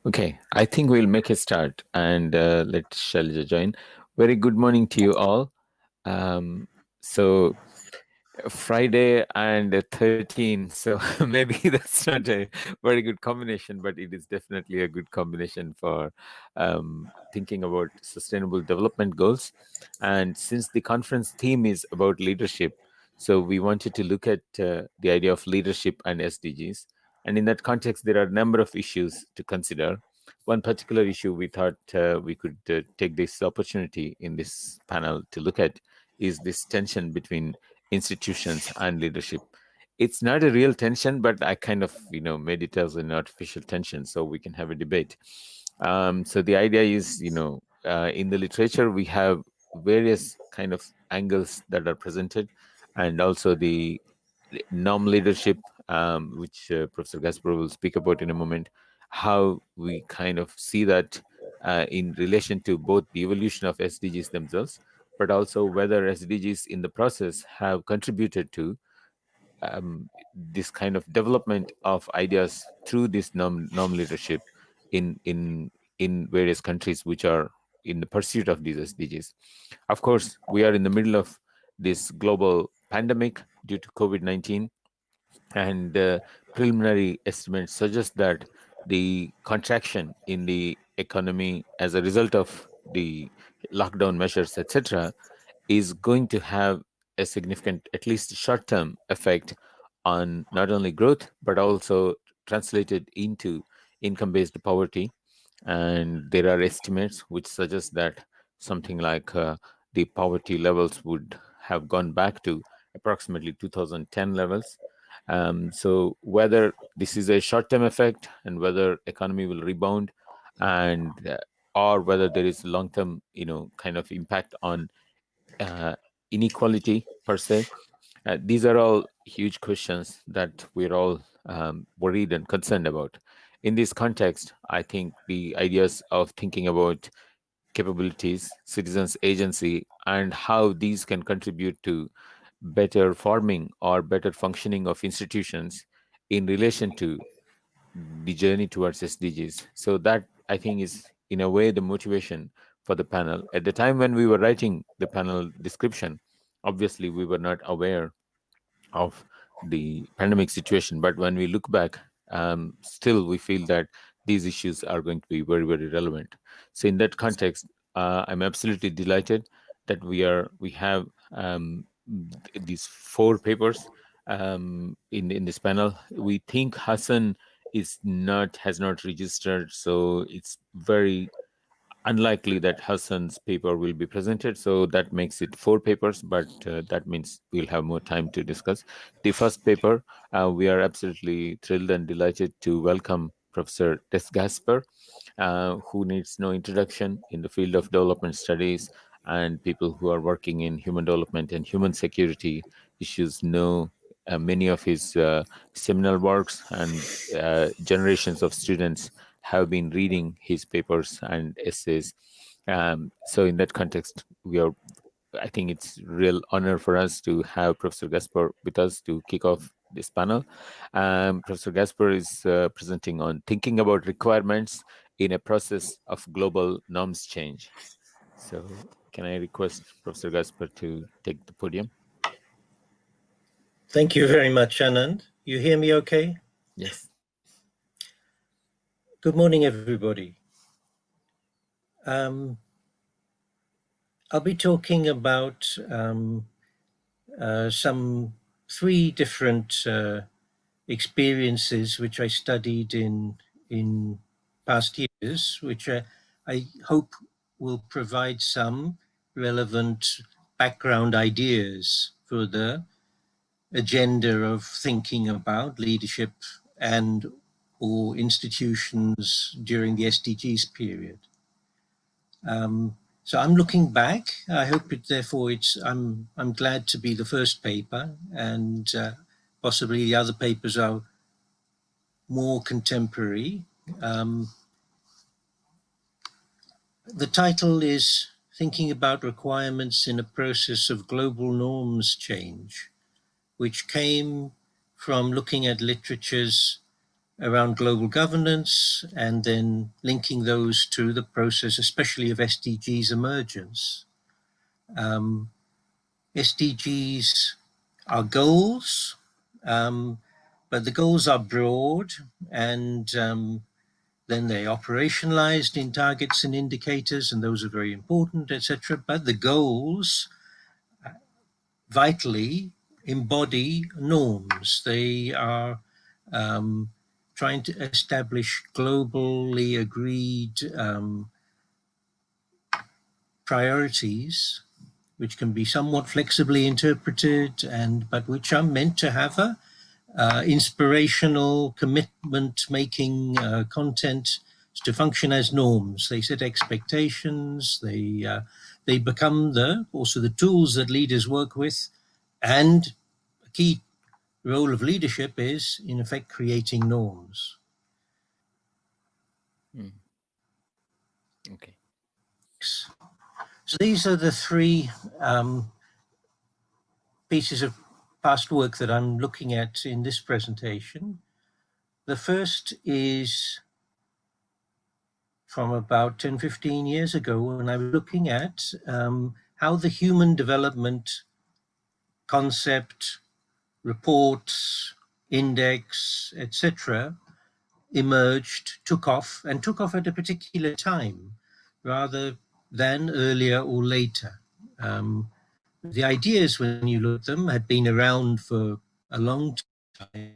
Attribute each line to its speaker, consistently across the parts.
Speaker 1: Okay, I think we'll make a start and let Shailaja join. Very good morning to you all. Um, so Friday and 13, so maybe that's not a very good combination, but it is definitely a good combination for thinking about sustainable development goals. And since the conference theme is about leadership, so we wanted to look at the idea of leadership and SDGs. And in that context, there are a number of issues to consider. One particular issue we thought we could take this opportunity in this panel to look at is this tension between institutions and leadership. It's not a real tension, but I kind of made it as an artificial tension so we can have a debate. So the idea is, in the literature we have various kind of angles that are presented, and also the norm leadership, which Professor Gasper will speak about in a moment, how we kind of see that in relation to both the evolution of SDGs themselves, but also whether SDGs in the process have contributed to this kind of development of ideas through this norm leadership in various countries which are in the pursuit of these SDGs. Of course, we are in the middle of this global pandemic due to COVID-19, and preliminary estimates suggest that the contraction in the economy as a result of the lockdown measures, etc., is going to have a significant, at least short-term effect on not only growth, but also translated into income-based poverty. And there are estimates which suggest that something like the poverty levels would have gone back to approximately 2010 levels. So whether this is a short-term effect and whether economy will rebound, and or whether there is long-term, kind of impact on uh, inequality per se. These are all huge questions that we're all worried and concerned about. In this context, I think the ideas of thinking about capabilities, citizens' agency, and how these can contribute to better forming or better functioning of institutions in relation to the journey towards SDGs. So that, I think, is in a way the motivation for the panel. At the time when we were writing the panel description, obviously we were not aware of the pandemic situation, but when we look back, still we feel that these issues are going to be very, very relevant. So in that context, I'm absolutely delighted that we have these four papers in this panel. We think Hassan has not registered, so it's very unlikely that Hassan's paper will be presented. So that makes it four papers, but that means we'll have more time to discuss. The first paper, we are absolutely thrilled and delighted to welcome Professor Des Gasper, who needs no introduction in the field of development studies, and people who are working in human development and human security issues know many of his seminal works, and generations of students have been reading his papers and essays. So in that context, I think it's real honor for us to have Professor Gasper with us to kick off this panel. Professor Gasper is presenting on thinking about requirements in a process of global norms change. So can I request Professor Gasper to take the podium?
Speaker 2: Thank you very much, Anand. You hear me okay?
Speaker 1: Yes.
Speaker 2: Good morning, everybody. I'll be talking about some three different experiences which I studied in past years, which I hope will provide some relevant background ideas for the agenda of thinking about leadership and or institutions during the SDGs period. So I'm looking back. I hope therefore I'm glad to be the first paper, and possibly the other papers are more contemporary. The title is Thinking About Requirements in a Process of Global Norms Change, which came from looking at literatures around global governance, and then linking those to the process, especially of SDGs emergence. SDGs are goals, but the goals are broad, and then they're operationalized in targets and indicators, and those are very important, etc. But the goals vitally embody norms. They are trying to establish globally agreed priorities, which can be somewhat flexibly interpreted, but which are meant to have a inspirational, commitment-making content to function as norms. They set expectations. They become also the tools that leaders work with, and a key role of leadership is, in effect, creating norms.
Speaker 1: Okay.
Speaker 2: So these are the three pieces of past work that I'm looking at in this presentation. The first is from about 10, 15 years ago, when I was looking at how the human development concept, reports, index, etc., emerged, took off at a particular time rather than earlier or later. The ideas, when you look at them, had been around for a long time,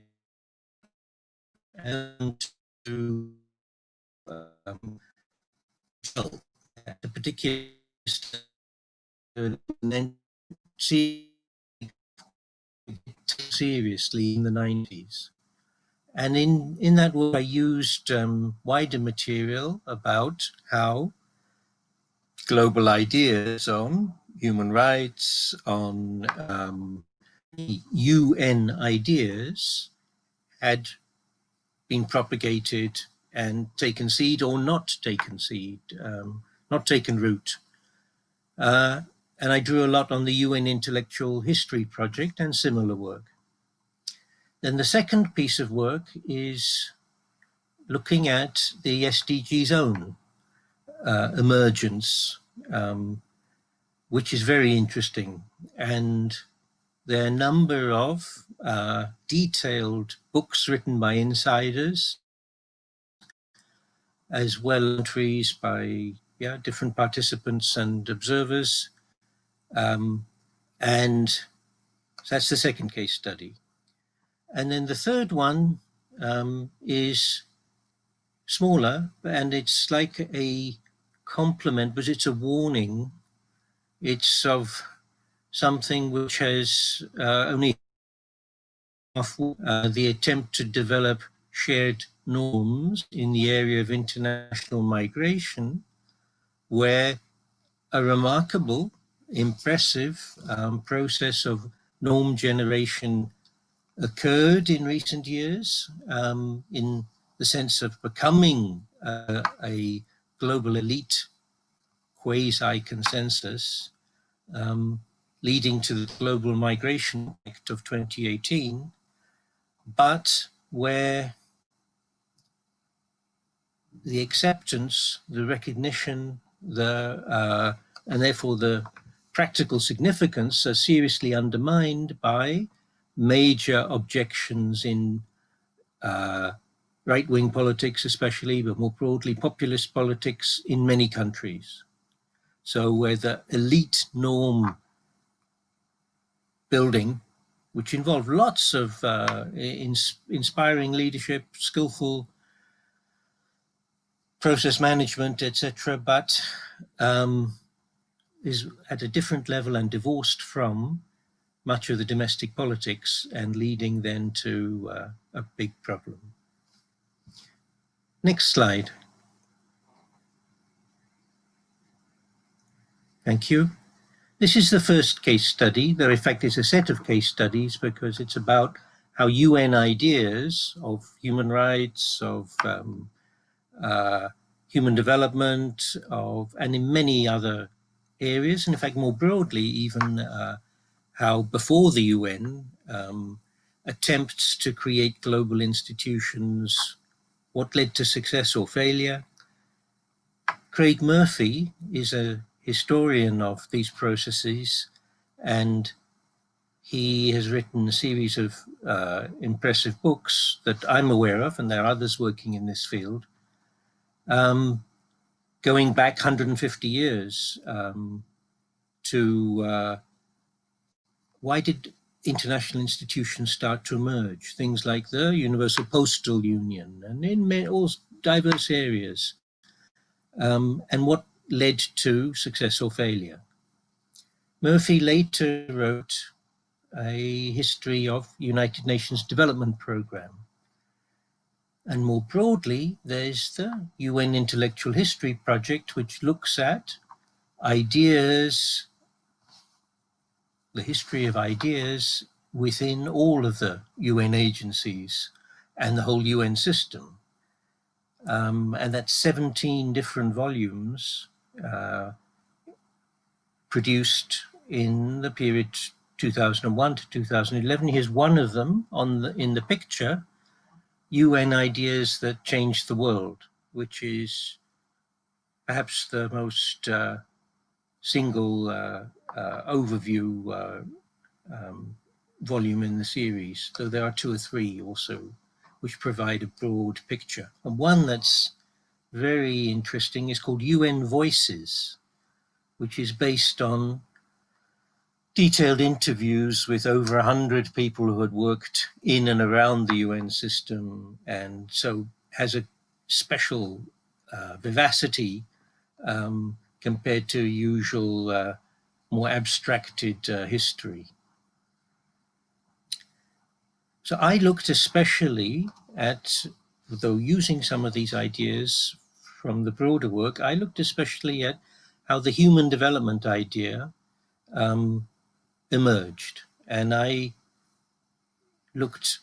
Speaker 2: and to at a particular seriously in the 90s. And in that work, I used wider material about how global ideas on human rights, on UN ideas had been propagated and taken seed or not taken seed, not taken root. And I drew a lot on the UN Intellectual History Project and similar work. Then the second piece of work is looking at the SDGs' own emergence, which is very interesting. And there are a number of detailed books written by insiders, as well as entries by different participants and observers. And that's the second case study. And then the third one is smaller, and it's like a complement, but it's a warning. It's of something which has only the attempt to develop shared norms in the area of international migration, where a remarkable, impressive process of norm generation occurred in recent years, in the sense of becoming a global elite quasi-consensus, leading to the Global Migration Act of 2018, but where the acceptance, the recognition, and therefore the practical significance are seriously undermined by major objections in right-wing politics especially, but more broadly populist politics in many countries. So where the elite norm building, which involved lots of inspiring leadership, skillful process management, etc., but is at a different level and divorced from much of the domestic politics, and leading then to a big problem. Next slide. Thank you. This is the first case study. There, in fact, is a set of case studies because it's about how UN ideas of human rights, of human development, and in many other areas, and in fact, more broadly, even how before the UN, attempts to create global institutions, what led to success or failure. Craig Murphy is a historian of these processes, and he has written a series of impressive books that I'm aware of, and there are others working in this field, going back 150 years to why did international institutions start to emerge? Things like the Universal Postal Union, and in all diverse areas, and what led to success or failure. Murphy later wrote a history of United Nations Development Programme. And more broadly, there's the UN Intellectual History Project, which looks at ideas, the history of ideas within all of the UN agencies and the whole UN system. And that's 17 different volumes produced in the period 2001 to 2011. Here's one of them in the picture, UN Ideas That Changed the World, which is perhaps the most single overview volume in the series, though there are 2 or 3 also which provide a broad picture. And one that's very interesting is called UN Voices, which is based on detailed interviews with over 100 people who had worked in and around the UN system, and so has a special vivacity compared to usual more abstracted history. So I looked especially at, though using some of these ideas from the broader work, I looked especially at how the human development idea emerged. And I looked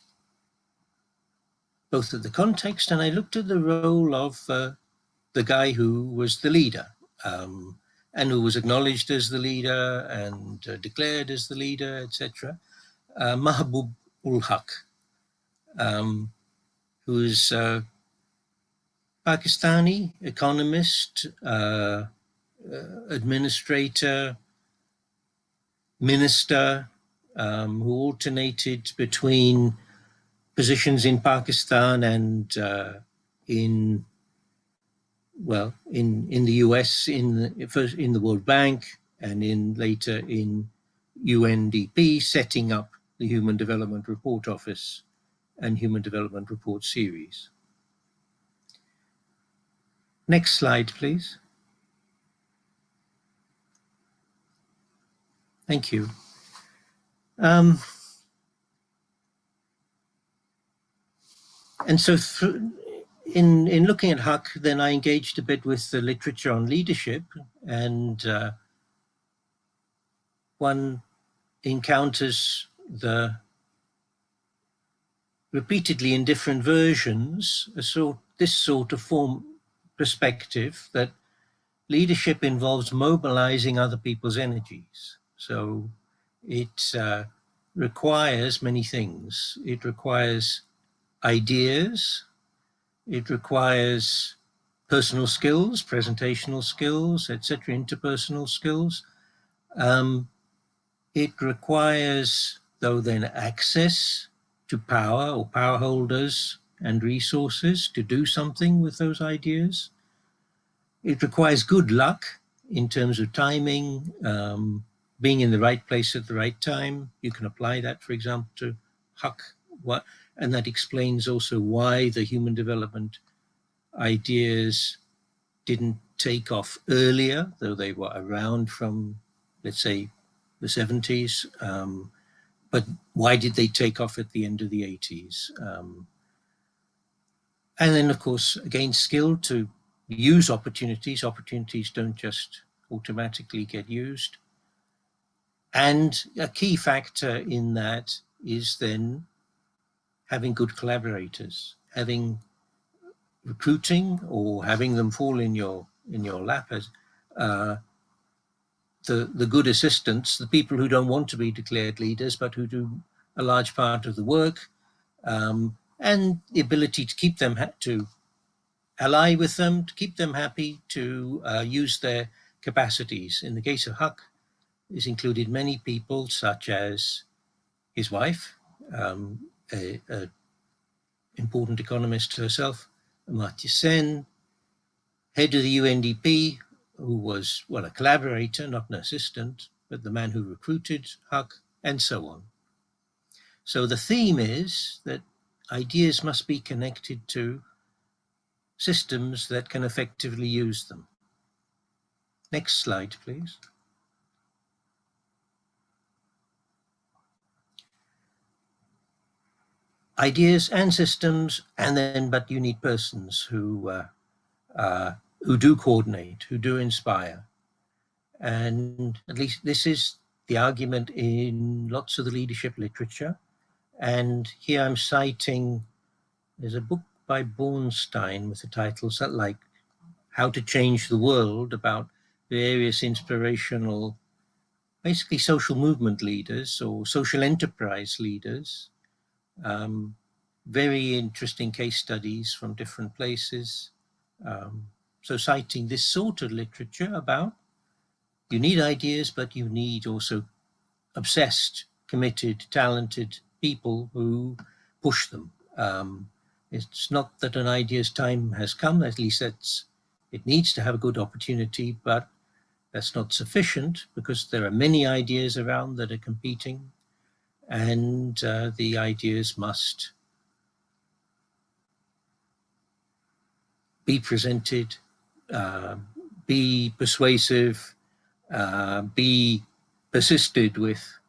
Speaker 2: both at the context and I looked at the role of the guy who was the leader and who was acknowledged as the leader and declared as the leader, etc. Mahbub ul Haq, who is a Pakistani economist, administrator, minister, who alternated between positions in Pakistan and in the US, first in the World Bank, and later in UNDP, setting up the Human Development Report Office and Human Development Report Series. Next slide, please. Thank you. And so in looking at Huck, then I engaged a bit with the literature on leadership, and one encounters repeatedly in different versions, this sort of perspective that leadership involves mobilizing other people's energies. So it requires many things. It requires ideas. It requires personal skills, presentational skills, etc., interpersonal skills. It requires, though, then access to power or power holders and resources to do something with those ideas. It requires good luck in terms of timing, being in the right place at the right time. You can apply that, for example, to Huck, and that explains also why the human development ideas didn't take off earlier, though they were around from, let's say, the 70s. But why did they take off at the end of the 80s? And then, of course, again, skill to use opportunities. Opportunities don't just automatically get used. And a key factor in that is then having good collaborators, having recruiting or having them fall in your lap as the good assistants, the people who don't want to be declared leaders, but who do a large part of the work, and the ability to keep them, to ally with them, to keep them happy, to use their capacities. In the case of Huck, this included many people, such as his wife, a important economist herself, Amartya Sen, head of the UNDP, who was, well, a collaborator, not an assistant, but the man who recruited Huck, and so on. So the theme is that ideas must be connected to systems that can effectively use them. Next slide, please. Ideas and systems, and then, but you need persons who do coordinate, who do inspire. And at least this is the argument in lots of the leadership literature. And here I'm citing, there's a book by Bornstein with the title like How to Change the World, about various inspirational, basically social movement leaders or social enterprise leaders. Very interesting case studies from different places. So citing this sort of literature about you need ideas, but you need also obsessed, committed, talented people who push them. It's not that an idea's time has come, at least it needs to have a good opportunity, but that's not sufficient because there are many ideas around that are competing, and the ideas must be presented, be persuasive, be persisted with.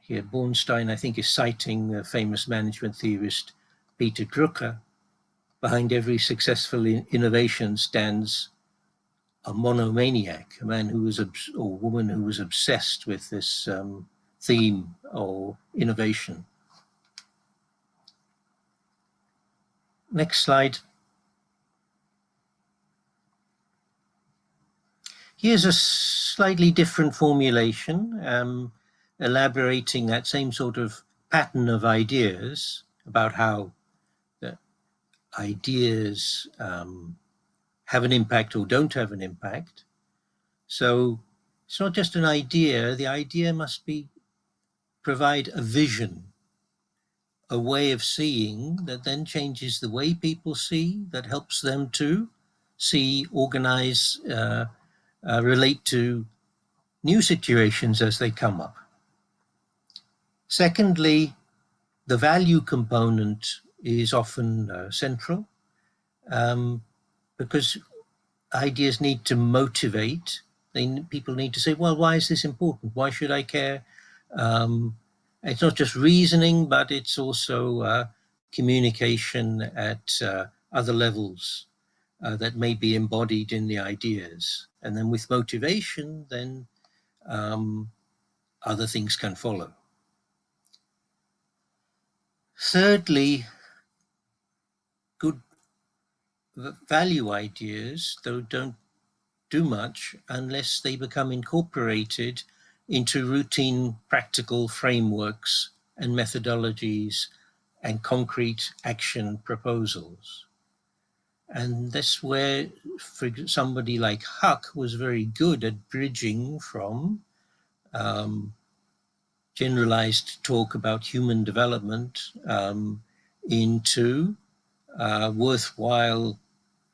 Speaker 2: Here, Bornstein, I think, is citing the famous management theorist Peter Drucker. Behind every successful innovation stands a monomaniac, a man who was or woman who was obsessed with this theme or innovation. Next slide. Here's a slightly different formulation, elaborating that same sort of pattern of ideas about how the ideas have an impact or don't have an impact. So it's not just an idea. The idea must provide a vision, a way of seeing that then changes the way people see, that helps them to see, organize, relate to new situations as they come up. Secondly, the value component is often central, because ideas need to motivate. People need to say, well, why is this important? Why should I care? It's not just reasoning, but it's also communication at other levels that may be embodied in the ideas. And then with motivation, then other things can follow. Thirdly, good value ideas, though, don't do much unless they become incorporated into routine practical frameworks and methodologies and concrete action proposals. And that's where, for somebody like Huck was very good at bridging from generalized talk about human development into worthwhile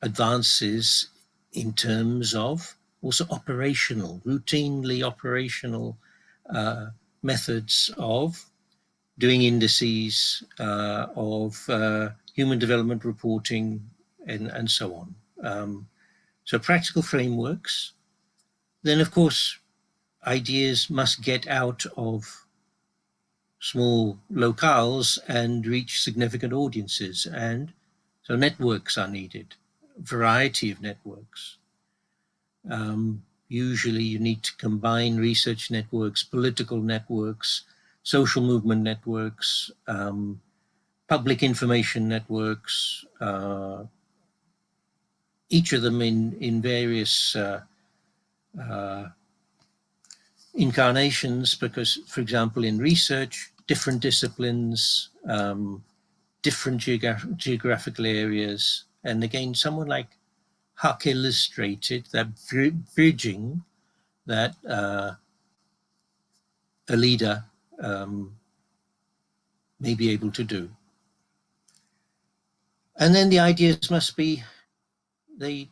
Speaker 2: advances in terms of also routinely operational methods of doing indices of human development reporting and so on. So practical frameworks. Then, of course, ideas must get out of small locales and reach significant audiences. And so networks are needed, a variety of networks. Usually you need to combine research networks, political networks, social movement networks, public information networks, each of them in various incarnations because, for example, in research, different disciplines, different geographical areas. And again, someone like Huck illustrated that bridging that a leader may be able to do. And then the ideas must be, they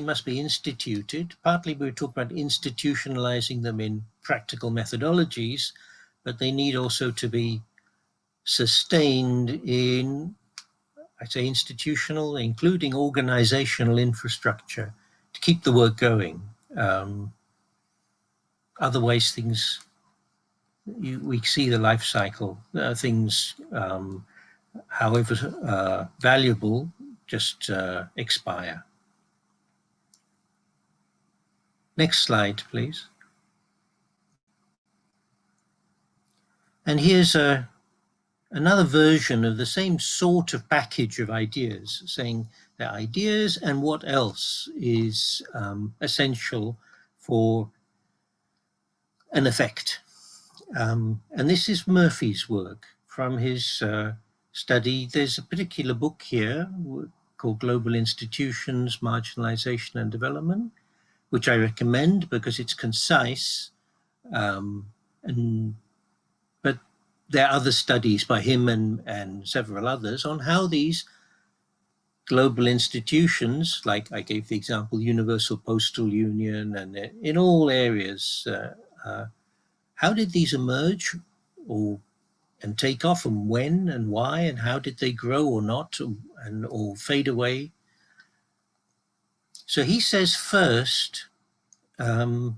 Speaker 2: must be instituted. Partly we were talking about institutionalizing them in practical methodologies, but they need also to be sustained in, I say institutional, including organizational infrastructure to keep the work going. Otherwise things, we see the life cycle, things, however valuable, just expire. Next slide, please. And here's another version of the same sort of package of ideas, saying that ideas and what else is essential for an effect. And this is Murphy's work from his study. There's a particular book here called Global Institutions, Marginalization and Development, which I recommend because it's concise. But there are other studies by him and several others on how these global institutions, like I gave the example, Universal Postal Union, and in all areas, how did these emerge and take off, and when and why, and how did they grow or not, or fade away? So he says first, to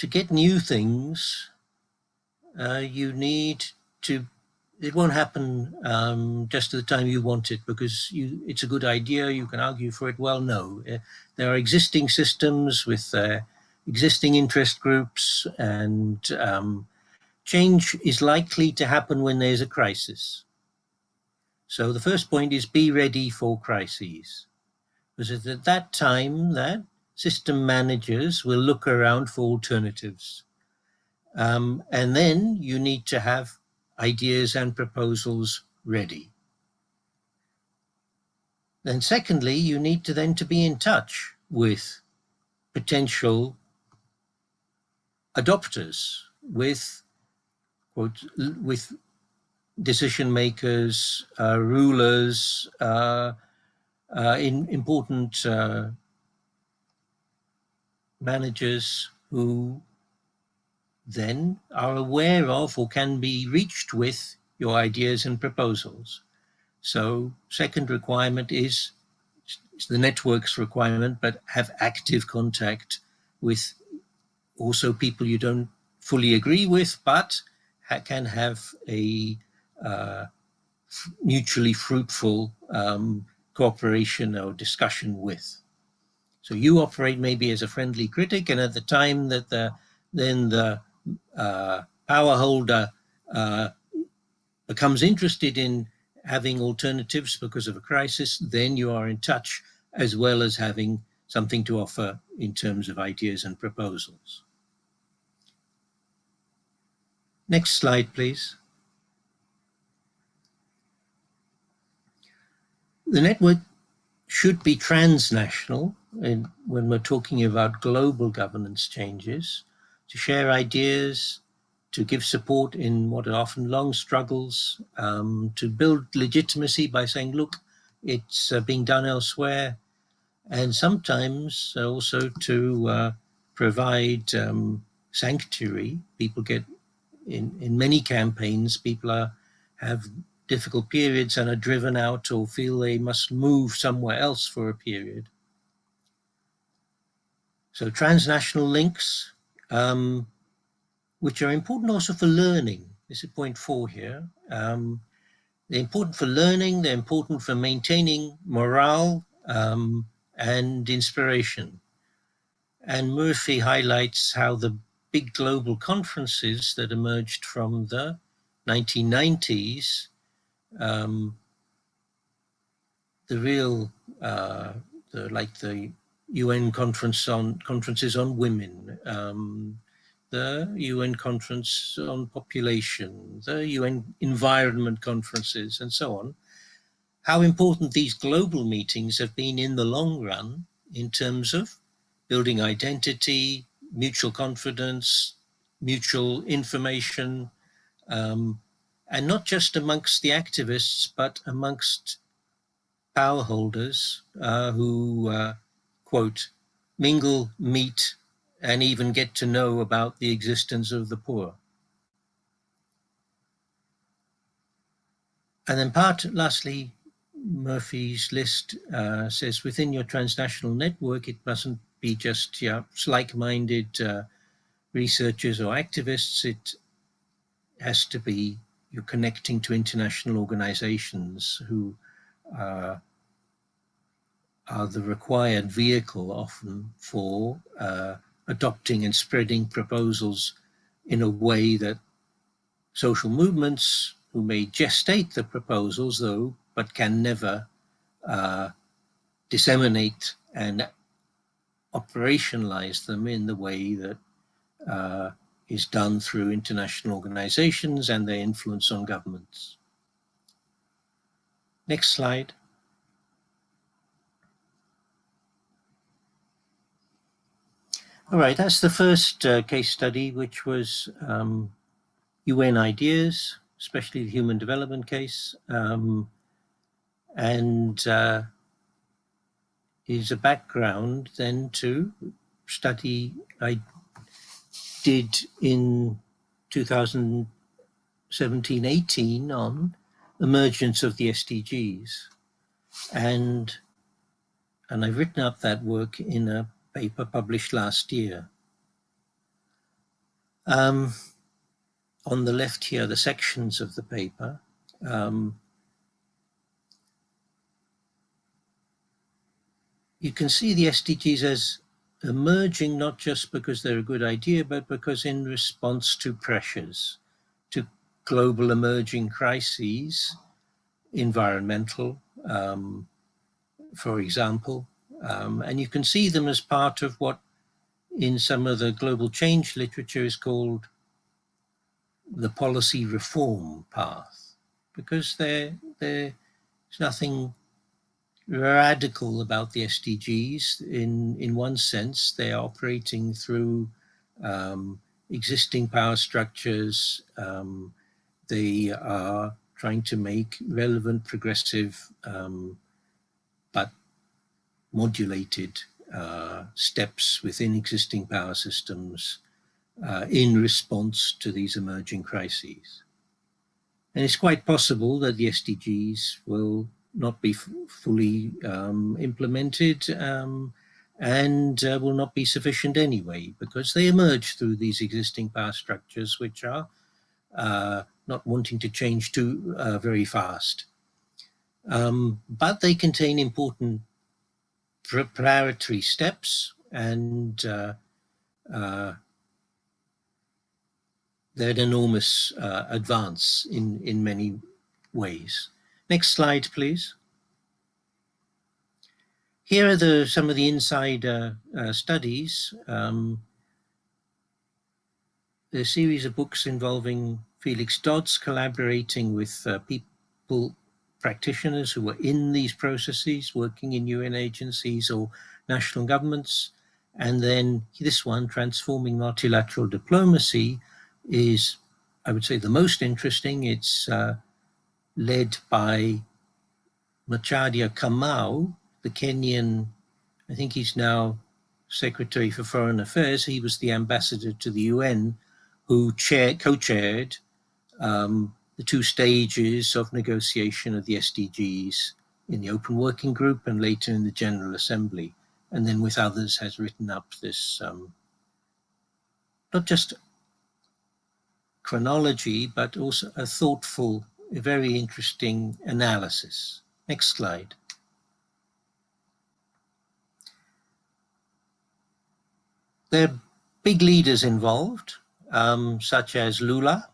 Speaker 2: get new things, you need to, it won't happen just at the time you want it because it's a good idea, you can argue for it. Well, no, there are existing systems with existing interest groups, and change is likely to happen when there's a crisis. So the first point is be ready for crises. Because at that time, that system managers will look around for alternatives. And then you need to have ideas and proposals ready. Then secondly, you need to then to be in touch with potential adopters, with decision makers, rulers, in important managers who then are aware of or can be reached with your ideas and proposals. So second requirement is the network's requirement, but have active contact with also people you don't fully agree with, but can have a mutually fruitful cooperation or discussion with. So you operate maybe as a friendly critic, and at the time that the power holder becomes interested in having alternatives because of a crisis, then you are in touch as well as having something to offer in terms of ideas and proposals. Next slide, please. The network should be transnational when we're talking about global governance changes, to share ideas, to give support in what are often long struggles, to build legitimacy by saying, look, it's being done elsewhere, and sometimes also to provide sanctuary. People get, in many campaigns, people have difficult periods and are driven out or feel they must move somewhere else for a period. So transnational links, which are important also for learning. This is point 4 here. They're important for learning, they're important for maintaining morale and inspiration. And Murphy highlights how the big global conferences that emerged from the 1990s, the real, like the UN conferences on women, the UN conference on population, the UN environment conferences, and so on, how important these global meetings have been in the long run in terms of building identity, mutual confidence, mutual information, and not just amongst the activists, but amongst power holders who, quote, mingle, meet, and even get to know about the existence of the poor. And then lastly, Murphy's list says within your transnational network, it mustn't be just like-minded researchers or activists. It has to be you're connecting to international organizations who are the required vehicle often for adopting and spreading proposals in a way that social movements who may gestate the proposals, though, but can never disseminate and operationalize them in the way that is done through international organizations and their influence on governments. Next slide. All right, that's the first case study, which was UN ideas, especially the human development case, and is a background then to study I did in 2017-18 on emergence of the SDGs. And I've written up that work in a paper published last year. On the left here, the sections of the paper. You can see the SDGs as emerging not just because they're a good idea, but because in response to pressures, to global emerging crises, environmental, for example, and you can see them as part of what in some of the global change literature is called the policy reform path, because there's nothing radical about the SDGs. In one sense, they are operating through existing power structures. They are trying to make relevant, progressive, but modulated steps within existing power systems in response to these emerging crises. And it's quite possible that the SDGs will not be fully implemented and will not be sufficient anyway, because they emerge through these existing power structures, which are not wanting to change too very fast. But they contain important preparatory steps, and they're an enormous advance in many ways. Next slide, please. Here are some of the inside studies. There's a series of books involving Felix Dodds collaborating with practitioners who were in these processes, working in UN agencies or national governments. And then this one, Transforming Multilateral Diplomacy, is, I would say, the most interesting. It's led by Macharia Kamau, the Kenyan, I think he's now Secretary for Foreign Affairs. He was the ambassador to the UN who co-chaired the two stages of negotiation of the SDGs in the Open Working Group and later in the General Assembly. And then with others has written up this, not just chronology, but also a thoughtful, a very interesting analysis. Next slide. There are big leaders involved, such as Lula.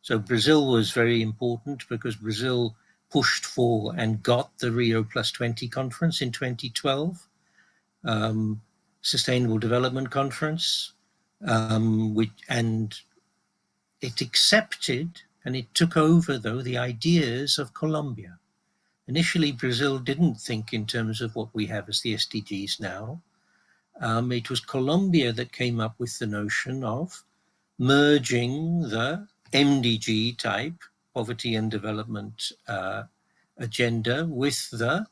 Speaker 2: So Brazil was very important because Brazil pushed for and got the Rio +20 conference in 2012. Sustainable Development Conference, and it accepted and it took over, though, the ideas of Colombia. Initially, Brazil didn't think in terms of what we have as the SDGs now. It was Colombia that came up with the notion of merging the MDG type, poverty and development agenda, with the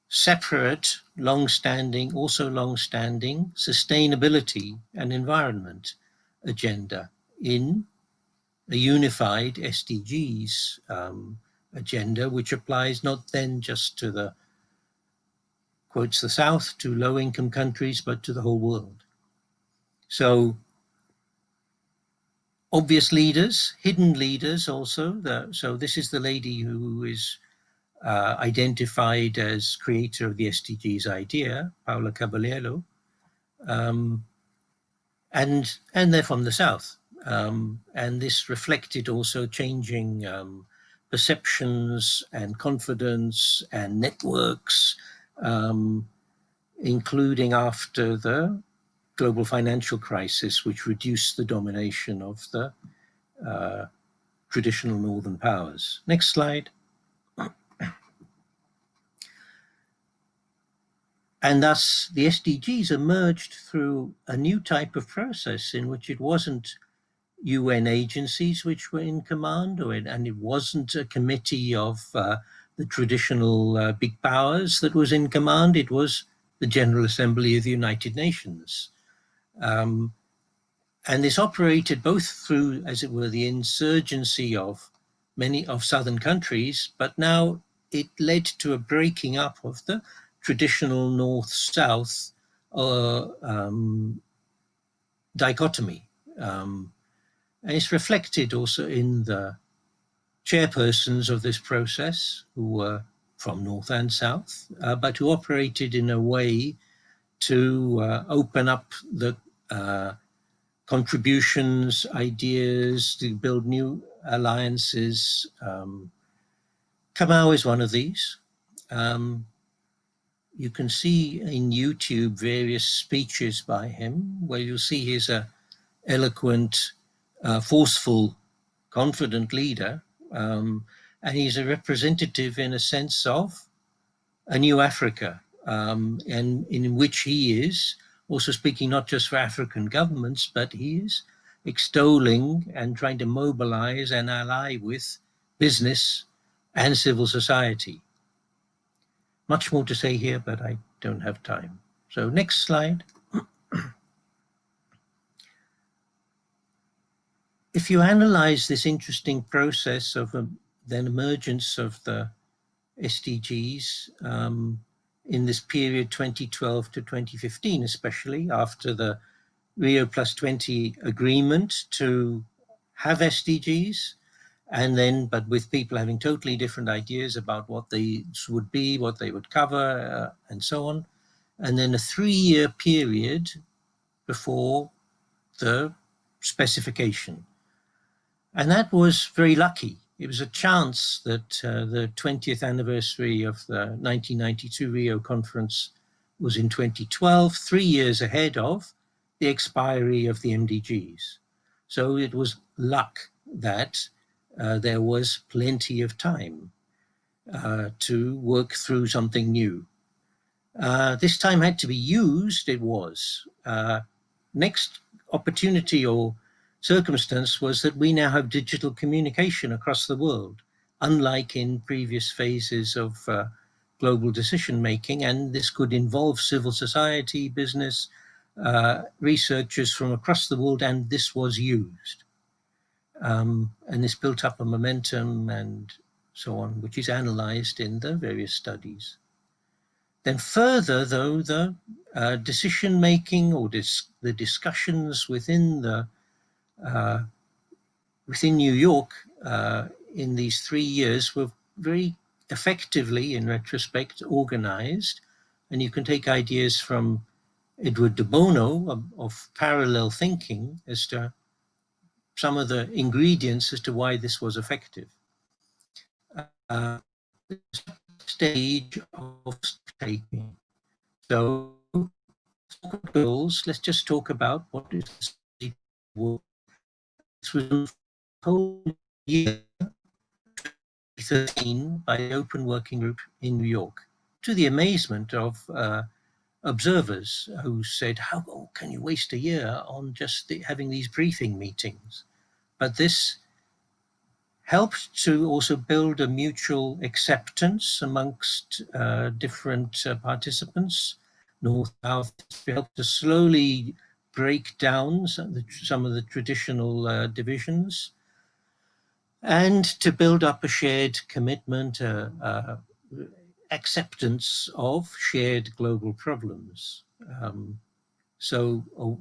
Speaker 2: separate, long-standing sustainability and environment agenda in a unified SDGs agenda, which applies not then just to the, quotes, the South, to low-income countries, but to the whole world. So obvious leaders, hidden leaders also. So this is the lady who is identified as creator of the SDGs idea, Paula Caballero, and they're from the South. And this reflected also changing perceptions and confidence and networks, including after the global financial crisis, which reduced the domination of the traditional northern powers. Next slide. And thus the SDGs emerged through a new type of process in which it wasn't UN agencies which were in command, and it wasn't a committee of the traditional big powers that was in command. It was the General Assembly of the United Nations. And this operated both through, as it were, the insurgency of many of southern countries, but now it led to a breaking up of the traditional North-South dichotomy. And it's reflected also in the chairpersons of this process, who were from North and South, but who operated in a way to open up the contributions, ideas, to build new alliances. Kamau is one of these. You can see in YouTube various speeches by him, where you'll see he's a eloquent, forceful, confident leader, and he's a representative in a sense of a new Africa, and in which he is also speaking not just for African governments, but he is extolling and trying to mobilize and ally with business and civil society. Much more to say here, but I don't have time. So next slide. If you analyze this interesting process of then emergence of the SDGs in this period 2012 to 2015, especially after the Rio +20 agreement to have SDGs, and then, but with people having totally different ideas about what these would be, what they would cover, and so on. And then a 3-year period before the specification. And that was very lucky. It was a chance that the 20th anniversary of the 1992 Rio conference was in 2012, 3 years ahead of the expiry of the MDGs. So it was luck that there was plenty of time to work through something new. This time had to be used, it was. Next opportunity or circumstance was that we now have digital communication across the world, unlike in previous phases of global decision making, and this could involve civil society, business, researchers from across the world, and this was used. And this built up a momentum and so on, which is analyzed in the various studies. Then further, though, the decision-making or the discussions within within New York in these 3 years were very effectively, in retrospect, organized. And you can take ideas from Edward de Bono of parallel thinking as to some of the ingredients as to why this was effective. The stage of taking. So, goals, let's just talk about what is the work. This was a whole year, 2013, by the Open Working Group in New York, to the amazement of observers who said, how can you waste a year on just having these briefing meetings? But this helped to also build a mutual acceptance amongst different participants. North, South, helped to slowly break down some of the traditional divisions, and to build up a shared commitment, acceptance of shared global problems. So a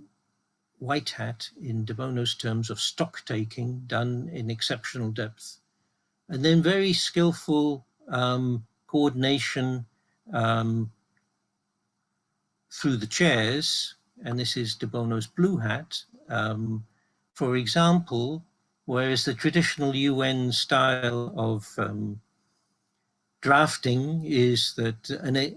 Speaker 2: white hat in De Bono's terms of stock taking done in exceptional depth. And then very skillful coordination through the chairs, and this is De Bono's blue hat. For example, whereas the traditional UN style of drafting is that a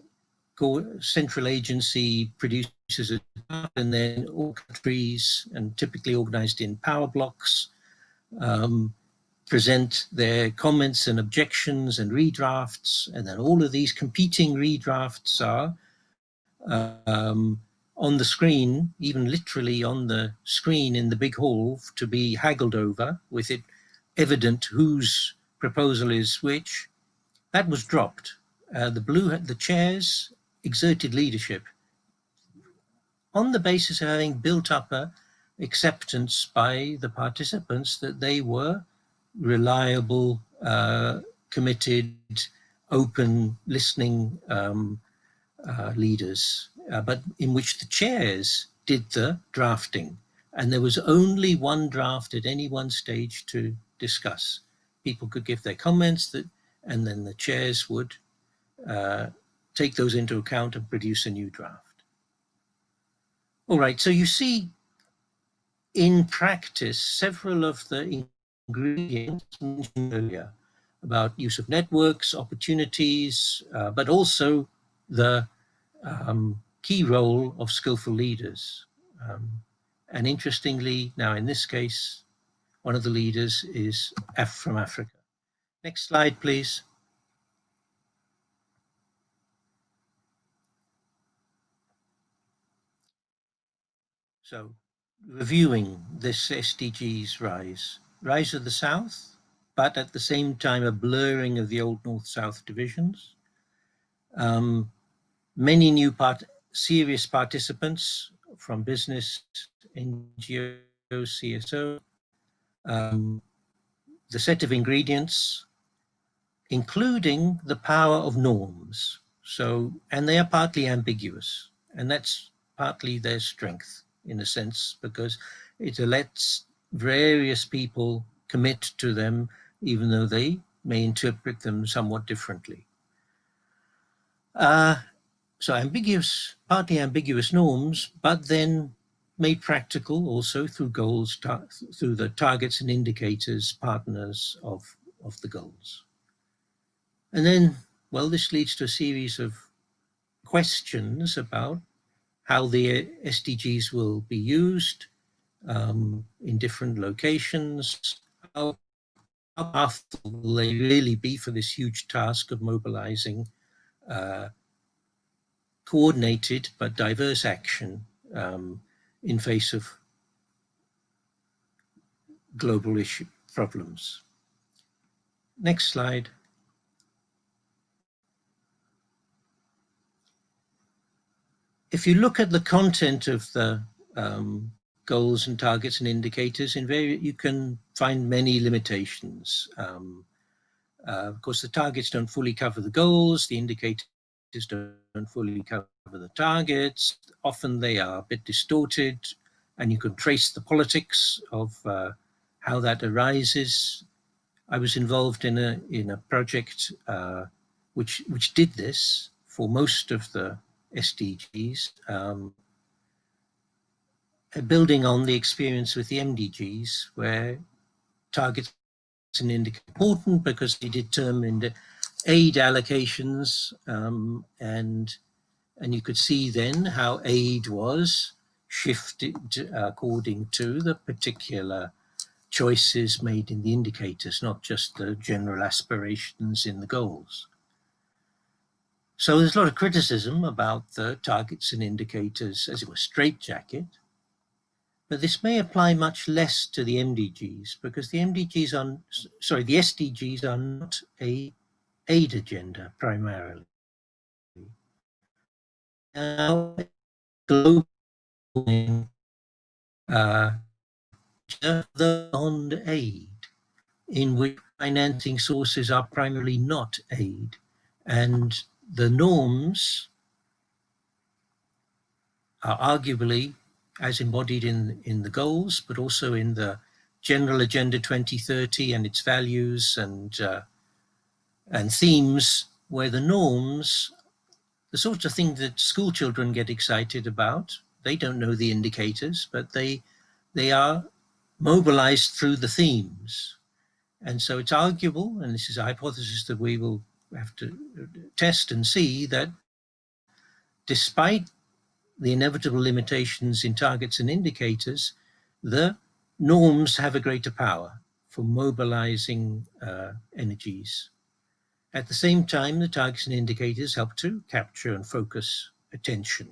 Speaker 2: central agency produces a draft, and then all countries, and typically organized in power blocks, present their comments and objections and redrafts, and then all of these competing redrafts are on the screen, even literally on the screen in the big hall, to be haggled over, with it evident whose proposal is which. That was dropped. The chairs exerted leadership on the basis of having built up a acceptance by the participants that they were reliable, committed, open, listening leaders, but in which the chairs did the drafting. And there was only one draft at any one stage to discuss. People could give their comments, and then the chairs would take those into account and produce a new draft. All right, so you see in practice several of the ingredients mentioned earlier about use of networks, opportunities, but also the key role of skillful leaders. And interestingly, now in this case, one of the leaders is from Africa. Next slide, please. So, reviewing this SDGs rise of the South, but at the same time a blurring of the old North-South divisions. Many new serious participants from business, NGOs, CSO. The set of ingredients, including the power of norms. So, and they are partly ambiguous, and that's partly their strength in a sense, because it lets various people commit to them, even though they may interpret them somewhat differently. So ambiguous, partly ambiguous norms, but then made practical also through goals, through the targets and indicators, partners of the goals. And then, well, this leads to a series of questions about how the SDGs will be used in different locations. How powerful will they really be for this huge task of mobilizing coordinated but diverse action in face of global issue problems. Next slide. If you look at the content of the goals and targets and indicators, you can find many limitations. Of course, the targets don't fully cover the goals, the indicators don't fully cover the targets. Often they are a bit distorted, and you can trace the politics of how that arises. I was involved in a project which did this for most of the SDGs, building on the experience with the MDGs, where targets and indicators are important because they determined aid allocations and And you could see then how aid was shifted according to the particular choices made in the indicators, not just the general aspirations in the goals. So there's a lot of criticism about the targets and indicators as it were straitjacket, but this may apply much less to the MDGs because the SDGs are not a aid agenda primarily. Now, global beyond aid, in which financing sources are primarily not aid, and the norms are arguably as embodied in the goals, but also in the general Agenda 2030 and its values and themes, where the norms, the sorts of things that school children get excited about, they don't know the indicators, but they are mobilized through the themes. And so it's arguable, and this is a hypothesis that we will have to test and see, that despite the inevitable limitations in targets and indicators, the norms have a greater power for mobilizing energies. At the same time, the targets and indicators help to capture and focus attention.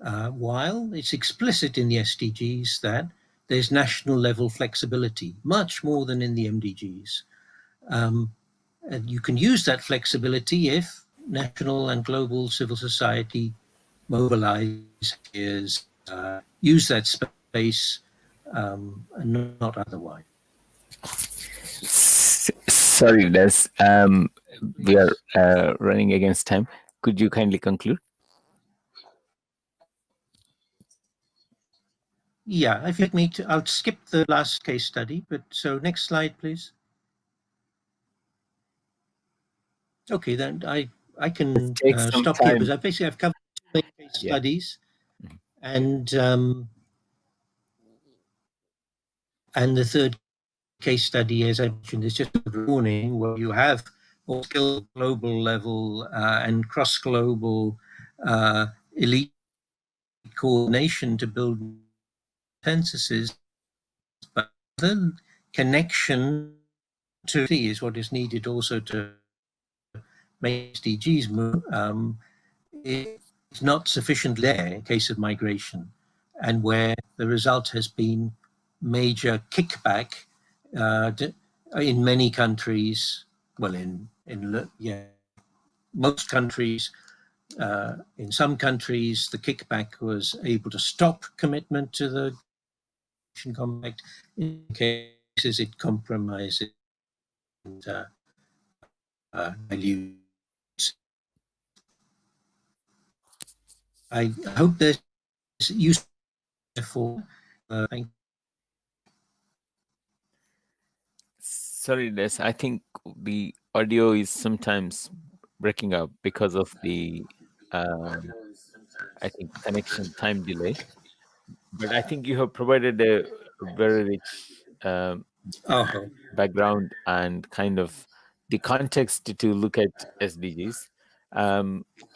Speaker 2: While it's explicit in the SDGs that there's national level flexibility, much more than in the MDGs. And you can use that flexibility if national and global civil society mobilize, use that space, and not otherwise.
Speaker 1: Sorry, Des. We are running against time. Could you kindly conclude?
Speaker 2: Yeah, if you'd like me to, I'll skip the last case study, but so next slide, please. Okay, then I can
Speaker 1: Take some
Speaker 2: stop here because
Speaker 1: time.
Speaker 2: I've covered 2 main case
Speaker 1: Yeah.
Speaker 2: studies, and the third case study, as I mentioned, is just a warning where you have all skill global level and cross-global elite coordination to build consensuses, but the connection to is what is needed also to make SDGs move. It's not sufficient there in case of migration, and where the result has been major kickback in many countries. Well, most countries. In some countries, the kickback was able to stop commitment to the compact. In cases, it compromises and dilutes. I hope there's useful for. Thank you.
Speaker 1: Sorry, Des. I think the audio is sometimes breaking up because of the, I think, connection time delay. But I think you have provided a very rich
Speaker 2: Oh,
Speaker 1: background and kind of the context to look at SDGs.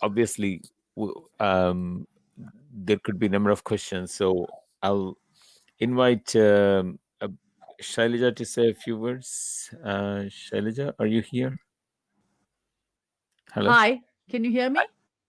Speaker 1: Obviously, there could be a number of questions, so I'll invite Shailaja to say a few words. Shailaja, are you here? Hello.
Speaker 3: Hi, can you hear me?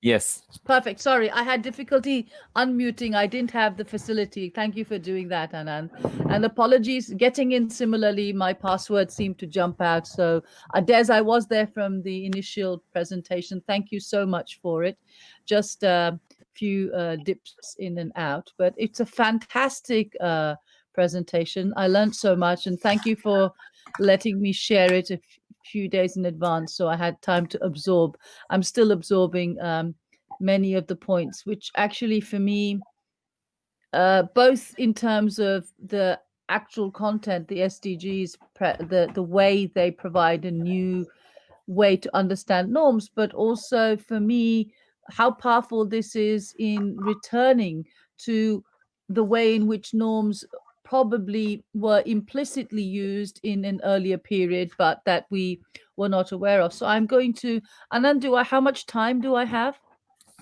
Speaker 1: Yes.
Speaker 3: Perfect. Sorry, I had difficulty unmuting. I didn't have the facility. Thank you for doing that, Anand. And apologies, getting in similarly, my password seemed to jump out. So, Des, I was there from the initial presentation. Thank you so much for it. Just a few dips in and out, but it's a fantastic presentation. I learned so much, and thank you for letting me share it a few days in advance so I had time to absorb. I'm still absorbing many of the points, which actually for me, both in terms of the actual content, the SDGs, the way they provide a new way to understand norms, but also for me, how powerful this is in returning to the way in which norms probably were implicitly used in an earlier period, but that we were not aware of. So I'm going to, Anand, how much time do I have?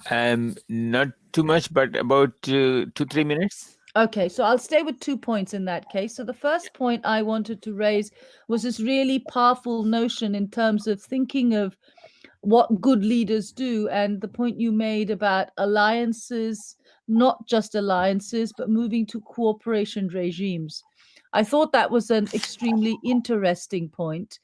Speaker 1: Not too much, but about 2-3 minutes.
Speaker 3: Okay, so I'll stay with 2 points in that case. So the first point I wanted to raise was this really powerful notion in terms of thinking of what good leaders do, and the point you made about alliances, not just alliances, but moving to cooperation regimes. I thought that was an extremely interesting point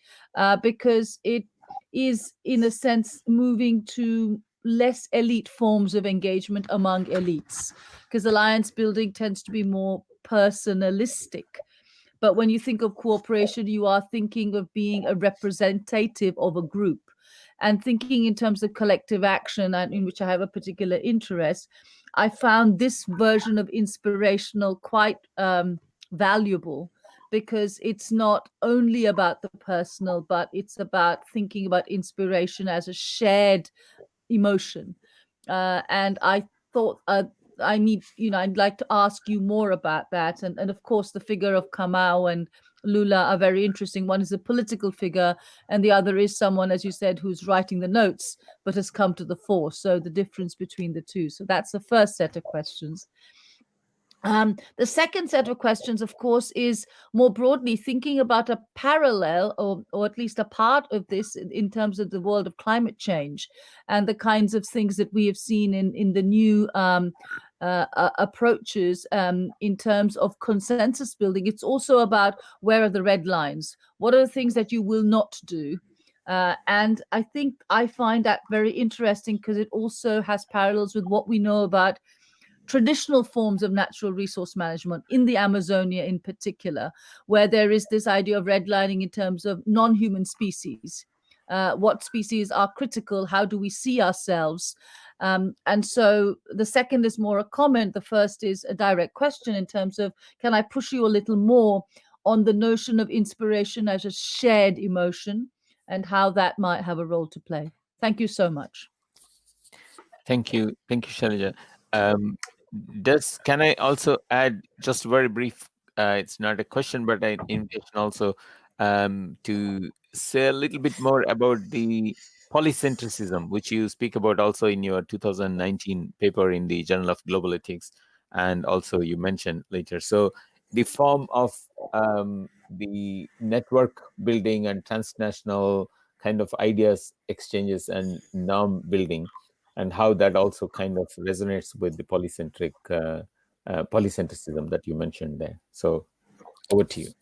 Speaker 3: because it is, in a sense, moving to less elite forms of engagement among elites, because alliance building tends to be more personalistic. But when you think of cooperation, you are thinking of being a representative of a group and thinking in terms of collective action, and in which I have a particular interest. I found this version of inspirational quite valuable, because it's not only about the personal, but it's about thinking about inspiration as a shared emotion. And I thought I'd like to ask you more about that. And of course, the figure of Kamau and Lula are very interesting. One is a political figure, and the other is someone, as you said, who's writing the notes, but has come to the fore. So the difference between the two. So that's the first set of questions. The second set of questions, of course, is more broadly thinking about a parallel, or at least a part of this, in terms of the world of climate change and the kinds of things that we have seen in the new approaches in terms of consensus building. It's also about where are the red lines? What are the things that you will not do? And I think I find that very interesting because it also has parallels with what we know about traditional forms of natural resource management in the Amazonia in particular, where there is this idea of redlining in terms of non-human species. What species are critical? How do we see ourselves? And so the second is more a comment. The first is a direct question in terms of, can I push you a little more on the notion of inspiration as a shared emotion and how that might have a role to play? Thank you so much.
Speaker 1: Thank you, Shailaja. Can I also add just very brief? It's not a question, but an invitation also to say a little bit more about the polycentricism, which you speak about also in your 2019 paper in the Journal of Global Ethics, and also you mentioned later. So the form of the network building and transnational kind of ideas exchanges and norm building, and how that also kind of resonates with the polycentricism that you mentioned there. So over to you.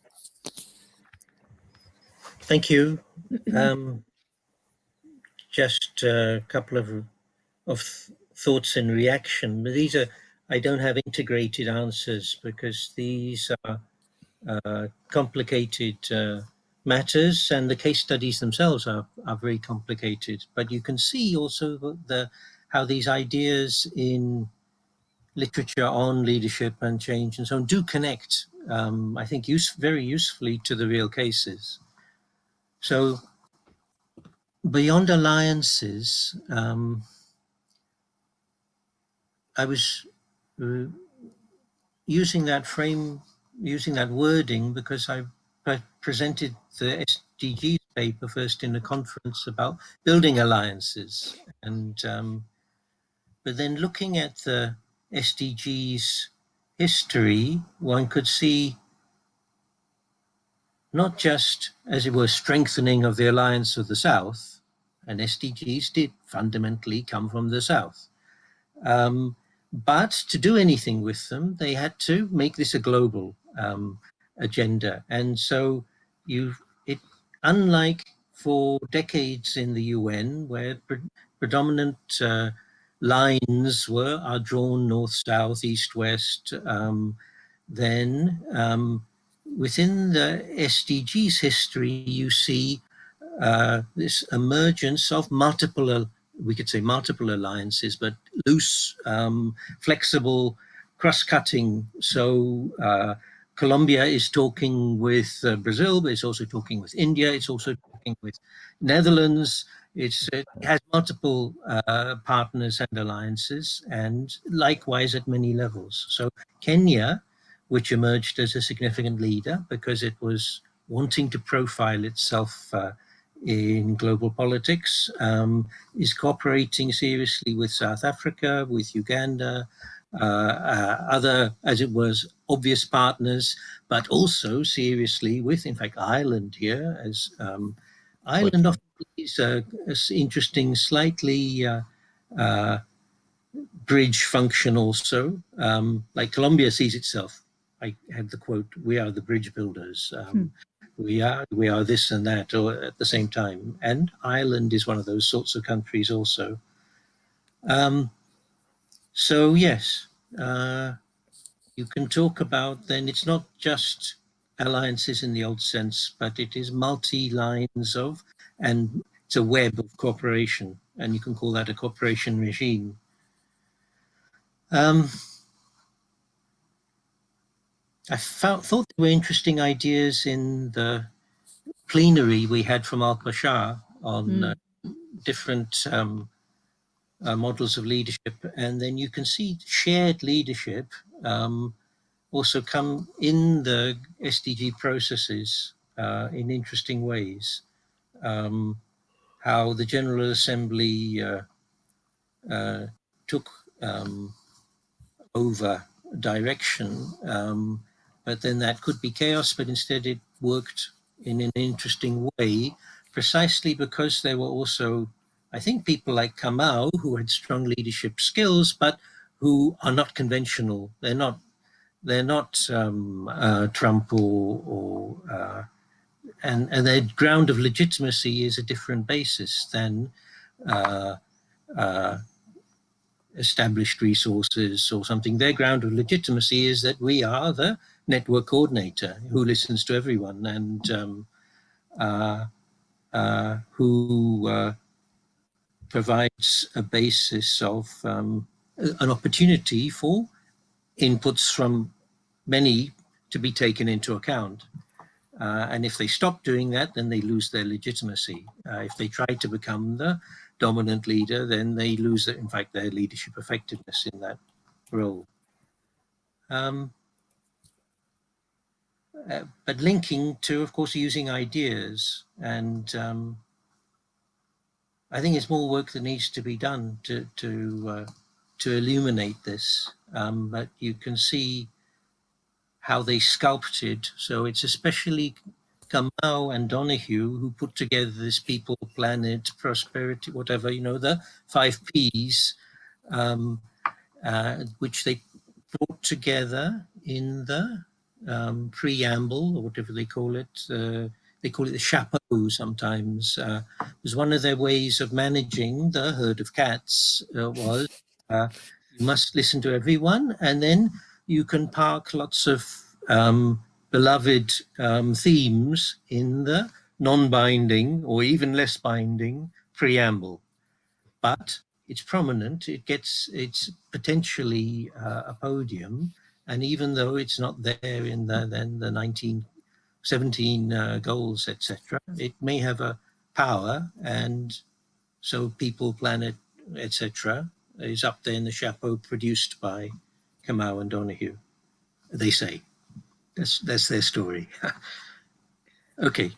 Speaker 2: Thank you. Just a couple of thoughts in reaction. These are, I don't have integrated answers because these are complicated matters, and the case studies themselves are very complicated. But you can see also how these ideas in literature on leadership and change and so on do connect, I think, very usefully to the real cases. So beyond alliances, I was using that wording because I presented the SDGs paper first in a conference about building alliances, and but then looking at the SDGs history, one could see not just, as it were, strengthening of the alliance of the South, and SDGs did fundamentally come from the South. But to do anything with them, they had to make this a global agenda. And so unlike for decades in the UN, where predominant lines are drawn north, south, east, west, then within the SDGs history, you see this emergence of multiple alliances, but loose, flexible, cross-cutting. So Colombia is talking with Brazil, but it's also talking with India. It's also talking with Netherlands. It has multiple partners and alliances, and likewise at many levels. So Kenya, which emerged as a significant leader because it was wanting to profile itself in global politics, is cooperating seriously with South Africa, with Uganda, other, as it was, obvious partners, but also seriously with, in fact, Ireland here, as Ireland often is an interesting, slightly bridge function also. Like Colombia sees itself, I had the quote, "We are the bridge builders." We are this and that, or at the same time. And Ireland is one of those sorts of countries also. So yes, you can talk about, then it's not just alliances in the old sense, but it is multi-lines of, and it's a web of cooperation, and you can call that a cooperation regime. I thought there were interesting ideas in the plenary we had from Al-Bashar on different models of leadership. And then you can see shared leadership also come in the SDG processes in interesting ways. How the General Assembly took over direction, but then that could be chaos, but instead it worked in an interesting way, precisely because there were also, I think, people like Kamau who had strong leadership skills, but who are not conventional. They're not Trump or and their ground of legitimacy is a different basis than established resources or something. Their ground of legitimacy is that we are the network coordinator who listens to everyone and who provides a basis of an opportunity for inputs from many to be taken into account. And if they stop doing that, then they lose their legitimacy. If they try to become the dominant leader, then they lose, in fact, their leadership effectiveness in that role. But linking to, of course, using ideas. And I think it's more work that needs to be done to illuminate this. But you can see how they sculpted. So it's especially Kamau and Donahue who put together this people, planet, prosperity, whatever, the 5 Ps, which they brought together in the preamble, or whatever they call it. They call it the chapeau sometimes. It was one of their ways of managing the herd of cats was you must listen to everyone, and then you can park lots of beloved themes in the non-binding or even less binding preamble. But it's prominent, it's potentially a podium, and even though it's not there in the 1917 goals, etc., it may have a power, and so people, planet, etc., is up there in the chapeau produced by Kamau and Donahue. They say that's their story. Okay.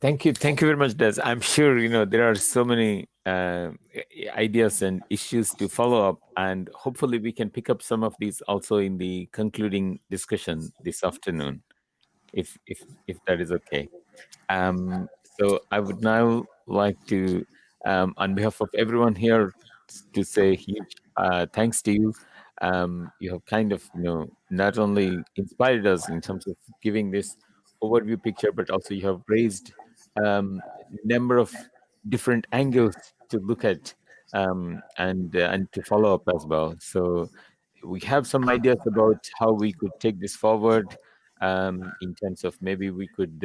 Speaker 1: Thank you very much, Des. I'm sure there are so many ideas and issues to follow up, and hopefully we can pick up some of these also in the concluding discussion this afternoon, if that is okay. So I would now like to, on behalf of everyone here, to say huge thanks to you. You have kind of not only inspired us in terms of giving this overview picture, but also you have raised number of different angles to look at and to follow up as well. So we have some ideas about how we could take this forward in terms of maybe we could,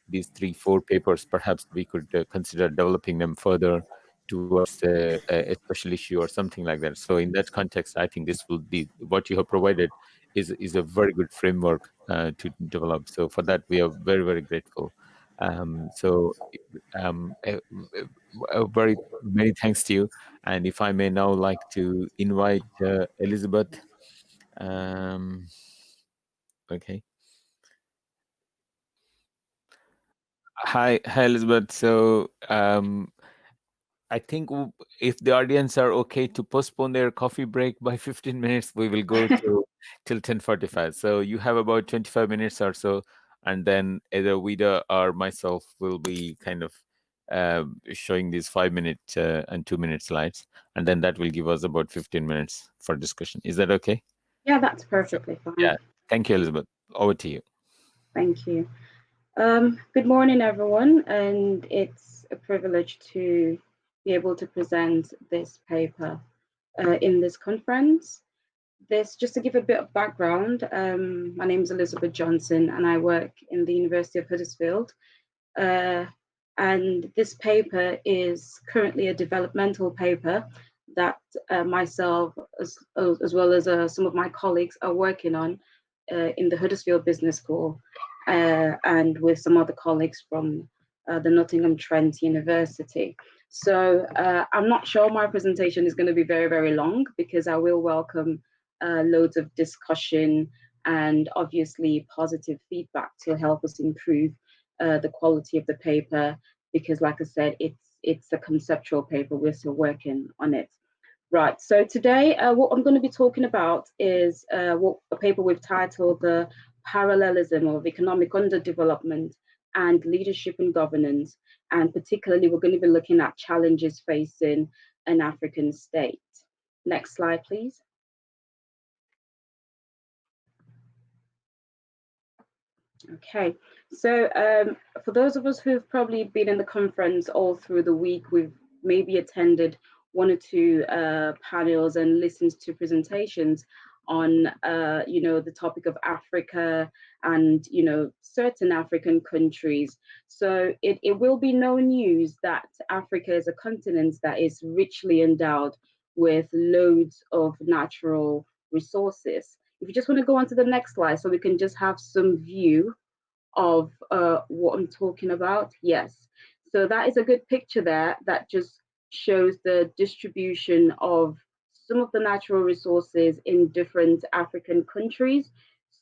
Speaker 1: these 3-4 papers, perhaps we could consider developing them further towards a special issue or something like that. So in that context, I think this will be what you have provided is a very good framework to develop. So for that, we are very, very grateful. So a very many thanks to you. And if I may now like to invite Elizabeth. Okay. Hi, Elizabeth. So I think if the audience are okay to postpone their coffee break by 15 minutes, we will go to till 10:45. So you have about 25 minutes or so, and then either Vida or myself will be kind of showing these 5-minute and 2-minute slides, and then that will give us about 15 minutes for discussion. Is that okay?
Speaker 4: Yeah, that's
Speaker 1: Sure.
Speaker 4: perfectly fine.
Speaker 1: Yeah. Thank you, Elizabeth. Over to you.
Speaker 4: Thank you. Good morning, everyone, and it's a privilege to be able to present this paper in this conference. Just to give a bit of background, my name is Elizabeth Johnson, and I work in the University of Huddersfield. And this paper is currently a developmental paper that myself, as well as some of my colleagues, are working on in the Huddersfield Business School, and with some other colleagues from the Nottingham Trent University. So I'm not sure my presentation is going to be very, very long, because I will welcome loads of discussion and obviously positive feedback to help us improve the quality of the paper, because like I said, it's a conceptual paper. We're still working on it. Right, so today what I'm going to be talking about is a paper we've titled The Parallelism of Economic Underdevelopment and Leadership and Governance, and particularly we're going to be looking at challenges facing an African state. Next slide, please. Okay, so for those of us who've probably been in the conference all through the week, we've maybe attended one or two panels and listened to presentations on, the topic of Africa and, certain African countries. So it will be no news that Africa is a continent that is richly endowed with loads of natural resources. If you just want to go on to the next slide so we can just have some view of what I'm talking about. Yes. So that is a good picture there that just shows the distribution of some of the natural resources in different African countries.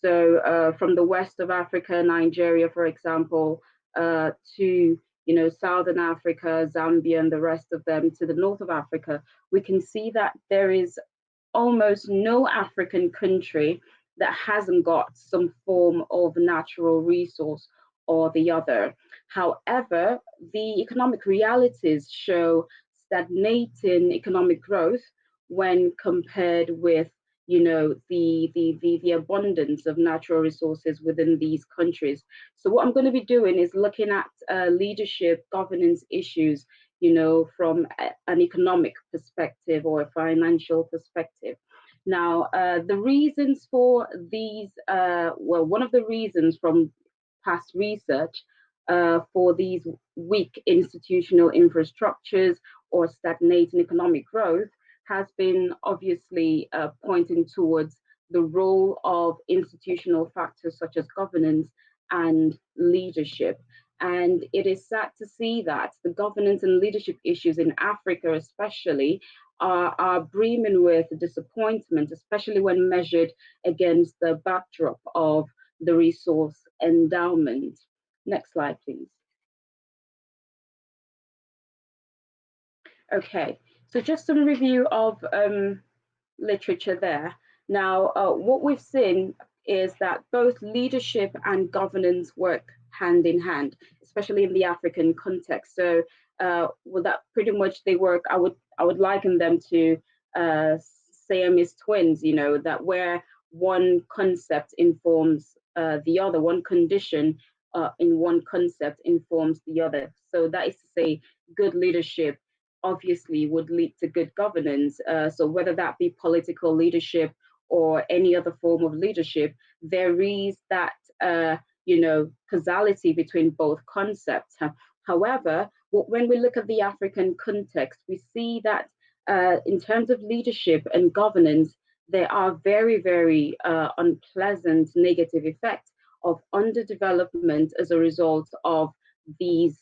Speaker 4: So from the west of Africa, Nigeria, for example, to Southern Africa, Zambia, and the rest of them, to the north of Africa, we can see that there is almost no African country that hasn't got some form of natural resource or the other. However, the economic realities show stagnating economic growth when compared with the abundance of natural resources within these countries. So what I'm going to be doing is looking at leadership governance issues, from an economic perspective or a financial perspective. Now, the reasons for these, one of the reasons from past research for these weak institutional infrastructures or stagnating economic growth has been obviously pointing towards the role of institutional factors such as governance and leadership. And it is sad to see that the governance and leadership issues in Africa, especially, are brimming with disappointment, especially when measured against the backdrop of the resource endowment. Next slide, please. Okay, so just some review of literature there. Now, what we've seen is that both leadership and governance work hand in hand, especially in the African context. So, well, that pretty much they work. I would liken them to Siamese twins. That where one concept informs the other, one condition in one concept informs the other. So that is to say, good leadership obviously would lead to good governance. So whether that be political leadership or any other form of leadership, there is that causality between both concepts. However, when we look at the African context, we see that in terms of leadership and governance, there are very, very unpleasant negative effects of underdevelopment as a result of these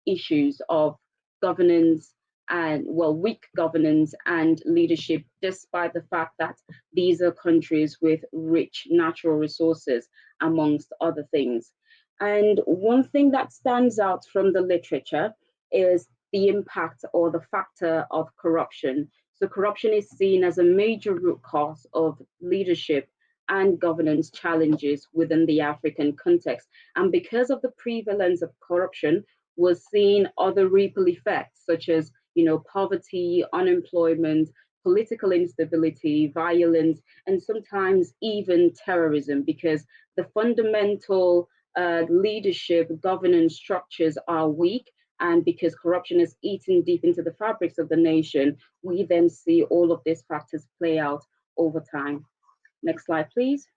Speaker 4: issues of governance and weak governance and leadership, despite the fact that these are countries with rich natural resources, amongst other things. And one thing that stands out from the literature is the impact or the factor of corruption. So corruption is seen as a major root cause of leadership and governance challenges within the African context. And because of the prevalence of corruption, we're seeing other ripple effects such as, poverty, unemployment, political instability, violence, and sometimes even terrorism, because the fundamental leadership governance structures are weak. And because corruption is eaten deep into the fabrics of the nation, we then see all of these factors play out over time. Next slide, please.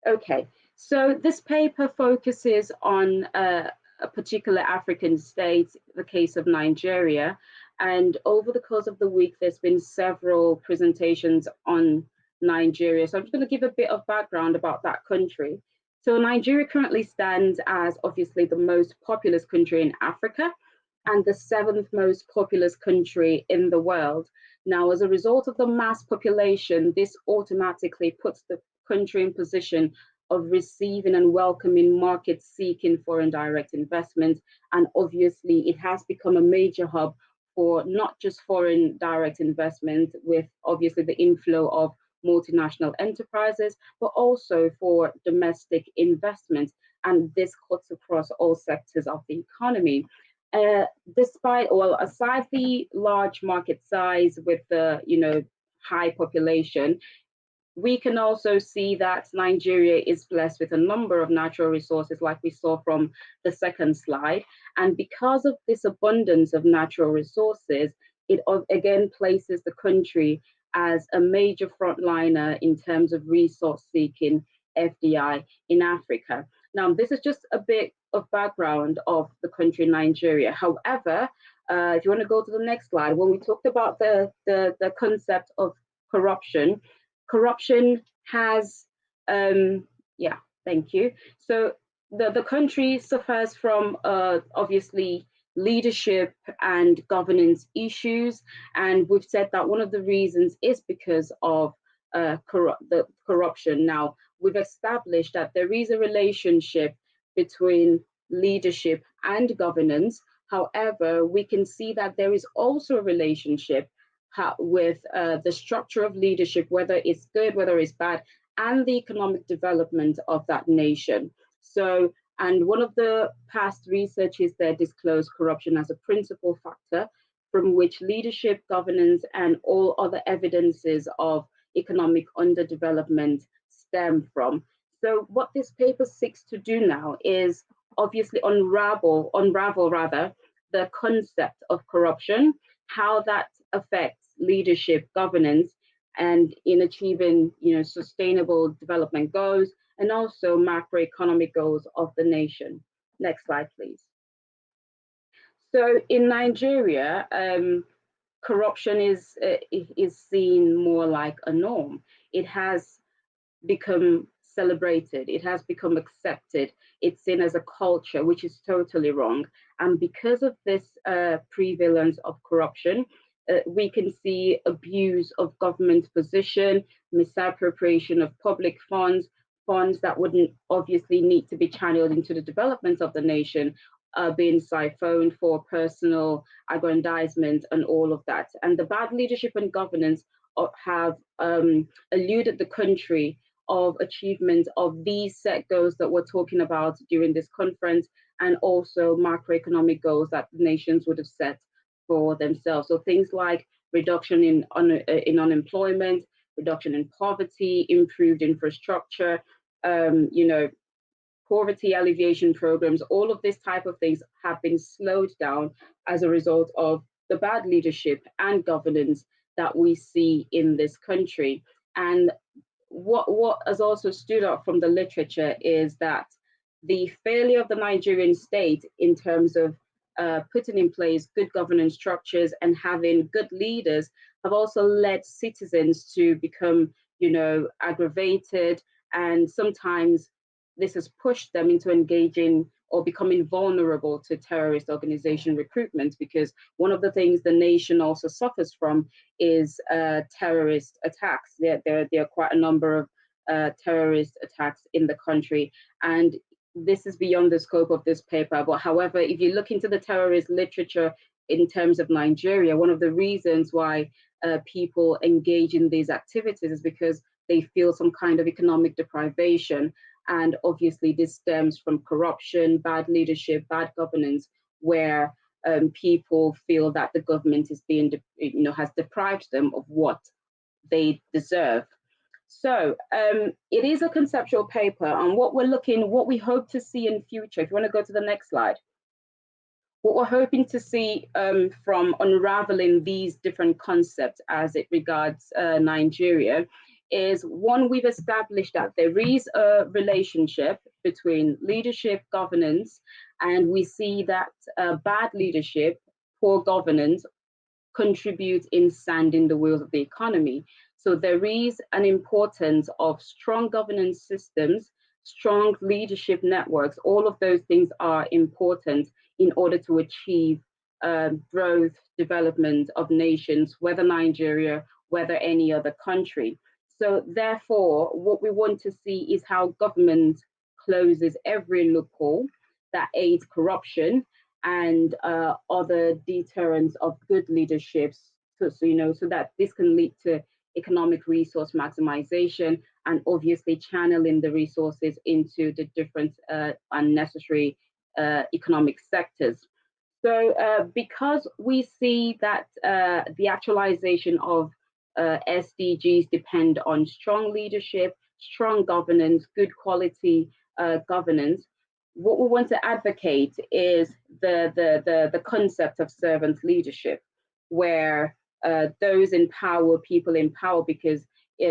Speaker 4: Okay, so this paper focuses on a particular African state, the case of Nigeria. And over the course of the week, there's been several presentations on Nigeria. So I'm just going to give a bit of background about that country. So Nigeria currently stands as obviously the most populous country in Africa and the 7th most populous country in the world. Now, as a result of the mass population, this automatically puts the country in position of receiving and welcoming markets seeking foreign direct investment. And obviously, it has become a major hub for not just foreign direct investment, with obviously the inflow of multinational enterprises, but also for domestic investment. And this cuts across all sectors of the economy. Aside the large market size with the high population, we can also see that Nigeria is blessed with a number of natural resources, like we saw from the second slide. And because of this abundance of natural resources, it again places the country as a major frontliner in terms of resource seeking FDI in Africa. Now, this is just a bit of background of the country Nigeria. However, if you want to go to the next slide, when we talked about the concept of corruption has, thank you. So the country suffers from obviously leadership and governance issues. And we've said that one of the reasons is because of the corruption. Now, we've established that there is a relationship between leadership and governance. However, we can see that there is also a relationship with the structure of leadership, whether it's good, whether it's bad, and the economic development of that nation. So, and one of the past researches there disclosed corruption as a principal factor from which leadership, governance, and all other evidences of economic underdevelopment stem from. So what this paper seeks to do now is obviously unravel the concept of corruption, how that affects leadership, governance, and in achieving sustainable development goals and also macroeconomic goals of the nation. Next slide, please. So in Nigeria, corruption is seen more like a norm. It has become celebrated. It has become accepted. It's seen as a culture, which is totally wrong. And because of this prevalence of corruption, we can see abuse of government position, misappropriation of public funds that wouldn't obviously need to be channeled into the development of the nation, being siphoned for personal aggrandizement and all of that. And the bad leadership and governance have eluded the country of achievement of these set goals that we're talking about during this conference, and also macroeconomic goals that nations would have set for themselves. So things like reduction in unemployment, reduction in poverty, improved infrastructure, poverty alleviation programs, all of this type of things have been slowed down as a result of the bad leadership and governance that we see in this country. And what has also stood out from the literature is that the failure of the Nigerian state in terms of putting in place good governance structures and having good leaders have also led citizens to become, aggravated, and sometimes this has pushed them into engaging or becoming vulnerable to terrorist organization recruitment, because one of the things the nation also suffers from is terrorist attacks. There are quite a number of terrorist attacks in the country. And this is beyond the scope of this paper. But however, if you look into the terrorist literature in terms of Nigeria, one of the reasons why people engage in these activities is because they feel some kind of economic deprivation. And obviously this stems from corruption, bad leadership, bad governance, where people feel that the government is being, has deprived them of what they deserve. So it is a conceptual paper, and what we hope to see in future, if you want to go to the next slide, what we're hoping to see from unraveling these different concepts as it regards Nigeria is, one, we've established that there is a relationship between leadership, governance, and we see that bad leadership, poor governance, contributes in sanding the wheels of the economy. So there is an importance of strong governance systems, strong leadership networks. All of those things are important in order to achieve growth, development of nations, whether Nigeria, whether any other country. So therefore, what we want to see is how government closes every loophole that aids corruption and other deterrents of good leadership, so that this can lead to economic resource maximization and obviously channeling the resources into the different unnecessary economic sectors. So because we see that the actualization of SDGs depend on strong leadership, strong governance, good quality governance, what we want to advocate is the concept of servant leadership, where those in power, people in power, because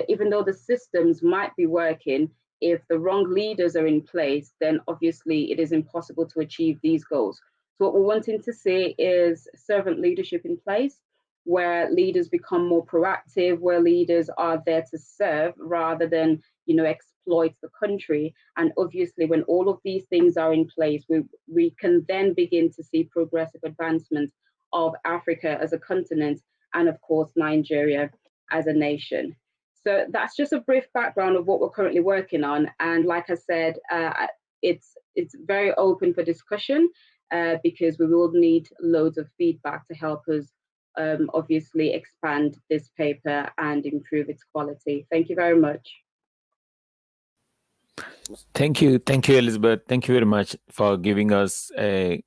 Speaker 4: even though the systems might be working, if the wrong leaders are in place, then obviously it is impossible to achieve these goals. So what we're wanting to see is servant leadership in place, where leaders become more proactive, where leaders are there to serve rather than, exploit the country. And obviously, when all of these things are in place, we can then begin to see progressive advancement of Africa as a continent, and of course, Nigeria as a nation. So that's just a brief background of what we're currently working on. And like I said, it's very open for discussion because we will need loads of feedback to help us obviously expand this paper and improve its quality. Thank you very much.
Speaker 1: Thank you, Elizabeth. Thank you very much for giving us a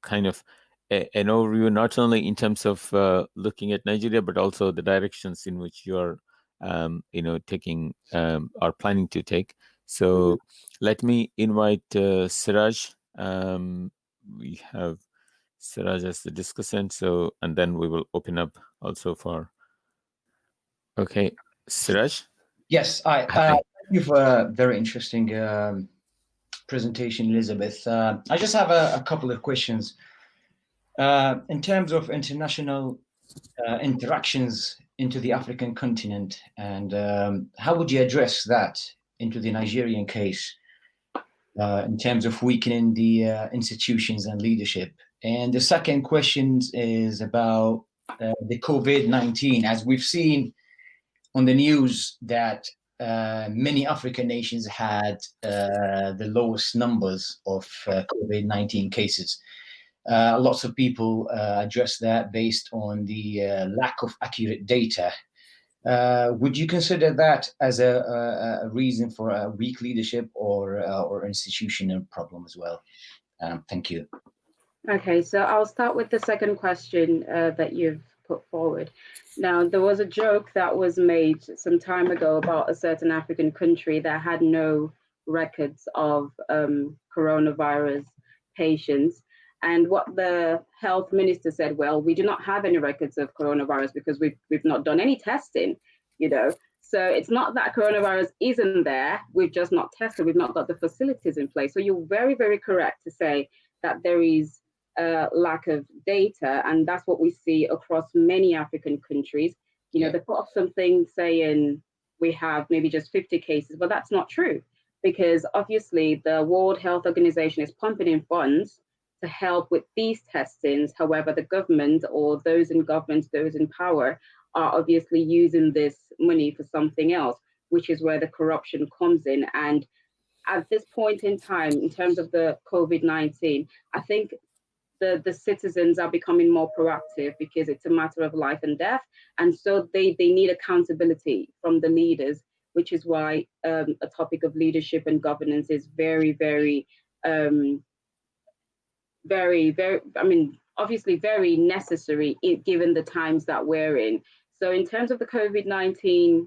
Speaker 1: kind of an overview, not only in terms of looking at Nigeria, but also the directions in which you are, taking or planning to take. So let me invite Siraj. We have Siraj as the discussant. So, and then we will open up also for. Okay, Siraj.
Speaker 5: Yes, thank you for a very interesting presentation, Elizabeth. I just have a couple of questions. In terms of international interactions into the African continent, and how would you address that into the Nigerian case in terms of weakening the institutions and leadership? And the second question is about the COVID-19. As we've seen on the news that many African nations had the lowest numbers of COVID-19 cases. Lots of people address that based on the lack of accurate data. Would you consider that as a reason for a weak leadership or institutional problem as well? Thank you.
Speaker 4: Okay, so I'll start with the second question that you've put forward. Now, there was a joke that was made some time ago about a certain African country that had no records of coronavirus patients. And what the health minister said, well, we do not have any records of coronavirus because we've not done any testing, So it's not that coronavirus isn't there, we've just not tested, we've not got the facilities in place. So you're very, very correct to say that there is lack of data, and that's what we see across many African countries. They put up something saying we have maybe just 50 cases, but that's not true, because obviously the World Health Organization is pumping in funds to help with these testings. However, the government or those in government, those in power, are obviously using this money for something else. which is where the corruption comes in. And at this point in time, in terms of the COVID-19, I think the citizens are becoming more proactive because it's a matter of life and death. And so they need accountability from the leaders, which is why a topic of leadership and governance is very, very, obviously very necessary given the times that we're in. So in terms of the COVID-19,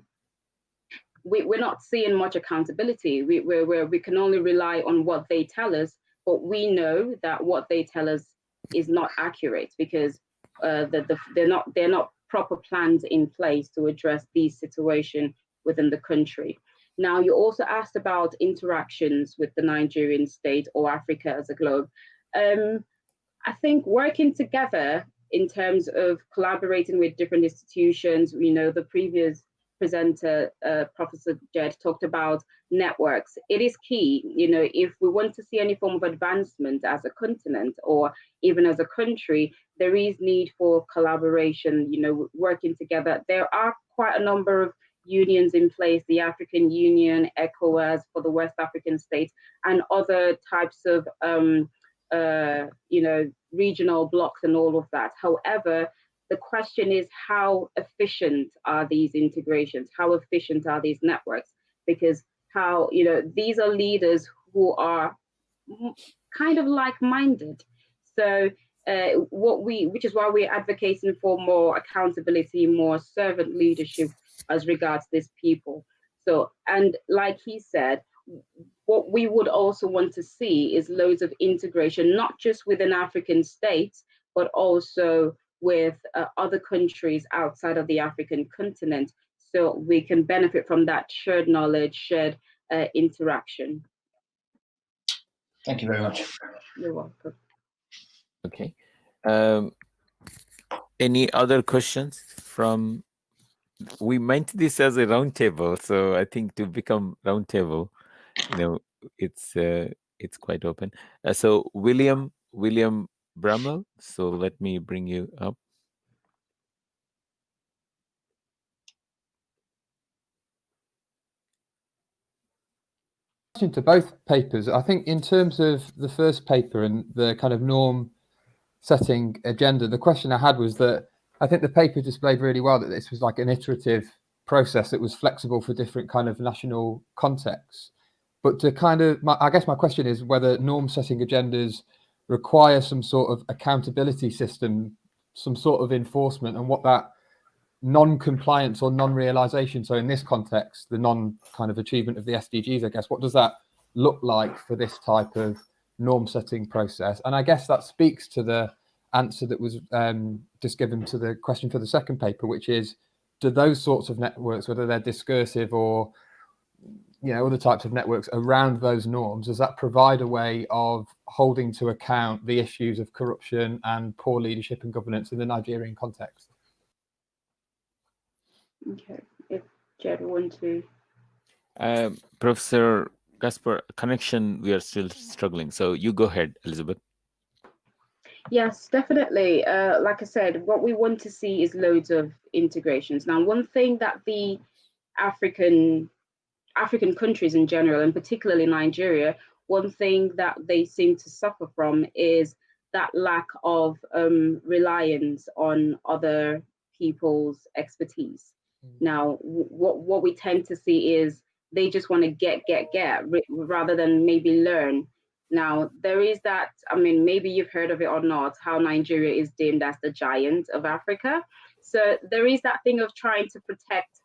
Speaker 4: we're not seeing much accountability. We can only rely on what they tell us, but we know that what they tell us is not accurate because they're not proper plans in place to address these situations within the country. Now, you also asked about interactions with the Nigerian state or Africa as a globe. I think working together in terms of collaborating with different institutions, the previous presenter, Professor Jed, talked about networks. It is key, if we want to see any form of advancement as a continent or even as a country, there is need for collaboration, working together. There are quite a number of unions in place, the African Union, ECOWAS for the West African states, and other types of regional blocks and all of that. However, the question is, how efficient are these integrations? How efficient are these networks? Because these are leaders who are kind of like-minded. So which is why we're advocating for more accountability, more servant leadership as regards these people. So, and like he said, what we would also want to see is loads of integration, not just within African states, but also with other countries outside of the African continent, so we can benefit from that shared knowledge, shared interaction.
Speaker 5: Thank you very much.
Speaker 4: You're welcome.
Speaker 1: Okay. Any other questions from? We meant this as a round table, so I think to become round table, it's quite open. So William Brummel. So let me bring you up.
Speaker 6: To both papers, I think in terms of the first paper and the kind of norm setting agenda, the question I had was that I think the paper displayed really well that this was like an iterative process that was flexible for different kind of national contexts. But to kind of, I guess my question is whether norm setting agendas require some sort of accountability system, some sort of enforcement, and what that non-compliance or non-realization, so in this context, the non-kind of achievement of the SDGs, I guess, what does that look like for this type of norm setting process? And I guess that speaks to the answer that was just given to the question for the second paper, which is, do those sorts of networks, whether they're discursive or other types of networks around those norms, does that provide a way of holding to account the issues of corruption and poor leadership and governance in the Nigerian context?
Speaker 4: Okay, if Jed want to.
Speaker 1: Professor Gaspar, connection, we are still struggling. So you go ahead, Elizabeth.
Speaker 4: Yes, definitely. Like I said, what we want to see is loads of integrations. Now, one thing that the African countries in general, and particularly Nigeria, one thing that they seem to suffer from is that lack of reliance on other people's expertise. Now, what we tend to see is they just want to get rather than maybe learn. Now, there is that, maybe you've heard of it or not, how Nigeria is deemed as the giant of Africa. So there is that thing of trying to protect,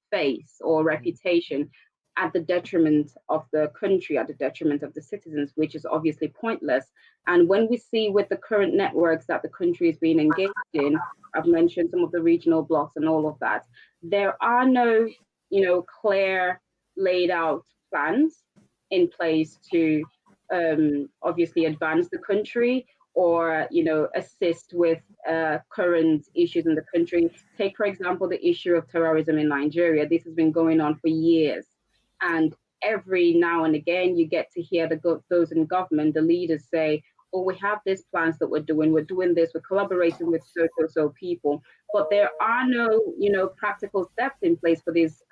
Speaker 4: face or reputation at the detriment of the country, at the detriment of the citizens, which is obviously pointless. And when we see with the current networks that the country is being engaged in, I've mentioned some of the regional blocks and all of that, there are no, clear laid out plans in place to obviously advance the country or, assist with current issues in the country. Take, for example, the issue of terrorism in Nigeria. This has been going on for years. And every now and again, you get to hear those in government, the leaders say, oh, we have these plans that we're doing this, we're collaborating with so people. But there are no, practical steps in place for these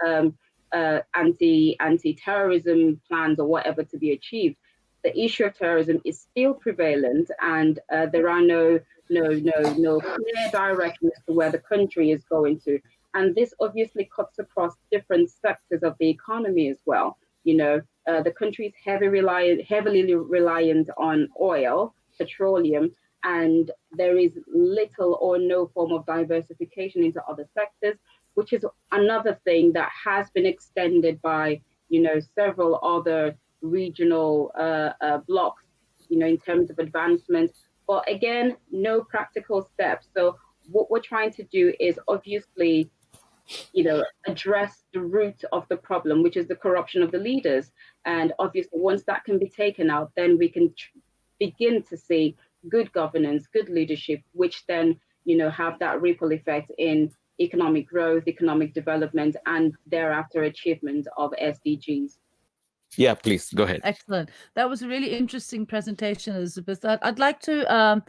Speaker 4: anti-terrorism plans or whatever to be achieved, the issue of terrorism is still prevalent, and there are no clear direction as to where the country is going to. And this obviously cuts across different sectors of the economy as well. The country is heavily reliant on oil, petroleum, and there is little or no form of diversification into other sectors, which is another thing that has been extended by, several other regional blocks, in terms of advancement. But again, no practical steps. So what we're trying to do is obviously, address the root of the problem, which is the corruption of the leaders. And obviously, once that can be taken out, then we can begin to see good governance, good leadership, which then, have that ripple effect in economic growth, economic development, and thereafter achievement of SDGs.
Speaker 1: Yeah, please go ahead.
Speaker 3: Excellent. That was a really interesting presentation, Elizabeth. I'd like to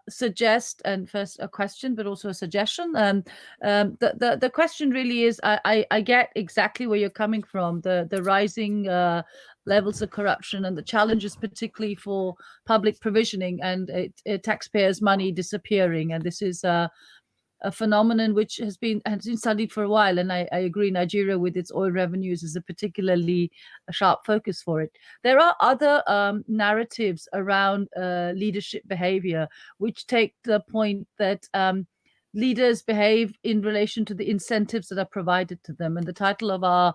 Speaker 3: suggest, and first a question, but also a suggestion. The question really is, I get exactly where you're coming from, the rising levels of corruption and the challenges, particularly for public provisioning and taxpayers' money disappearing. And this is a phenomenon which has been studied for a while, and I agree, Nigeria with its oil revenues is a particularly sharp focus for it. There are other narratives around leadership behavior which take the point that leaders behave in relation to the incentives that are provided to them, and the title of our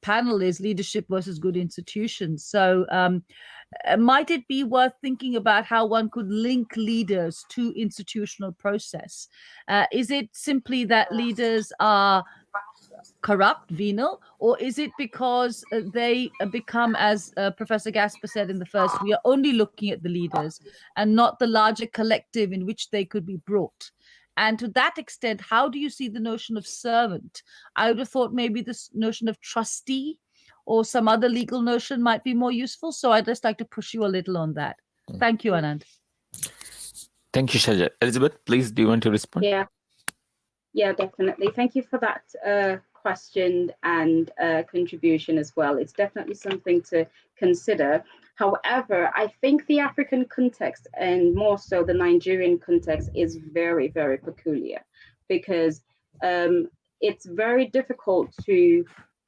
Speaker 3: panel is Leadership versus Good Institutions. So might it be worth thinking about how one could link leaders to institutional process? Is it simply that leaders are corrupt, venal, or is it because they become, as Professor Gasper said in the first, we are only looking at the leaders and not the larger collective in which they could be brought? And to that extent, how do you see the notion of servant? I would have thought maybe this notion of trustee or some other legal notion might be more useful. So I'd just like to push you a little on that. Thank you, Anand.
Speaker 1: Thank you, Shaja. Elizabeth, please, do you want to respond?
Speaker 4: Yeah, definitely. Thank you for that question and contribution as well. It's definitely something to consider. However, I think the African context, and more so the Nigerian context, is very, very peculiar, because it's very difficult to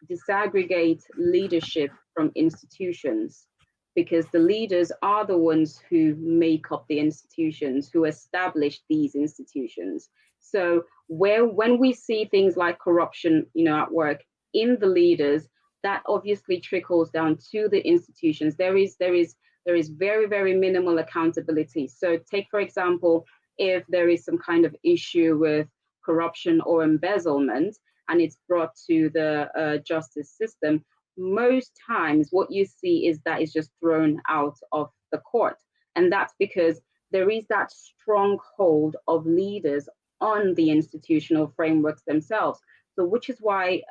Speaker 4: disaggregate leadership from institutions, because the leaders are the ones who make up the institutions, who establish these institutions. So when we see things like corruption, at work in the leaders, that obviously trickles down to the institutions. There is very, very minimal accountability. So take, for example, if there is some kind of issue with corruption or embezzlement, and it's brought to the justice system, most times what you see is that is just thrown out of the court. And that's because there is that strong hold of leaders on the institutional frameworks themselves. So which is why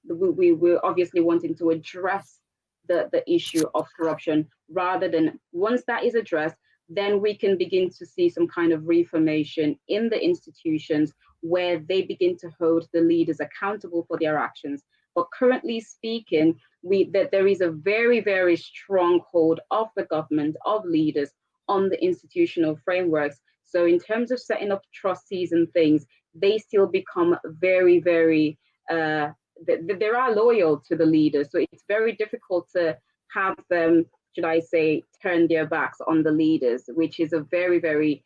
Speaker 4: we're obviously wanting to address the issue of corruption, rather than, once that is addressed, then we can begin to see some kind of reformation in the institutions where they begin to hold the leaders accountable for their actions. But currently speaking, that there is a very, very strong hold of the government, of leaders, on the institutional frameworks. So in terms of setting up trustees and things, they still become very, very, they are loyal to the leaders. So it's very difficult to have them, should I say, turn their backs on the leaders, which is a very, very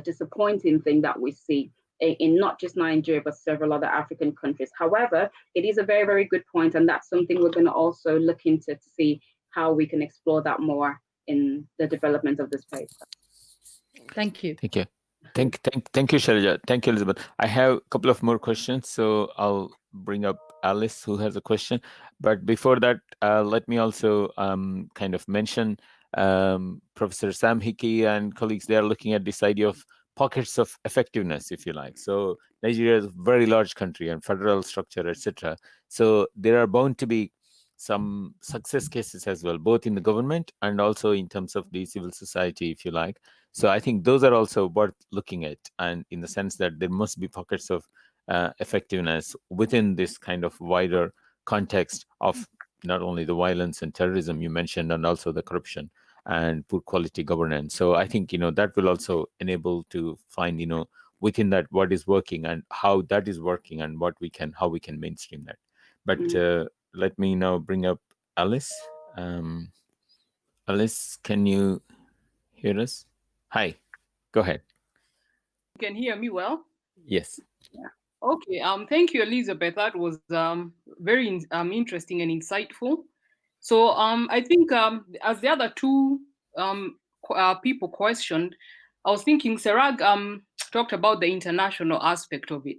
Speaker 4: disappointing thing that we see in not just Nigeria, but several other African countries. However, it is a very, very good point, and that's something we're going to also look into to see how we can explore that more in the development of this paper.
Speaker 3: Thank you.
Speaker 1: Thank you. Thank you, Sharija. Thank you, Elizabeth. I have a couple of more questions, so I'll bring up Alice, who has a question. But before that, let me also kind of mention Professor Sam Hickey and colleagues. They are looking at this idea of pockets of effectiveness, if you like. So Nigeria is a very large country and federal structure, etc. So there are bound to be some success cases as well, both in the government and also in terms of the civil society, if you like. So I think those are also worth looking at, and in the sense that there must be pockets of effectiveness within this kind of wider context of not only the violence and terrorism you mentioned, and also the corruption and poor quality governance. So I think, that will also enable to find, within that what is working and how that is working and how we can mainstream that. But let me now bring up Alice. Alice, can you hear us? Hi, go ahead.
Speaker 7: You can hear me well?
Speaker 1: Yes.
Speaker 7: Yeah. Okay. Thank you, Elizabeth. That was very interesting and insightful. So I think as the other two people questioned, I was thinking Serag talked about the international aspect of it.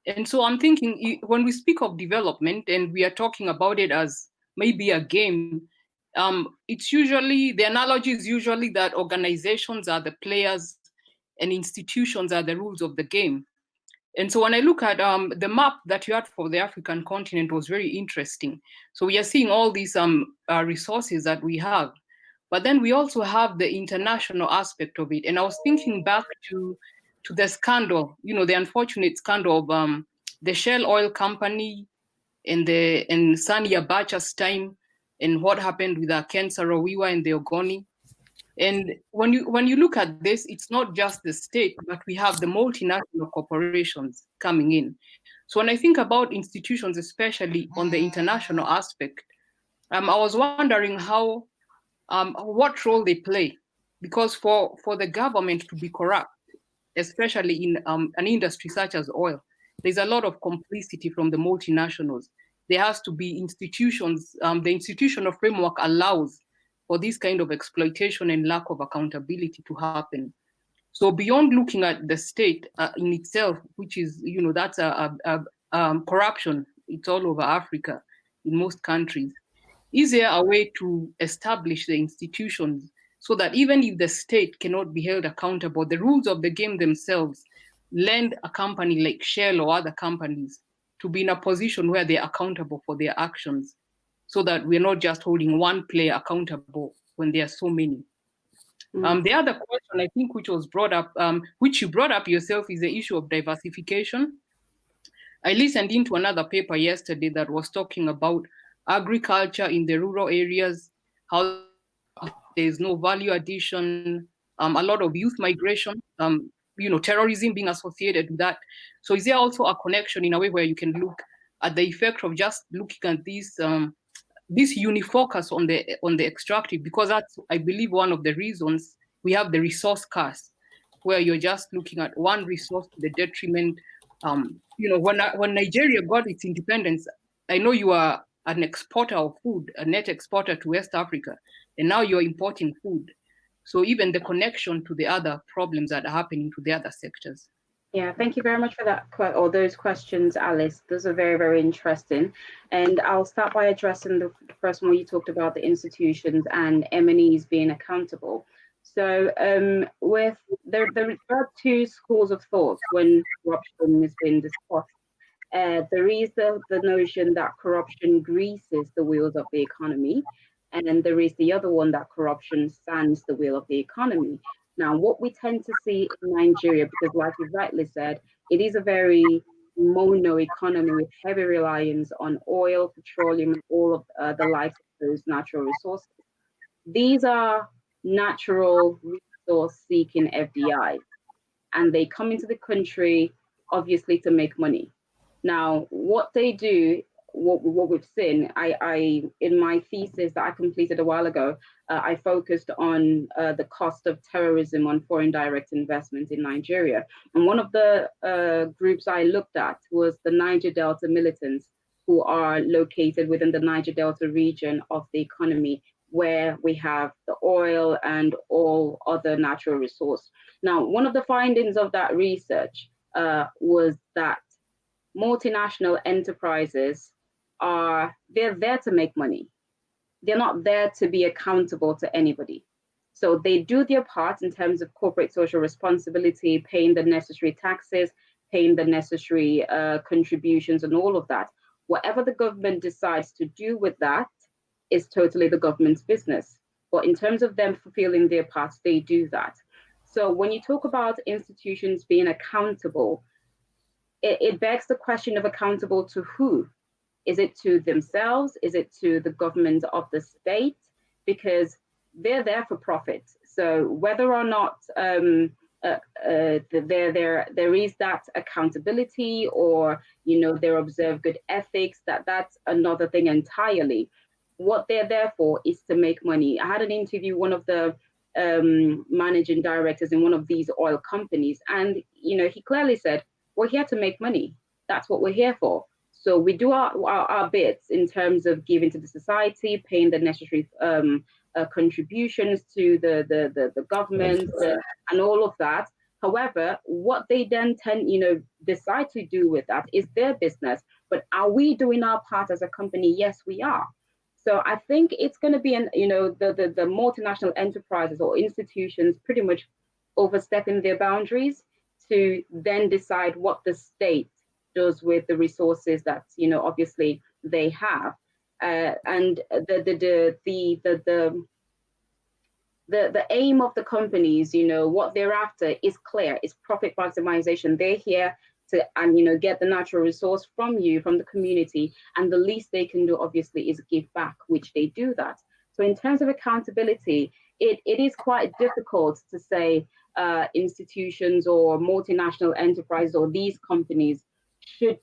Speaker 7: And so I'm thinking when we speak of development and we are talking about it as maybe a game, it's usually, the analogy is usually that organizations are the players and institutions are the rules of the game. And so when I look at the map that you had for the African continent was very interesting. So we are seeing all these resources that we have, but then we also have the international aspect of it. And I was thinking back to the scandal, the unfortunate scandal of the Shell Oil Company in Sani Abacha's time, and what happened with Ken Saro-Wiwa and the Ogoni. And when you look at this, it's not just the state, but we have the multinational corporations coming in. So when I think about institutions, especially on the international aspect, I was wondering what role they play, because for the government to be corrupt, especially in an industry such as oil, there's a lot of complicity from the multinationals. There has to be institutions. The institutional framework allows for this kind of exploitation and lack of accountability to happen. So beyond looking at the state in itself, which is, that's corruption, it's all over Africa in most countries. Is there a way to establish the institutions so that even if the state cannot be held accountable, the rules of the game themselves lend a company like Shell or other companies to be in a position where they're accountable for their actions, so that we're not just holding one player accountable when there are so many? The other question, I think, which was brought up, which you brought up yourself, is the issue of diversification. I listened into another paper yesterday that was talking about agriculture in the rural areas, how there's no value addition, a lot of youth migration, terrorism being associated with that. So is there also a connection in a way where you can look at the effect of just looking at this unifocus on the extractive, because that's, I believe, one of the reasons we have the resource curse, where you're just looking at one resource to the detriment. When Nigeria got its independence, I know you are an exporter of food, a net exporter to West Africa, and now you're importing food. So even the connection to the other problems that are happening to the other sectors.
Speaker 4: Yeah, thank you very much for that, or those questions, Alice. Those are very, very interesting. And I'll start by addressing the first one where you talked about the institutions and M&Es being accountable. So there are two schools of thought when corruption is being discussed. There is the notion that corruption greases the wheels of the economy, and then there is the other one that corruption stands the wheel of the economy. Now, what we tend to see in Nigeria, because like you rightly said, it is a very mono economy with heavy reliance on oil, petroleum, and all of the likes of those natural resources. These are natural resource-seeking FDIs, and they come into the country, obviously, to make money. Now, what they do, what we've seen, I in my thesis that I completed a while ago, I focused on the cost of terrorism on foreign direct investment in Nigeria. And one of the groups I looked at was the Niger Delta militants, who are located within the Niger Delta region of the economy, where we have the oil and all other natural resource. Now, one of the findings of that research was that multinational enterprises they're there to make money. They're not there to be accountable to anybody. So they do their part in terms of corporate social responsibility, paying the necessary taxes, paying the necessary contributions and all of that. Whatever the government decides to do with that is totally the government's business. But in terms of them fulfilling their part, they do that. So when you talk about institutions being accountable, it begs the question of accountable to who? Is it to themselves? Is it to the government of the state? Because they're there for profit. So whether or not there is that accountability, or they observe good ethics, that's another thing entirely. What they're there for is to make money. I had an interview one of the managing directors in one of these oil companies, and he clearly said, we're here to make money. That's what we're here for. So we do our bits in terms of giving to the society, paying the necessary contributions to the government and all of that. However, what they then decide to do with that is their business. But are we doing our part as a company? Yes, we are. So I think it's going to be the multinational enterprises or institutions pretty much overstepping their boundaries to then decide what the state does with the resources that obviously they have, and the aim of the companies, what they're after is clear. It's profit maximization. They're here to get the natural resource from the community, and the least they can do obviously is give back, which they do that. So in terms of accountability, it is quite difficult to say institutions or multinational enterprises or these companies should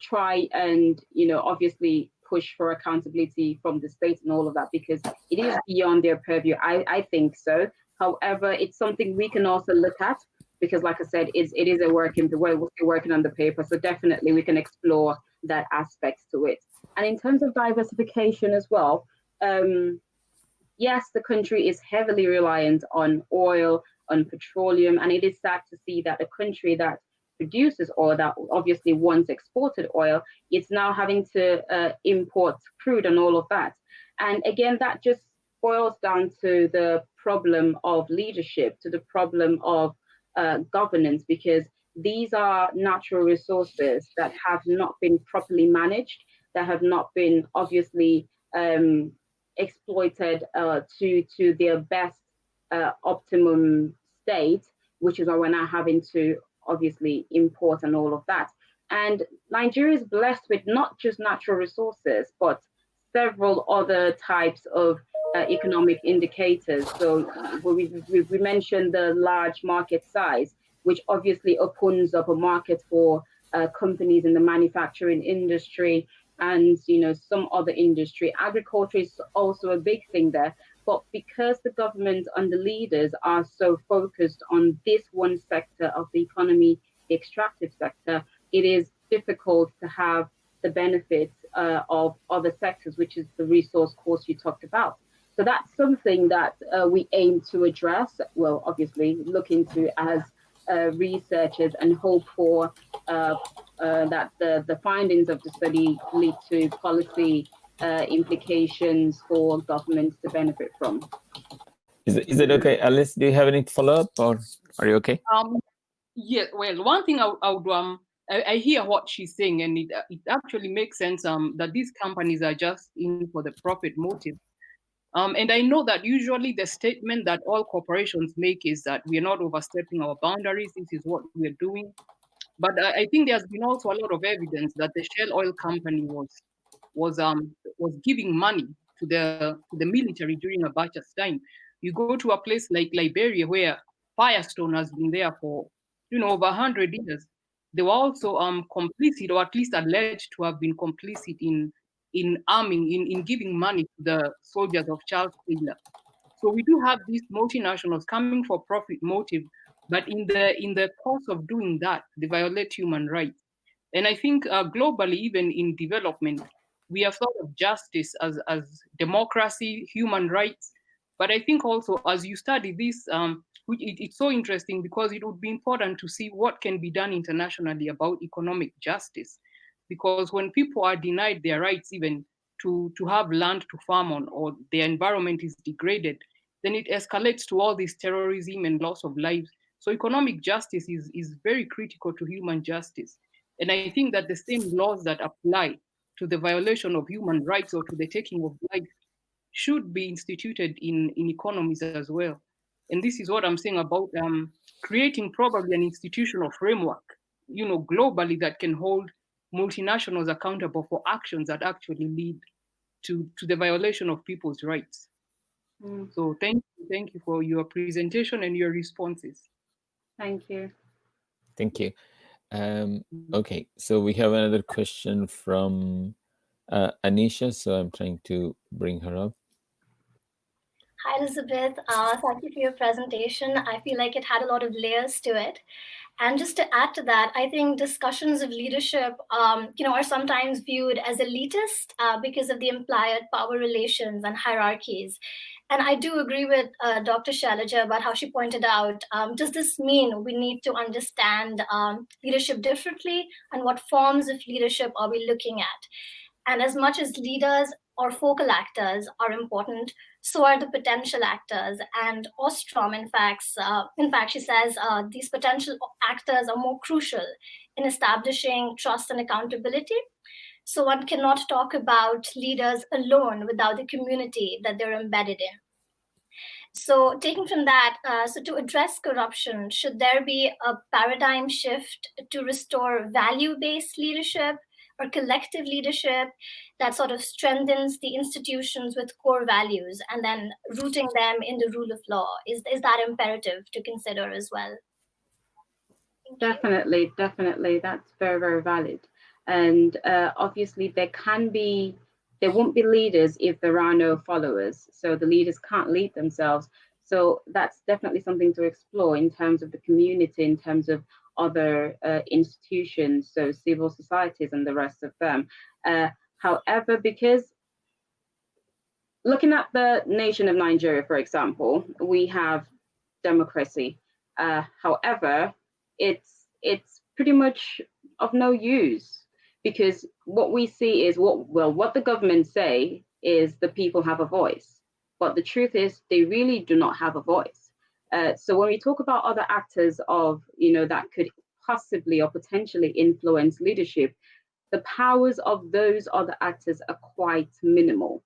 Speaker 4: try and obviously push for accountability from the state and all of that, because it is beyond their purview. I think so. However, it's something we can also look at, because like I said, it is a work in the way. We're still working on the paper, so definitely we can explore that aspect to it. And in terms of diversification as well, yes, the country is heavily reliant on oil, on petroleum, and it is sad to see that a country that produces oil, that obviously once exported oil, it's now having to import crude and all of that. And again, that just boils down to the problem of leadership, to the problem of governance, because these are natural resources that have not been properly managed, that have not been obviously exploited to their best optimum state, which is why we're now having to obviously import and all of that. And Nigeria is blessed with not just natural resources, but several other types of economic indicators. So we mentioned the large market size, which obviously opens up a market for companies in the manufacturing industry and some other industry. Agriculture is also a big thing there. But because the government and the leaders are so focused on this one sector of the economy, the extractive sector, it is difficult to have the benefits of other sectors, which is the resource course you talked about. So that's something that we aim to address. Well, obviously, look into as researchers, and hope for that the findings of the study lead to policy implications for governments to benefit from.
Speaker 1: Is it okay, Alice? Do you have any follow-up, or are you okay?
Speaker 7: Yeah. Well, one thing I would I hear what she's saying, and it actually makes sense. That these companies are just in for the profit motive. And I know that usually the statement that all corporations make is that we are not overstepping our boundaries. This is what we are doing. But I think there's been also a lot of evidence that the Shell Oil Company was giving money to the military during Abacha's time. You go to a place like Liberia, where Firestone has been there for over 100 years. They were also complicit, or at least alleged to have been complicit in arming, in giving money to the soldiers of Charles Taylor. So we do have these multinationals coming for profit motive, but in the course of doing that, they violate human rights. And I think globally, even in development, we have thought of justice as democracy, human rights. But I think also, as you study this, it's so interesting, because it would be important to see what can be done internationally about economic justice. Because when people are denied their rights, even to have land to farm on, or their environment is degraded, then it escalates to all this terrorism and loss of lives. So economic justice is very critical to human justice. And I think that the same laws that apply to the violation of human rights or to the taking of life should be instituted in economies as well. And this is what I'm saying about creating probably an institutional framework globally that can hold multinationals accountable for actions that actually lead to the violation of people's rights. So thank you for your presentation and your responses.
Speaker 4: Thank you.
Speaker 1: Thank you. Okay, so we have another question from Anisha, so I'm trying to bring her up.
Speaker 8: Hi, Elizabeth. Thank you for your presentation. I feel like it had a lot of layers to it. And just to add to that, I think discussions of leadership, are sometimes viewed as elitist because of the implied power relations and hierarchies. And I do agree with Dr. Shailaja about how she pointed out, does this mean we need to understand leadership differently? And what forms of leadership are we looking at? And as much as leaders or focal actors are important, so are the potential actors. And Ostrom, in fact, she says these potential actors are more crucial in establishing trust and accountability. So one cannot talk about leaders alone without the community that they're embedded in. So taking from that, so to address corruption, should there be a paradigm shift to restore value-based leadership or collective leadership that sort of strengthens the institutions with core values and then rooting them in the rule of law? Is that imperative to consider as well?
Speaker 4: Definitely. That's very, very valid. And obviously there won't be leaders if there are no followers. So the leaders can't lead themselves. So that's definitely something to explore in terms of the community, in terms of other institutions, so civil societies and the rest of them. However, because looking at the nation of Nigeria, for example, we have democracy. However, it's pretty much of no use, because what we see is what the government say is the people have a voice, but the truth is they really do not have a voice. So when we talk about other actors of that could possibly or potentially influence leadership, the powers of those other actors are quite minimal.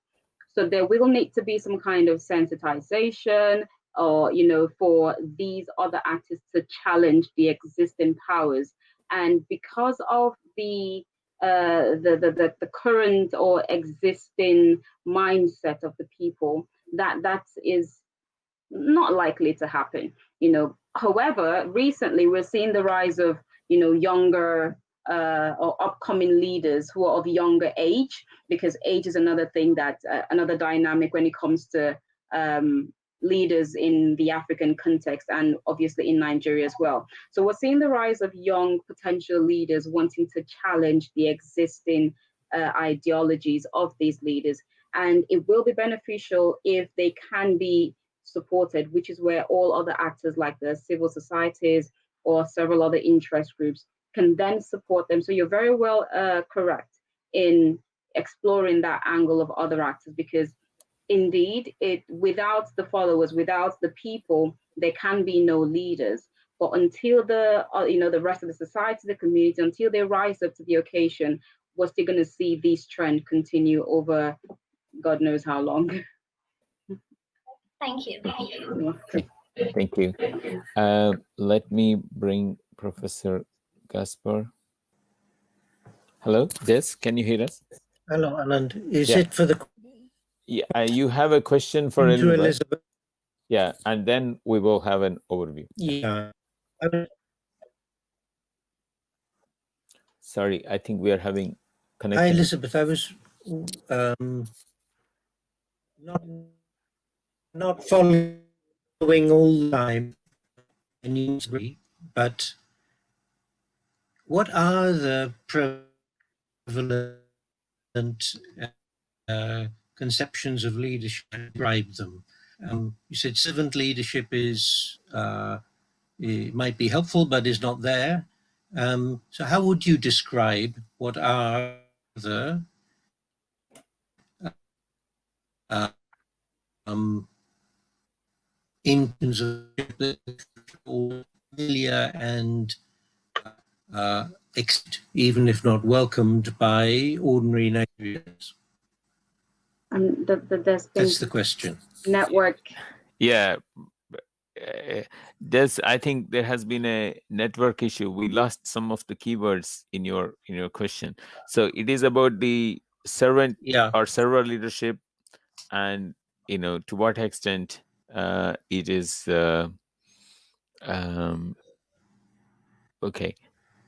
Speaker 4: So there will need to be some kind of sensitization, or for these other actors to challenge the existing powers. And because of the current or existing mindset of the people, that is not likely to happen. However, recently we're seeing the rise of younger or upcoming leaders who are of younger age, because age is another thing that another dynamic when it comes to leaders in the African context, and obviously in Nigeria as well. So we're seeing the rise of young potential leaders wanting to challenge the existing ideologies of these leaders. And it will be beneficial if they can be supported, which is where all other actors like the civil societies or several other interest groups can then support them. So you're very well correct in exploring that angle of other actors, because indeed, without the followers, without the people, there can be no leaders. But until the rest of the society, the community, until they rise up to the occasion, we're still going to see this trend continue over God knows how long.
Speaker 8: Thank you.
Speaker 1: Thank you. Let me bring Professor Gaspar. Hello, Des, can you hear us?
Speaker 2: Hello, Anand. Is it for the...
Speaker 1: Yeah, you have a question for Elizabeth? Yeah, and then we will have an overview.
Speaker 2: Yeah.
Speaker 1: Sorry, I think we are having connection.
Speaker 2: Hi, Elizabeth. I was not following all the time, but what are the prevalent conceptions of leadership? Describe them. You said servant leadership is it might be helpful, but is not there. So how would you describe what are the in terms of familiar and even if not welcomed by ordinary Nigerians?
Speaker 4: That's
Speaker 2: the question.
Speaker 4: Network.
Speaker 1: Yeah, I think there has been a network issue. We lost some of the keywords in your question. So it is about the servant or server leadership, and to what extent it is okay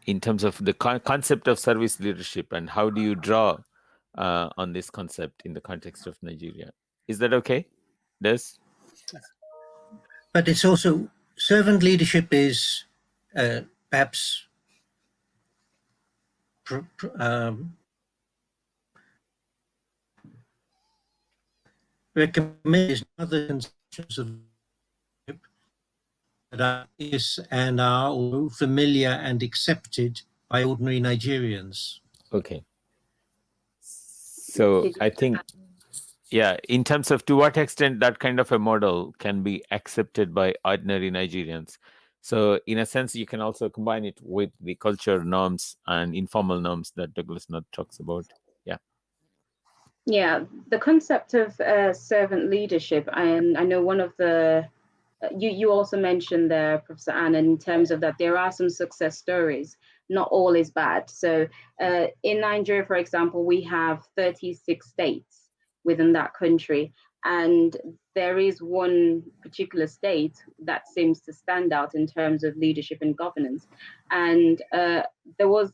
Speaker 1: in terms of the concept of service leadership, and how do you draw on this concept in the context of Nigeria? Is that okay?
Speaker 2: But it's also, servant leadership is perhaps recommended other conceptions of leadership that are all familiar and accepted by ordinary Nigerians.
Speaker 1: Okay. So I think, yeah, in terms of to what extent that kind of a model can be accepted by ordinary Nigerians. So in a sense, you can also combine it with the culture norms and informal norms that Douglas North talks about. Yeah.
Speaker 4: Yeah, the concept of servant leadership, and I know one of the, you also mentioned there, Professor Anna, in terms of that there are some success stories. Not all is bad. So in Nigeria, for example, we have 36 states within that country. And there is one particular state that seems to stand out in terms of leadership and governance. And there was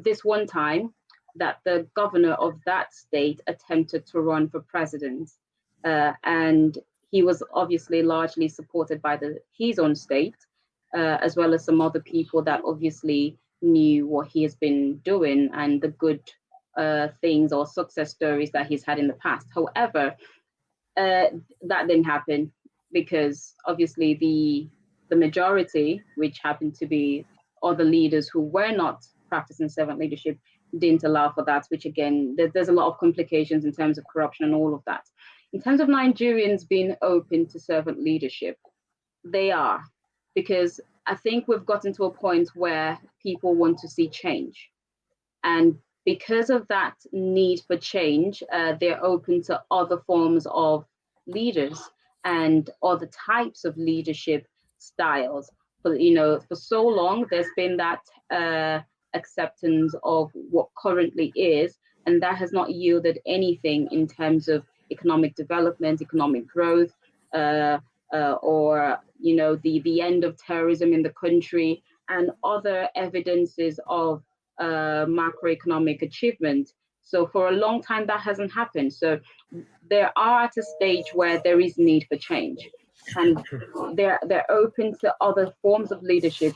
Speaker 4: this one time that the governor of that state attempted to run for president. And he was obviously largely supported by his own state, as well as some other people that obviously knew what he has been doing and the good things or success stories that he's had in the past. However, that didn't happen because obviously the majority, which happened to be other leaders who were not practicing servant leadership, didn't allow for that, which again, there's a lot of complications in terms of corruption and all of that. In terms of Nigerians being open to servant leadership, they are, because I think we've gotten to a point where people want to see change. And because of that need for change, they're open to other forms of leaders and other types of leadership styles. But, for so long, there's been that acceptance of what currently is, and that has not yielded anything in terms of economic development, economic growth, or the end of terrorism in the country, and other evidences of macroeconomic achievement. So for a long time that hasn't happened. So they are at a stage where there is need for change, and they're open to other forms of leadership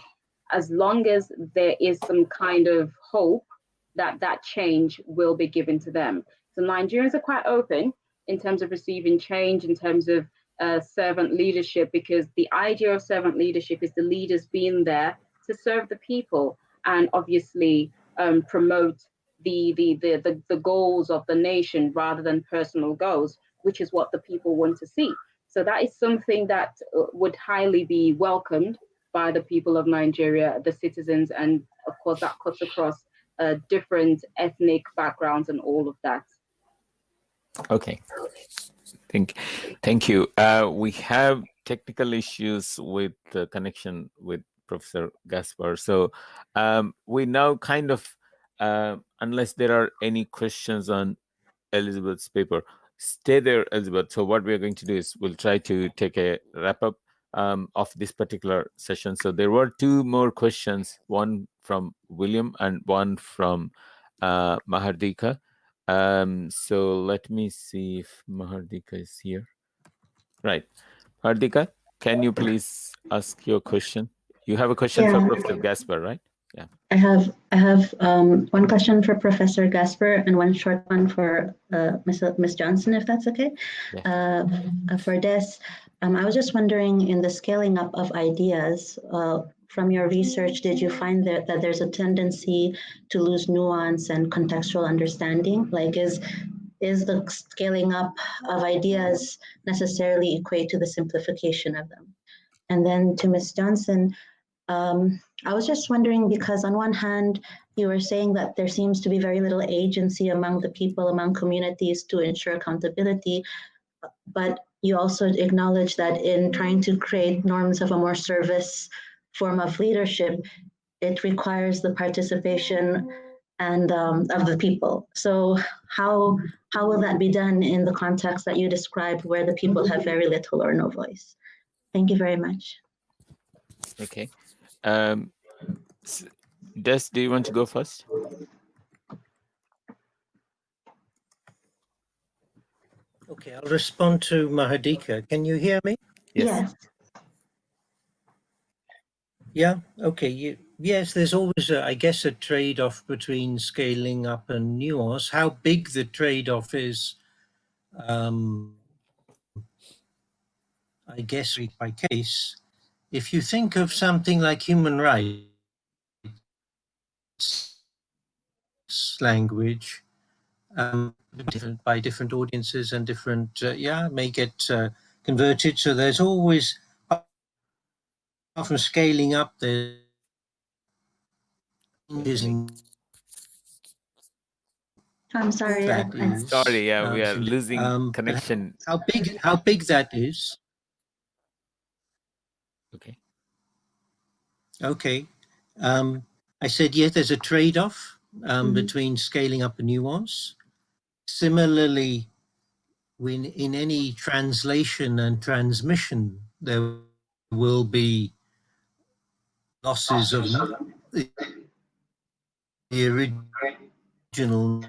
Speaker 4: as long as there is some kind of hope that that change will be given to them. So Nigerians are quite open in terms of receiving change, in terms of servant leadership, because the idea of servant leadership is the leaders being there to serve the people and obviously promote the goals of the nation rather than personal goals, which is what the people want to see. So that is something that would highly be welcomed by the people of Nigeria, the citizens, and of course that cuts across different ethnic backgrounds and all of that.
Speaker 1: Okay. Thank you. We have technical issues with the connection with Professor Gaspar. So we now kind of, unless there are any questions on Elizabeth's paper, stay there, Elizabeth. So what we're going to do is we'll try to take a wrap up of this particular session. So there were two more questions, one from William and one from Mahardika. So let me see if Mahardika is here. Right. Mahardika, can you please ask your question? You have a question for Professor Gaspar, right? Yeah.
Speaker 9: I have one question for Professor Gaspar and one short one for Ms. Johnson, if that's okay. Yeah. For Des, I was just wondering, in the scaling up of ideas, from your research, did you find that there's a tendency to lose nuance and contextual understanding? Like, is the scaling up of ideas necessarily equate to the simplification of them? And then to Ms. Johnson, I was just wondering, because on one hand, you were saying that there seems to be very little agency among the people, among communities to ensure accountability. But you also acknowledge that in trying to create norms of a more service form of leadership, it requires the participation and of the people. So how will that be done in the context that you described, where the people have very little or no voice? Thank you very much.
Speaker 1: Okay. Des, do you want to go first?
Speaker 2: Okay, I'll respond to Mahadika. Can you hear me?
Speaker 1: Yes.
Speaker 2: Yeah, okay. Yes, there's always, I guess, a trade-off between scaling up and nuance. How big the trade-off is, I guess, week by case. If you think of something like human rights language, different by different audiences and different, may get converted. So there's always, apart from scaling up, there's
Speaker 9: I'm sorry.
Speaker 1: Sorry, yeah, we are losing connection.
Speaker 2: How big that is?
Speaker 1: Okay.
Speaker 2: Okay. I said, yes, there's a trade-off between scaling up and nuance. Similarly, when in any translation and transmission, there will be losses of the original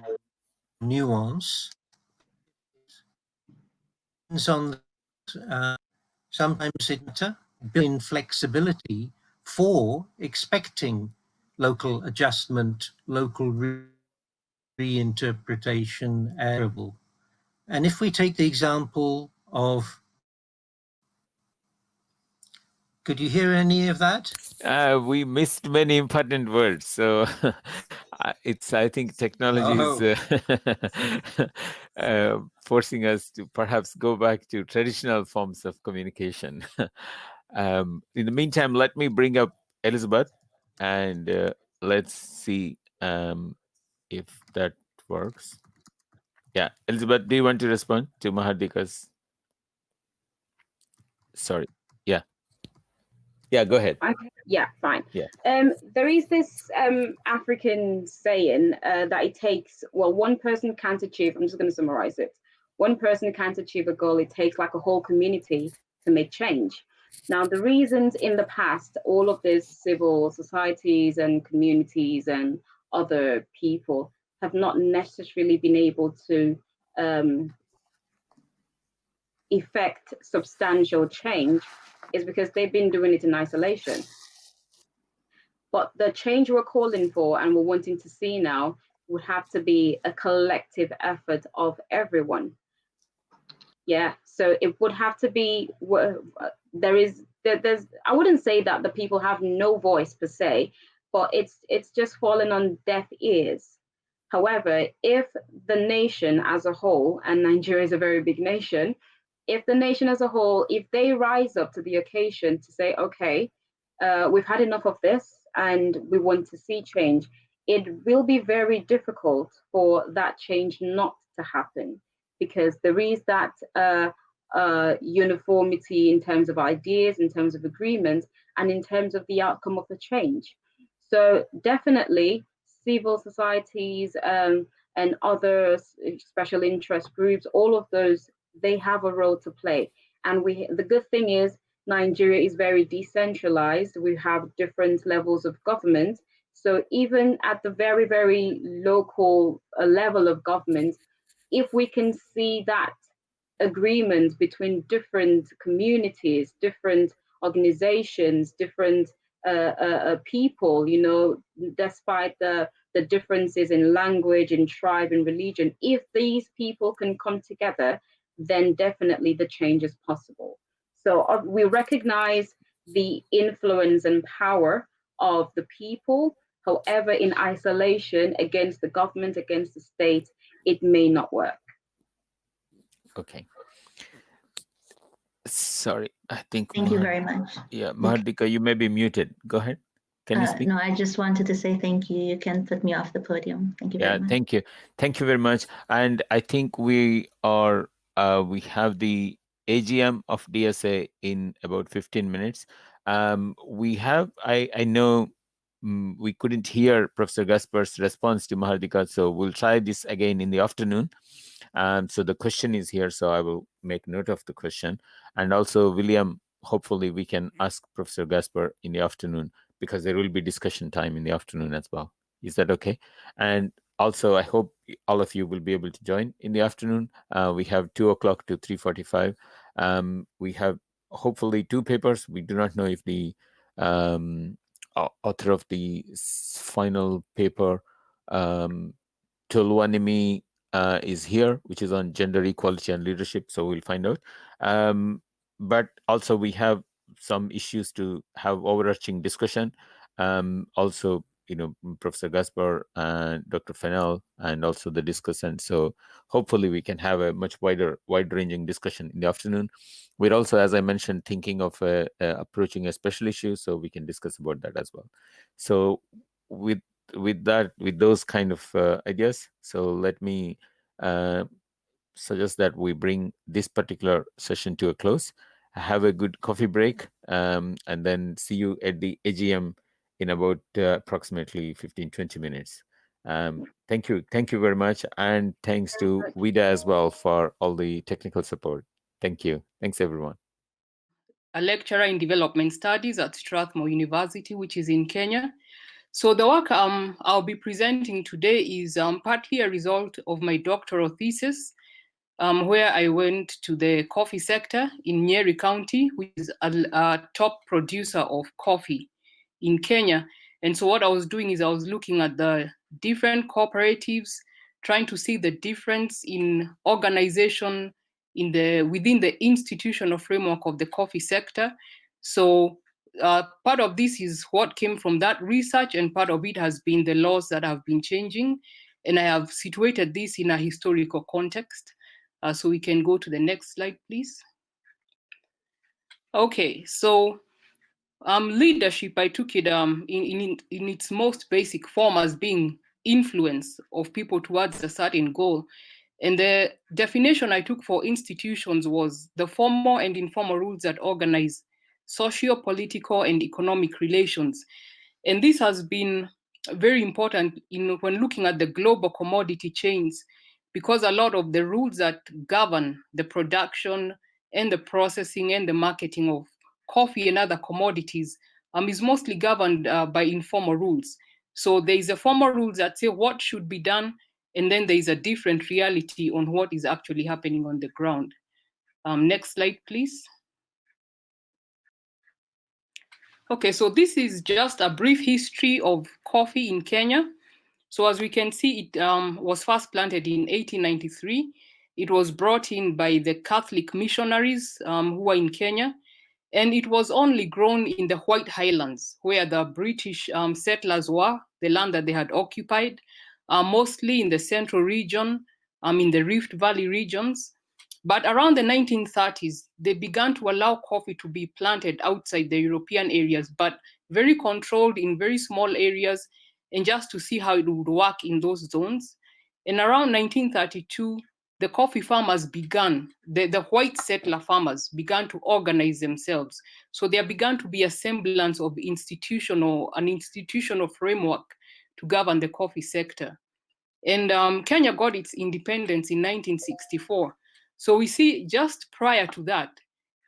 Speaker 2: nuance. Depends on sometimes it built-in flexibility for expecting local adjustment, local reinterpretation, variable. And if we take the example of, could you hear any of that?
Speaker 1: We missed many important words, so I think technology is forcing us to perhaps go back to traditional forms of communication. In the meantime, let me bring up Elizabeth, and let's see if that works. Yeah, Elizabeth, do you want to respond to Mahadika's? Sorry. Yeah, go ahead.
Speaker 4: Yeah, fine.
Speaker 1: Yeah.
Speaker 4: There is this African saying that it takes, well, one person can't achieve, I'm just going to summarize it. One person can't achieve a goal, it takes like a whole community to make change. Now, the reasons in the past, all of these civil societies and communities and other people have not necessarily been able to effect substantial change is because they've been doing it in isolation. But the change we're calling for and we're wanting to see now would have to be a collective effort of everyone. Yeah, so it would have to be, there's, I wouldn't say that the people have no voice per se, but it's just fallen on deaf ears. However, if the nation as a whole, and Nigeria is a very big nation, if the nation as a whole, if they rise up to the occasion to say, okay, we've had enough of this and we want to see change, it will be very difficult for that change not to happen, because there is that uniformity in terms of ideas, in terms of agreement, and in terms of the outcome of the change. So definitely civil societies and other special interest groups, all of those, they have a role to play. And the good thing is Nigeria is very decentralized. We have different levels of government. So even at the very, very local level of government, if we can see that agreement between different communities, different organizations, different people, you know, despite the differences in language, in tribe, and religion, if these people can come together, then definitely the change is possible. So we recognize the influence and power of the people. However, in isolation against the government, against the state, it may not work.
Speaker 1: Okay. Sorry, I think.
Speaker 9: Thank you very much.
Speaker 1: Yeah, Mahadika, you may be muted. Go ahead. Can you speak?
Speaker 9: No, I just wanted to say thank you. You can put me off the podium. Thank you very much.
Speaker 1: Thank you. Thank you very much. And I think we are, we have the AGM of DSA in about 15 minutes. We have, I know we couldn't hear Professor Gaspar's response to Mahardika, so we'll try this again in the afternoon. So the question is here, so I will make note of the question. And also, William, hopefully we can ask Professor Gaspar in the afternoon, because there will be discussion time in the afternoon as well. Is that okay? And also, I hope all of you will be able to join in the afternoon. We have 2 o'clock to 3:45. We have hopefully 2 papers. We do not know if the author of the final paper, Tolwanimi, is here, which is on gender equality and leadership. So we'll find out. But also we have some issues to have overarching discussion. Also, Professor Gaspar and Dr. Fennell, and also the discussant. So hopefully we can have a much wide-ranging discussion in the afternoon. We're also, as I mentioned, thinking of approaching a special issue, so we can discuss about that as well. So with those kind of ideas, so let me suggest that we bring this particular session to a close. Have a good coffee break, and then see you at the AGM in about approximately 15-20 minutes. Thank you very much, and thanks to Vida as well for all the technical support. Thank you. Thanks, everyone.
Speaker 7: A lecturer in development studies at Strathmore University, which is in Kenya. So the work I'll be presenting today is partly a result of my doctoral thesis, where I went to the coffee sector in Nyeri County, which is a top producer of coffee in Kenya. And so what I was doing is I was looking at the different cooperatives, trying to see the difference in organization within the institutional framework of the coffee sector. So part of this is what came from that research, and part of it has been the laws that have been changing. And I have situated this in a historical context. So we can go to the next slide, please. Okay, so leadership, I took it in its most basic form as being influence of people towards a certain goal. And the definition I took for institutions was the formal and informal rules that organize socio-political and economic relations. And this has been very important when looking at the global commodity chains, because a lot of the rules that govern the production and the processing and the marketing of coffee and other commodities is mostly governed by informal rules. So there is a formal rules that say what should be done, and then there is a different reality on what is actually happening on the ground. Next slide, please. Okay, so this is just a brief history of coffee in Kenya. So as we can see, it was first planted in 1893. It was brought in by the Catholic missionaries who were in Kenya. And it was only grown in the White Highlands, where the British settlers were, the land that they had occupied, mostly in the central region, in the Rift Valley regions. But around the 1930s, they began to allow coffee to be planted outside the European areas, but very controlled in very small areas, and just to see how it would work in those zones. And around 1932, the coffee farmers began, the white settler farmers began to organize themselves. So there began to be a semblance of an institutional framework to govern the coffee sector. And Kenya got its independence in 1964. So we see just prior to that,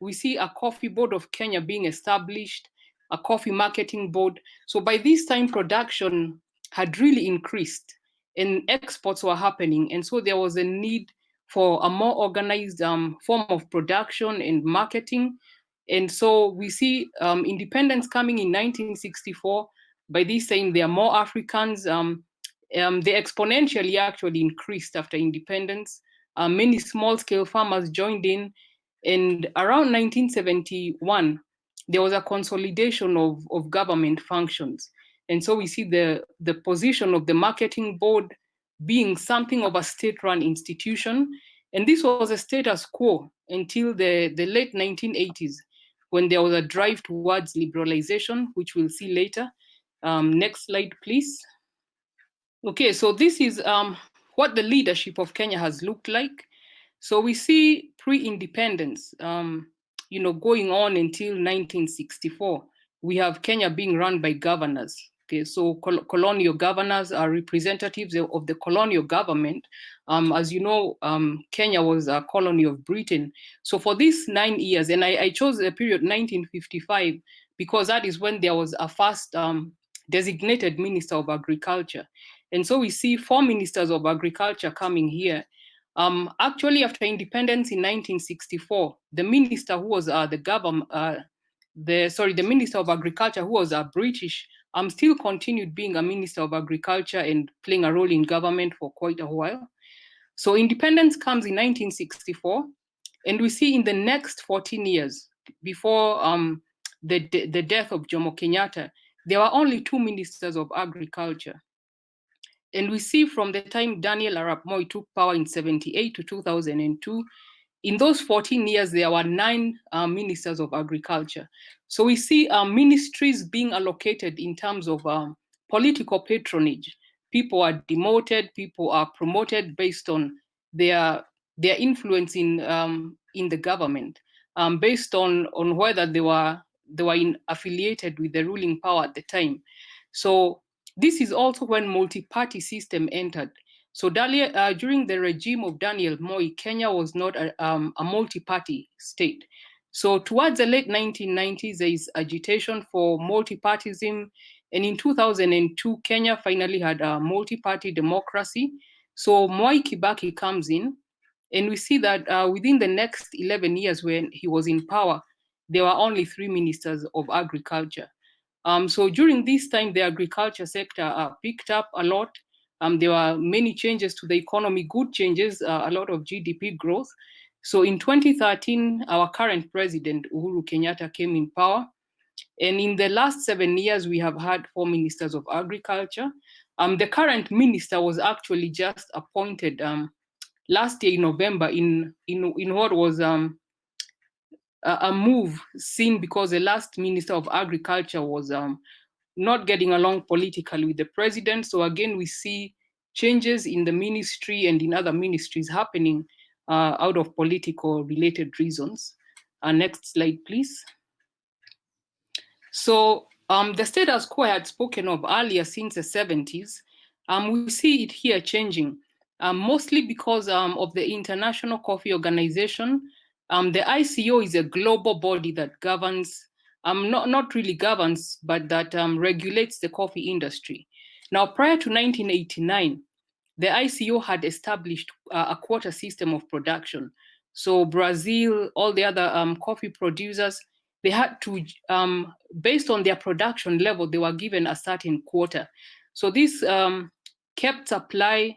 Speaker 7: we see a Coffee Board of Kenya being established, a coffee marketing board. So by this time, production had really increased and exports were happening. And so there was a need for a more organized form of production and marketing. And so we see independence coming in 1964. By this time, there are more Africans. They exponentially actually increased after independence. Many small-scale farmers joined in. And around 1971, there was a consolidation of government functions. And so we see the position of the marketing board being something of a state-run institution. And this was a status quo until the late 1980s, when there was a drive towards liberalization, which we'll see later. Next slide, please. Okay, so this is what the leadership of Kenya has looked like. So we see pre-independence, going on until 1964. We have Kenya being run by governors. Okay, so colonial governors are representatives of the colonial government. As you know, Kenya was a colony of Britain. So for these 9 years, and I chose the period 1955 because that is when there was a first designated minister of agriculture. And so we see 4 ministers of agriculture coming here. Actually, after independence in 1964, the minister who was the Minister of Agriculture, who was British, still continued being a Minister of Agriculture and playing a role in government for quite a while. So independence comes in 1964, and we see in the next 14 years, before the death of Jomo Kenyatta, there were only 2 ministers of agriculture. And we see from the time Daniel Arap Moi took power in 1978 to 2002, in those 14 years, there were 9 ministers of agriculture. So we see ministries being allocated in terms of political patronage. People are demoted, people are promoted based on their influence in the government, based on whether they were affiliated with the ruling power at the time. So this is also when multi-party system entered. So during the regime of Daniel Moi, Kenya was not a multi-party state. So towards the late 1990s, there is agitation for multi-partyism. And in 2002, Kenya finally had a multi-party democracy. So Mwai Kibaki comes in, and we see that within the next 11 years when he was in power, there were only 3 ministers of agriculture. So during this time, the agriculture sector picked up a lot. There were many changes to the economy, good changes, a lot of GDP growth. So in 2013, our current president, Uhuru Kenyatta, came in power. And in the last 7 years, we have had 4 ministers of agriculture. The current minister was actually just appointed last year in November in what was a move seen because the last minister of agriculture was not getting along politically with the president. So again, we see changes in the ministry and in other ministries happening out of political related reasons. Next slide, please. So the status quo I had spoken of earlier since the 70s, we see it here changing, mostly because of the International Coffee Organization. The ICO is a global body that governs, not really governs, but that regulates the coffee industry. Now, prior to 1989, the ICO had established a quota system of production. So Brazil, all the other coffee producers, they had to, based on their production level, they were given a certain quota. So this kept supply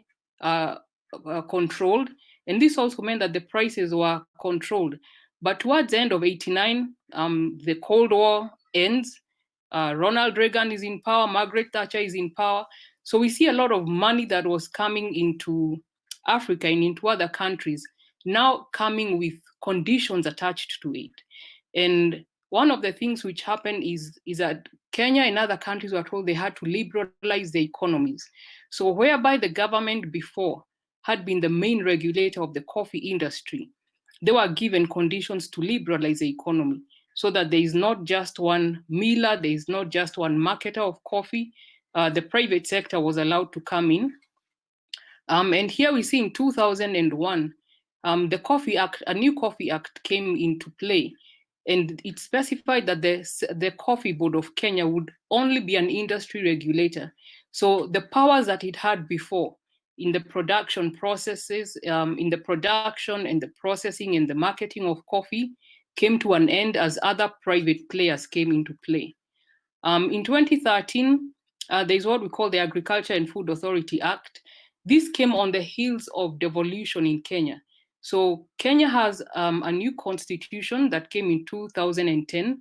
Speaker 7: controlled, and this also meant that the prices were controlled. But towards the end of 89, the Cold War ends. Ronald Reagan is in power, Margaret Thatcher is in power. So we see a lot of money that was coming into Africa and into other countries now coming with conditions attached to it. And one of the things which happened is that Kenya and other countries were told they had to liberalize their economies. So whereby the government before had been the main regulator of the coffee industry, they were given conditions to liberalize the economy so that there is not just one miller, there is not just one marketer of coffee. The private sector was allowed to come in. And here we see in 2001, the Coffee Act, a new Coffee Act came into play. And it specified that the Coffee Board of Kenya would only be an industry regulator. So the powers that it had before in the production processes, in the production and the processing and the marketing of coffee came to an end as other private players came into play. In 2013, there's what we call the Agriculture and Food Authority Act. This came on the heels of devolution in Kenya. So Kenya has a new constitution that came in 2010,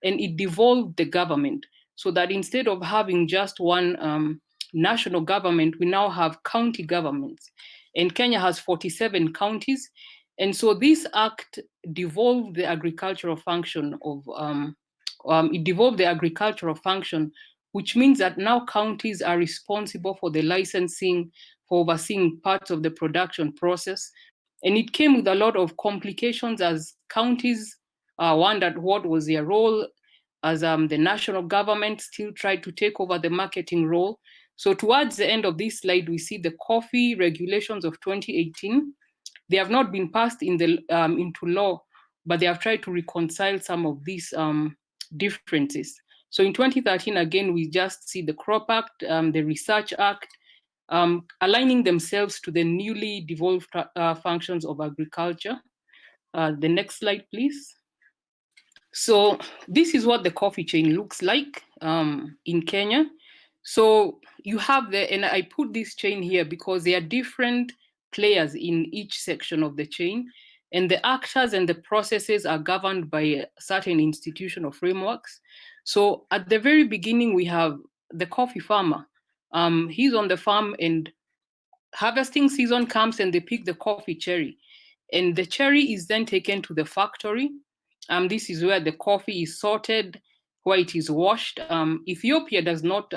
Speaker 7: and it devolved the government so that instead of having just one national government, we now have county governments. And Kenya has 47 counties. And so this act devolved the agricultural function of, which means that now counties are responsible for the licensing, for overseeing parts of the production process. And it came with a lot of complications as counties wondered what was their role, as the national government still tried to take over the marketing role. So towards the end of this slide, we see the coffee regulations of 2018. They have not been passed into law, but they have tried to reconcile some of these differences. So in 2013, again, we just see the Crop Act, the Research Act, aligning themselves to the newly devolved functions of agriculture. The next slide, please. So this is what the coffee chain looks like in Kenya. So you have and I put this chain here because there are different players in each section of the chain, and the actors and the processes are governed by a certain institutional frameworks. So at the very beginning, we have the coffee farmer. He's on the farm and harvesting season comes and they pick the coffee cherry. And the cherry is then taken to the factory. This is where the coffee is sorted, where it is washed. Ethiopia does not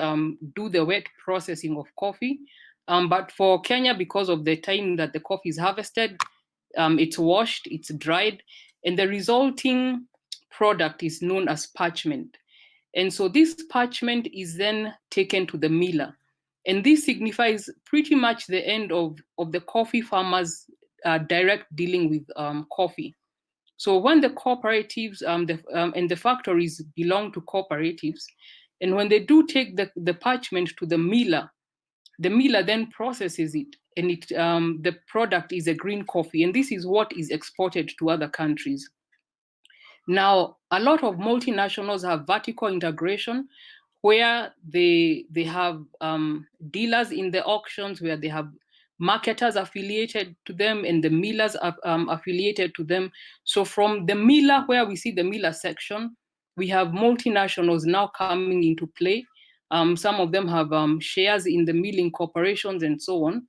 Speaker 7: do the wet processing of coffee. But for Kenya, because of the time that the coffee is harvested, it's washed, it's dried, and the resulting product is known as parchment. And so this parchment is then taken to the miller. And this signifies pretty much the end of the coffee farmers' direct dealing with coffee. So when the cooperatives and the factories belong to cooperatives, and when they do take the parchment to the miller then processes it, and the product is a green coffee, and this is what is exported to other countries. Now, a lot of multinationals have vertical integration, where they have dealers in the auctions, where they have marketers affiliated to them and the millers affiliated to them. So from the miller, where we see the miller section, we have multinationals now coming into play. Some of them have shares in the milling corporations and so on.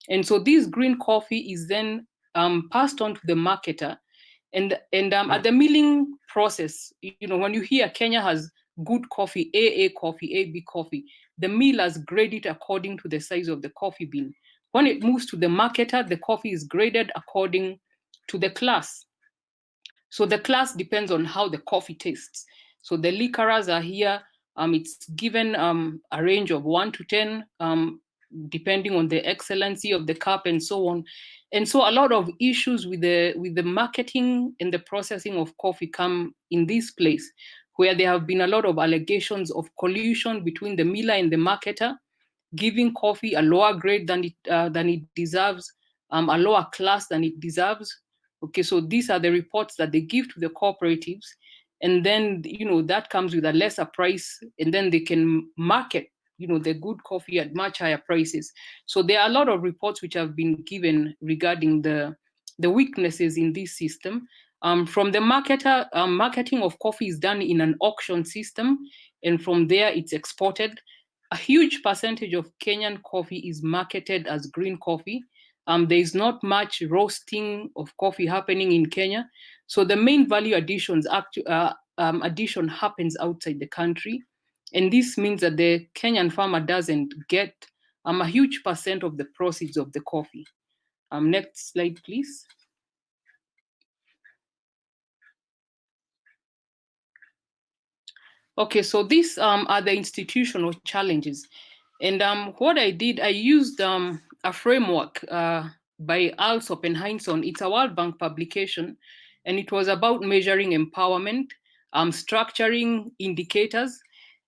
Speaker 7: And so this green coffee is then passed on to the marketer. And at the milling process, when you hear Kenya has good coffee, AA coffee, AB coffee, the millers grade it according to the size of the coffee bean. When it moves to the marketer, the coffee is graded according to the class. So the class depends on how the coffee tastes. So the liquorers are here. It's given a range of 1 to 10, depending on the excellency of the cup and so on. And so a lot of issues with the marketing and the processing of coffee come in this place, where there have been a lot of allegations of collusion between the miller and the marketer, giving coffee a lower grade than it deserves, a lower class than it deserves. Okay, so these are the reports that they give to the cooperatives, and then that comes with a lesser price, and then they can market the good coffee at much higher prices. So there are a lot of reports which have been given regarding the weaknesses in this system. From the marketer, marketing of coffee is done in an auction system, and from there it's exported. A huge percentage of Kenyan coffee is marketed as green coffee. There is not much roasting of coffee happening in Kenya. So the main value addition happens outside the country. And this means that the Kenyan farmer doesn't get a huge percent of the proceeds of the coffee. Next slide, please. Okay, so these are the institutional challenges. And what I did, I used a framework by Alsop and Heinsohn. It's a World Bank publication, and it was about measuring empowerment, structuring indicators.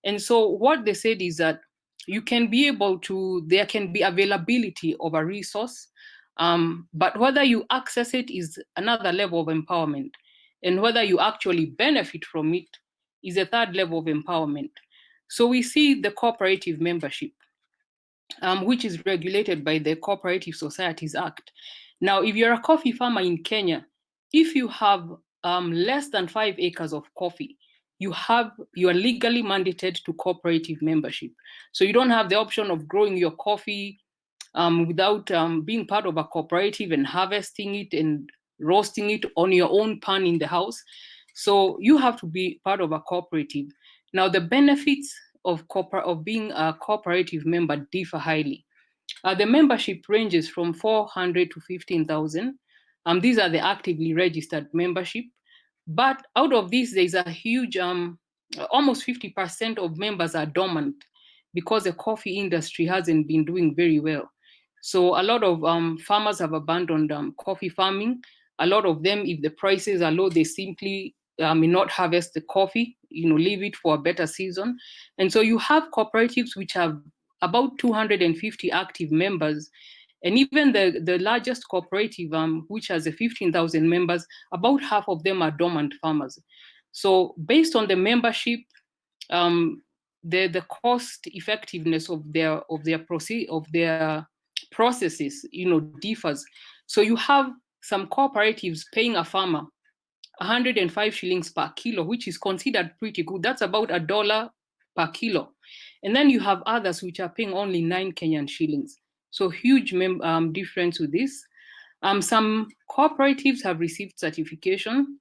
Speaker 7: And so what they said is that there can be availability of a resource, but whether you access it is another level of empowerment, and whether you actually benefit from it is a third level of empowerment. So we see the cooperative membership, which is regulated by the Cooperative Societies Act. Now, if you're a coffee farmer in Kenya, if you have less than 5 acres of coffee, you are legally mandated to cooperative membership. So you don't have the option of growing your coffee without being part of a cooperative and harvesting it and roasting it on your own pan in the house. So you have to be part of a cooperative. Now, the benefits of being a cooperative member differ highly. The membership ranges from 400 to 15,000. These are the actively registered membership. But out of this, there's a huge, almost 50% of members are dormant because the coffee industry hasn't been doing very well. So a lot of farmers have abandoned coffee farming. A lot of them, if the prices are low, they simply may not harvest the coffee, leave it for a better season. And so you have cooperatives which have about 250 active members. And even the largest cooperative, which has 15,000 members, about half of them are dormant farmers. So based on the membership, the cost effectiveness of their processes, differs. So you have some cooperatives paying a farmer 105 shillings per kilo, which is considered pretty good. That's about $1 per kilo. And then you have others which are paying only 9 Kenyan shillings. So huge difference with this. Some cooperatives have received certification.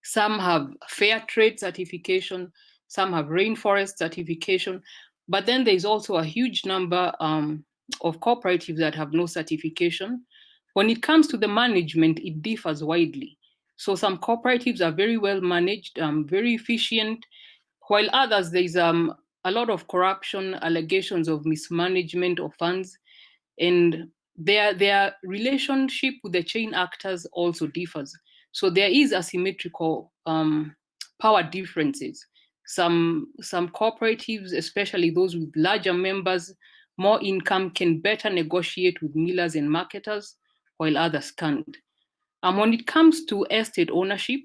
Speaker 7: Some have fair trade certification. Some have rainforest certification. But then there's also a huge number of cooperatives that have no certification. When it comes to the management, it differs widely. So some cooperatives are very well managed, very efficient, while others, there's a lot of corruption, allegations of mismanagement of funds, and their relationship with the chain actors also differs. So there is asymmetrical power differences. Some cooperatives, especially those with larger members, more income, can better negotiate with millers and marketers, while others can't. When it comes to estate ownership,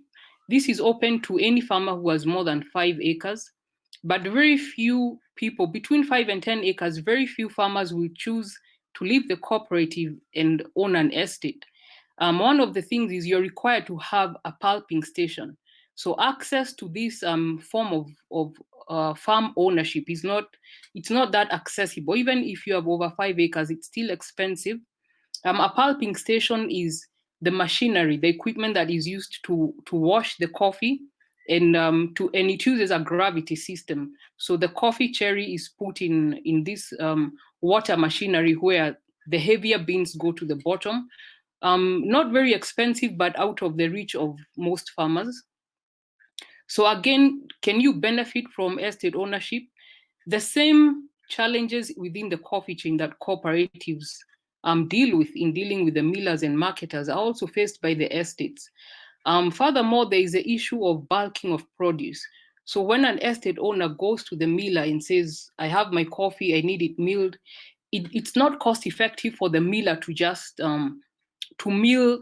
Speaker 7: this is open to any farmer who has more than 5 acres, but very few people, between 5 and 10 acres, very few farmers will choose to leave the cooperative and own an estate. One of the things is you're required to have a pulping station. So access to this form of farm ownership it's not that accessible. Even if you have over 5 acres, it's still expensive. A pulping station is the machinery, the equipment that is used to wash the coffee, and it uses a gravity system. So the coffee cherry is put in this water machinery where the heavier beans go to the bottom. Not very expensive, but out of the reach of most farmers. So again, can you benefit from estate ownership? The same challenges within the coffee chain that cooperatives deal with in dealing with the millers and marketers are also faced by the estates. Furthermore, there is the issue of bulking of produce. So when an estate owner goes to the miller and says, I have my coffee, I need it milled, it's not cost effective for the miller to just to mill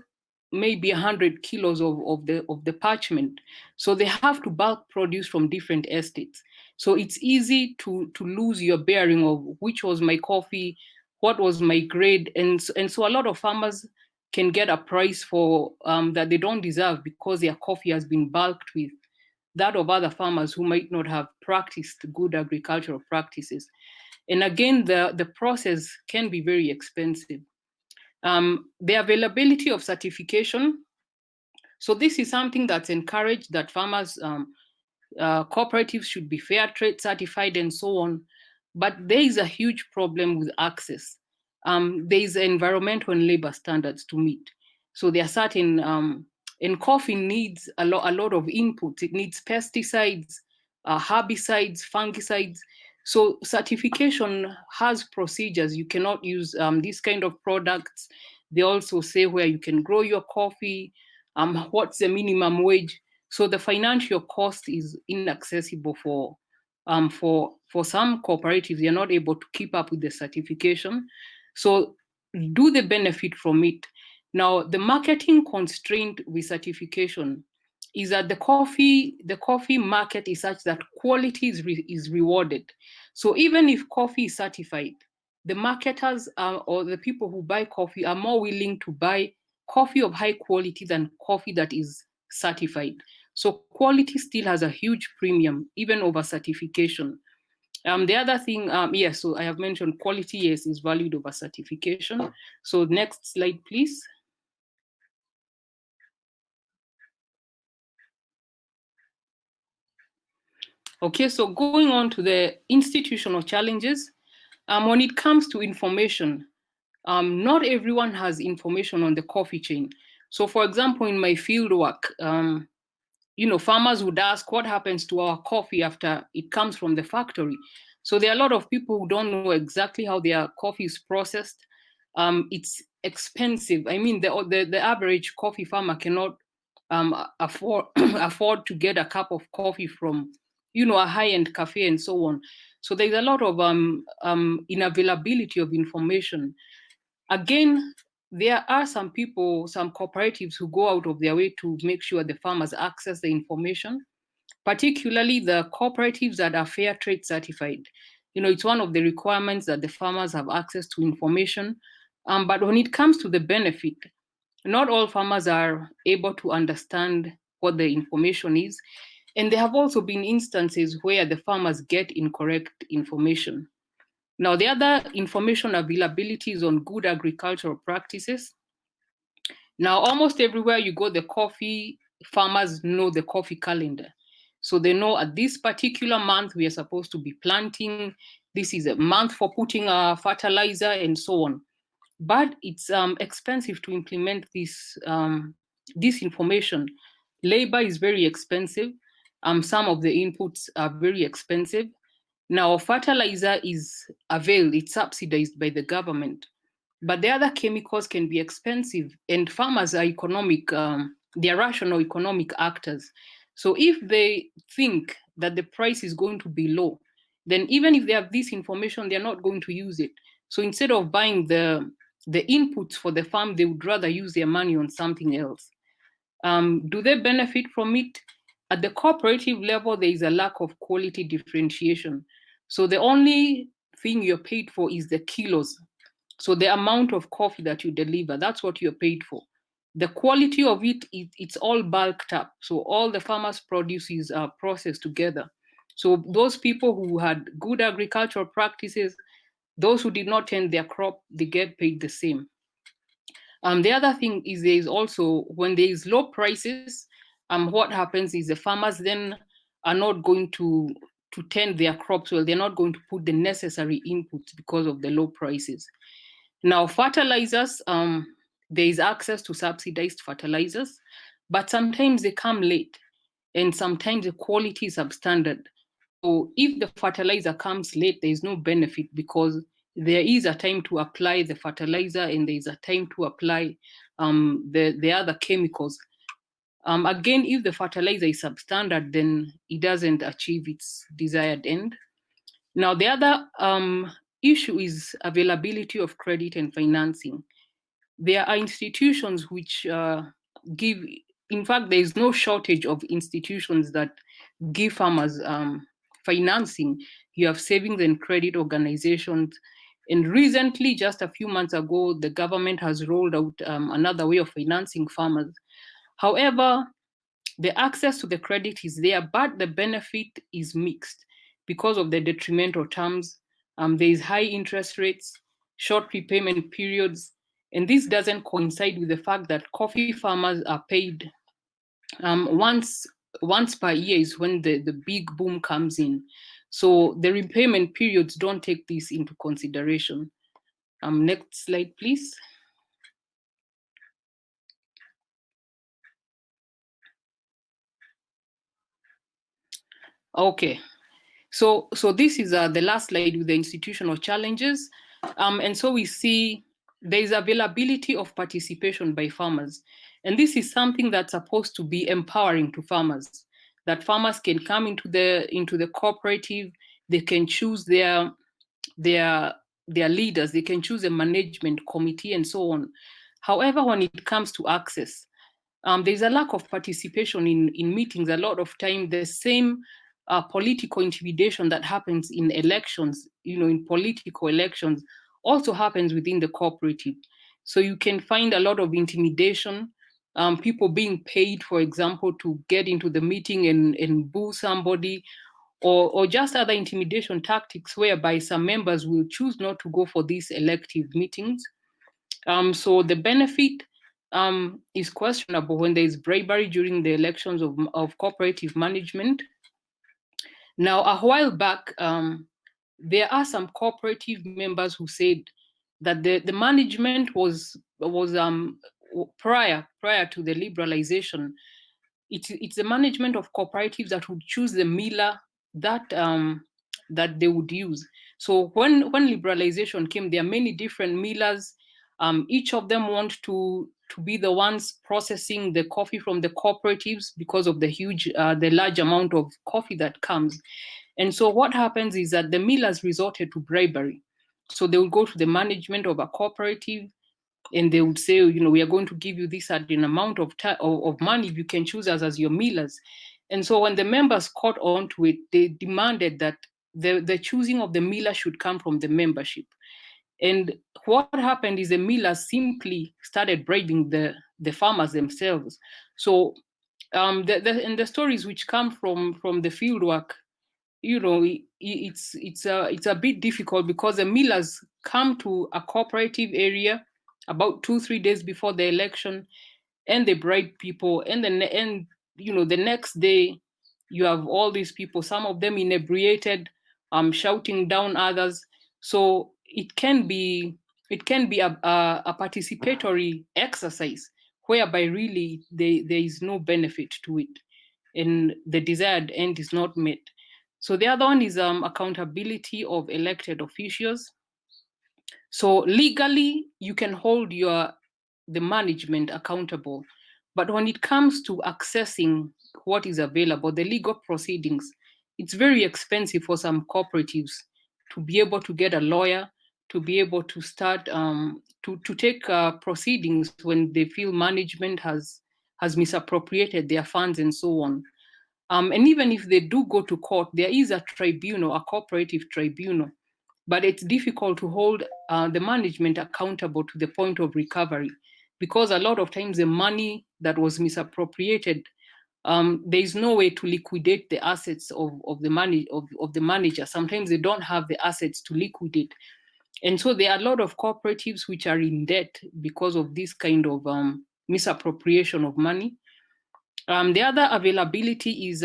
Speaker 7: maybe 100 kilos of the parchment. So they have to bulk produce from different estates. So it's easy to lose your bearing of which was my coffee, what was my grade. And so a lot of farmers can get a price for that they don't deserve because their coffee has been bulked with that of other farmers who might not have practiced good agricultural practices. And again, the process can be very expensive. The availability of certification. So this is something that's encouraged, that farmers, cooperatives should be fair trade certified and so on. But there is a huge problem with access. There is environmental and labor standards to meet. So there are certain, and coffee needs a lot of inputs. It needs pesticides, herbicides, fungicides. So certification has procedures. You cannot use these kind of products. They also say where you can grow your coffee, what's the minimum wage. So the financial cost is inaccessible for some cooperatives. They're not able to keep up with the certification. So do they benefit from it? Now, the marketing constraint with certification is that the coffee market is such that quality is rewarded. So even if coffee is certified, the marketers or the people who buy coffee are more willing to buy coffee of high quality than coffee that is certified. So quality still has a huge premium, even over certification. The other thing, yes, so I have mentioned quality, yes, is valued over certification. So next slide, please. Okay, so going on to the institutional challenges, when it comes to information, not everyone has information on the coffee chain. So for example, in my field work, farmers would ask what happens to our coffee after it comes from the factory. So there are a lot of people who don't know exactly how their coffee is processed. It's expensive. I mean, the average coffee farmer cannot afford to get a cup of coffee from, a high-end cafe and so on. So there's a lot of inavailability of information. Again, there are some people, some cooperatives who go out of their way to make sure the farmers access the information, particularly the cooperatives that are fair trade certified. It's one of the requirements that the farmers have access to information. But when it comes to the benefit, not all farmers are able to understand what the information is. And there have also been instances where the farmers get incorrect information. Now, the other information availability is on good agricultural practices. Now, almost everywhere you go, the coffee farmers know the coffee calendar. So they know at this particular month, we are supposed to be planting. This is a month for putting our fertilizer and so on. But it's expensive to implement this information. Labor is very expensive. Some of the inputs are very expensive. Now, fertilizer is availed, it's subsidized by the government. But the other chemicals can be expensive, and farmers are they're rational economic actors. So if they think that the price is going to be low, then even if they have this information, they're not going to use it. So instead of buying the inputs for the farm, they would rather use their money on something else. Do they benefit from it? At the cooperative level, there is a lack of quality differentiation. So the only thing you're paid for is the kilos. So the amount of coffee that you deliver, that's what you're paid for. The quality of it's all bulked up. So all the farmers' produce is processed together. So those people who had good agricultural practices, those who did not tend their crop, they get paid the same. The other thing is there is also, when there is low prices, what happens is the farmers then are not going to tend their crops well. They're not going to put the necessary inputs because of the low prices. Now, fertilizers, there is access to subsidized fertilizers, but sometimes they come late and sometimes the quality is substandard. So if the fertilizer comes late, there is no benefit because there is a time to apply the fertilizer and there is a time to apply the other chemicals. Again, if the fertilizer is substandard, then it doesn't achieve its desired end. Now, the other issue is availability of credit and financing. There are institutions which give, in fact, there is no shortage of institutions that give farmers financing. You have savings and credit organizations. And recently, just a few months ago, the government has rolled out another way of financing farmers. However, the access to the credit is there, but the benefit is mixed because of the detrimental terms. There is high interest rates, short repayment periods, and this doesn't coincide with the fact that coffee farmers are paid once per year is when the big boom comes in. So the repayment periods don't take this into consideration. Next slide, please. Okay, so this is the last slide with the institutional challenges. And so we see there is availability of participation by farmers. And this is something that's supposed to be empowering to farmers, that farmers can come into the cooperative, they can choose their leaders, they can choose a management committee and so on. However, when it comes to access, there's a lack of participation in meetings. A lot of time, the same political intimidation that happens in elections, in political elections, also happens within the cooperative. So you can find a lot of intimidation, people being paid, for example, to get into the meeting and boo somebody, or just other intimidation tactics whereby some members will choose not to go for these elective meetings. So the benefit is questionable when there is bribery during the elections of cooperative management. Now, a while back, there are some cooperative members who said that the management was prior to the liberalization, it's the management of cooperatives that would choose the miller that that they would use. So when liberalization came, there are many different millers. Each of them want to be the ones processing the coffee from the cooperatives because of the large amount of coffee that comes. And so what happens is that the millers resorted to bribery. So they will go to the management of a cooperative and they would say, we are going to give you this certain amount of money. You can choose us as your millers. And so when the members caught on to it, they demanded that the choosing of the miller should come from the membership. And what happened is the millers simply started bribing the farmers themselves. So and the stories which come from the field work, it's a bit difficult because the millers come to a cooperative area about 2-3 days before the election, and they bribe people, and the next day you have all these people, some of them inebriated, shouting down others. So it can be a participatory exercise whereby really there is no benefit to it and the desired end is not met. So the other one is accountability of elected officials. So legally, you can hold the management accountable, but when it comes to accessing what is available, the legal proceedings, it's very expensive for some cooperatives to be able to get a lawyer, to be able to start to take proceedings when they feel management has misappropriated their funds and so on. And even if they do go to court, there is a tribunal, a cooperative tribunal, but it's difficult to hold the management accountable to the point of recovery, because a lot of times the money that was misappropriated, there is no way to liquidate the assets of the manager. Sometimes they don't have the assets to liquidate. And so there are a lot of cooperatives which are in debt because of this kind of misappropriation of money. The other availability is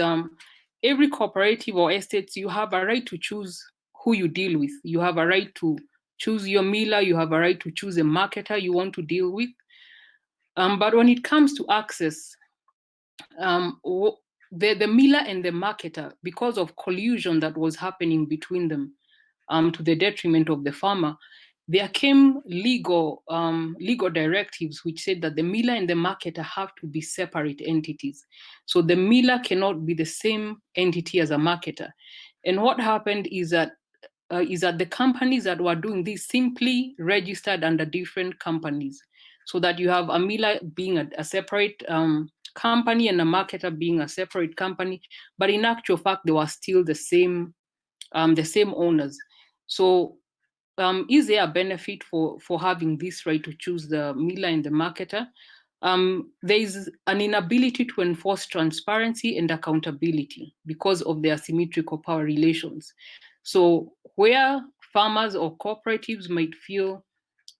Speaker 7: every cooperative or estates, you have a right to choose who you deal with. You have a right to choose your miller. You have a right to choose a marketer you want to deal with. But when it comes to access, the miller and the marketer, because of collusion that was happening between them, to the detriment of the farmer, there came legal directives which said that the miller and the marketer have to be separate entities. So the miller cannot be the same entity as a marketer. And what happened is that the companies that were doing this simply registered under different companies, so that you have a miller being a separate company and a marketer being a separate company, but in actual fact they were still the same owners. So is there a benefit for having this right to choose the miller and the marketer? There is an inability to enforce transparency and accountability because of the asymmetrical power relations. So where farmers or cooperatives might feel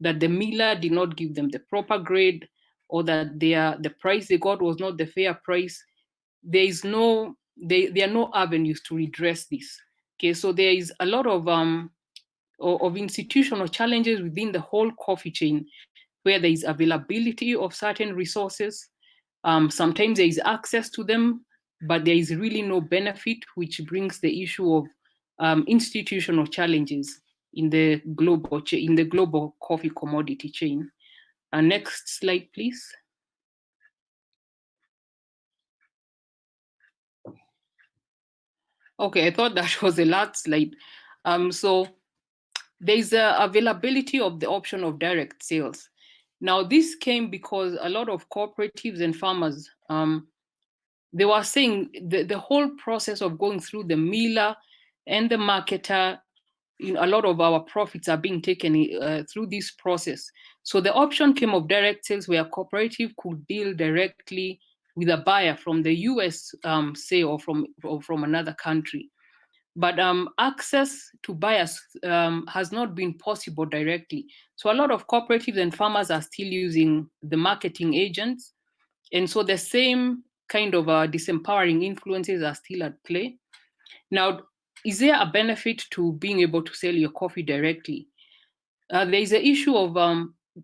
Speaker 7: that the miller did not give them the proper grade, or that the price they got was not the fair price, there are no avenues to redress this. Okay, so there is a lot of institutional challenges within the whole coffee chain, where there is availability of certain resources. Sometimes there is access to them, but there is really no benefit, which brings the issue of institutional challenges in the global coffee commodity chain. Next slide, please. Okay, I thought that was the last slide. So there's availability of the option of direct sales. Now, this came because a lot of cooperatives and farmers, they were saying the whole process of going through the miller and the marketer, a lot of our profits are being taken through this process. So the option came of direct sales, where a cooperative could deal directly with a buyer from the US, say, or from another country. But access to buyers has not been possible directly. So a lot of cooperatives and farmers are still using the marketing agents. And so the same kind of disempowering influences are still at play. Now, is there a benefit to being able to sell your coffee directly? There is an issue of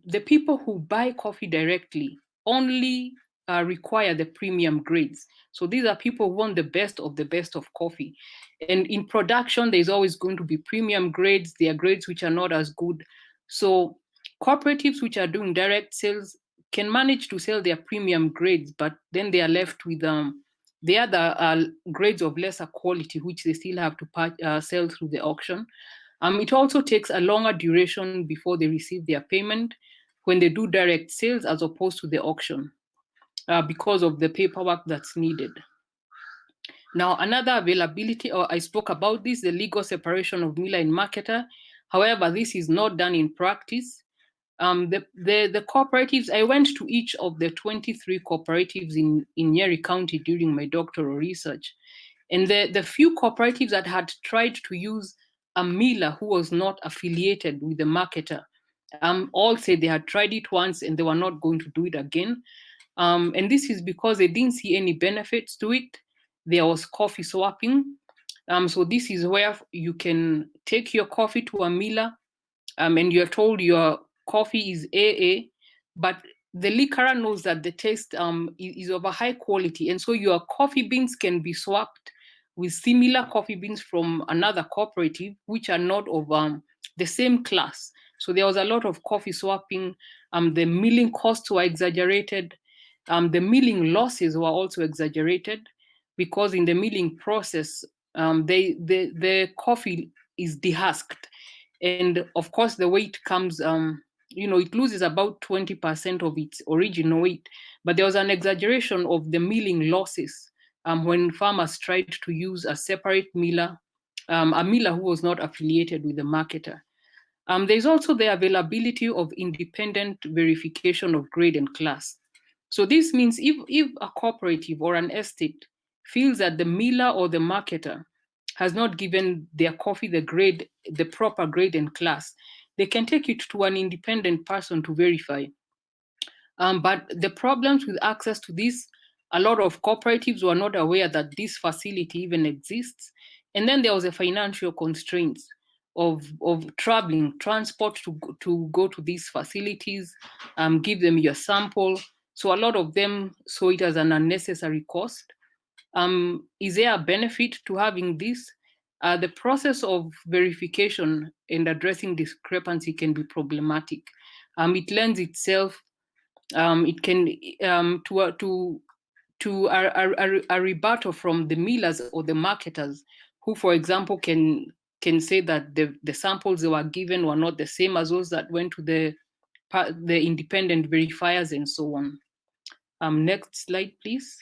Speaker 7: the people who buy coffee directly only require the premium grades. So these are people who want the best of coffee. And in production, there's always going to be premium grades. There are grades which are not as good. So cooperatives which are doing direct sales can manage to sell their premium grades, but then they are left with the other grades of lesser quality, which they still have to sell through the auction. It also takes a longer duration before they receive their payment when they do direct sales as opposed to the auction because of the paperwork that's needed. Now, another availability, or I spoke about this, the legal separation of miller and marketer. However, this is not done in practice. The cooperatives, I went to each of the 23 cooperatives in Nyeri County during my doctoral research. And the few cooperatives that had tried to use a miller who was not affiliated with the marketer, all said they had tried it once and they were not going to do it again. And this is because they didn't see any benefits to it. There was coffee swapping. So this is where you can take your coffee to a miller and you're told your coffee is AA, but the liquor knows that the taste is of a high quality. And so your coffee beans can be swapped with similar coffee beans from another cooperative, which are not of the same class. So there was a lot of coffee swapping. The milling costs were exaggerated. The milling losses were also exaggerated because in the milling process, the coffee is dehusked. And of course, the weight comes, it loses about 20% of its original weight. But there was an exaggeration of the milling losses when farmers tried to use a separate miller, a miller who was not affiliated with the marketer. There's also the availability of independent verification of grade and class. So this means if a cooperative or an estate feels that the miller or the marketer has not given their coffee the proper grade and class, they can take it to an independent person to verify. But the problems with access to this, a lot of cooperatives were not aware that this facility even exists. And then there was a financial constraints of traveling, transport to go to these facilities, give them your sample. So a lot of them saw it as an unnecessary cost. Is there a benefit to having this? The process of verification and addressing discrepancy can be problematic. It lends itself, it can to a rebuttal from the millers or the marketers, who, for example, can say that the samples they were given were not the same as those that went to the independent verifiers and so on. Next slide, please.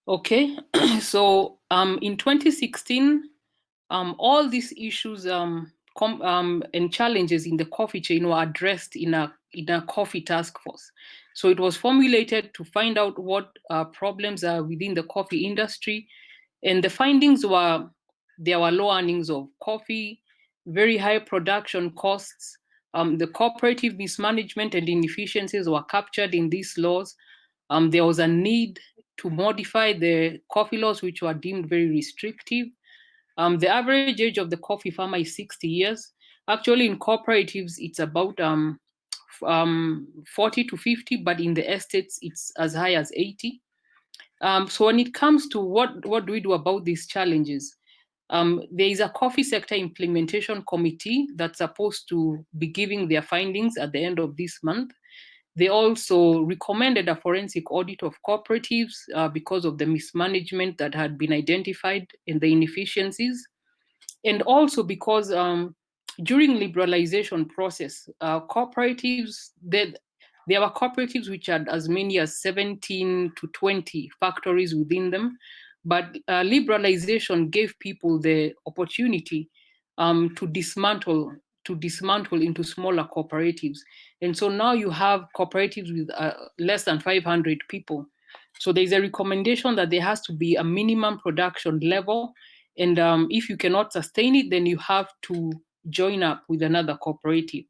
Speaker 7: Okay, so in 2016, all these issues and challenges in the coffee chain were addressed in a coffee task force. So it was formulated to find out what problems are within the coffee industry. And the findings were there were low earnings of coffee, very high production costs. The cooperative mismanagement and inefficiencies were captured in these laws. There was a need to modify the coffee laws, which were deemed very restrictive. The average age of the coffee farmer is 60 years. Actually, in cooperatives, it's about 40 to 50, but in the estates, it's as high as 80. So when it comes to what do we do about these challenges, there is a coffee sector implementation committee that's supposed to be giving their findings at the end of this month. They also recommended a forensic audit of cooperatives because of the mismanagement that had been identified and the inefficiencies. And also because during liberalization process, cooperatives, there were cooperatives which had as many as 17 to 20 factories within them. But liberalization gave people the opportunity to dismantle into smaller cooperatives. And so now you have cooperatives with less than 500 people. So there's a recommendation that there has to be a minimum production level. And if you cannot sustain it, then you have to join up with another cooperative.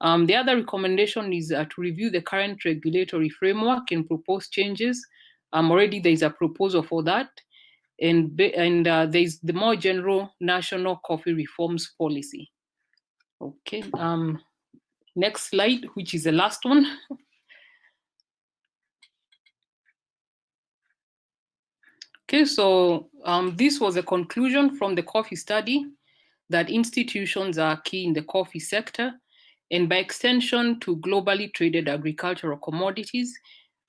Speaker 7: The other recommendation is to review the current regulatory framework and propose changes. Already there is a proposal for that. and there's the more general national coffee reforms policy. Okay, next slide, which is the last one. Okay, so this was a conclusion from the coffee study that institutions are key in the coffee sector, and by extension to globally traded agricultural commodities.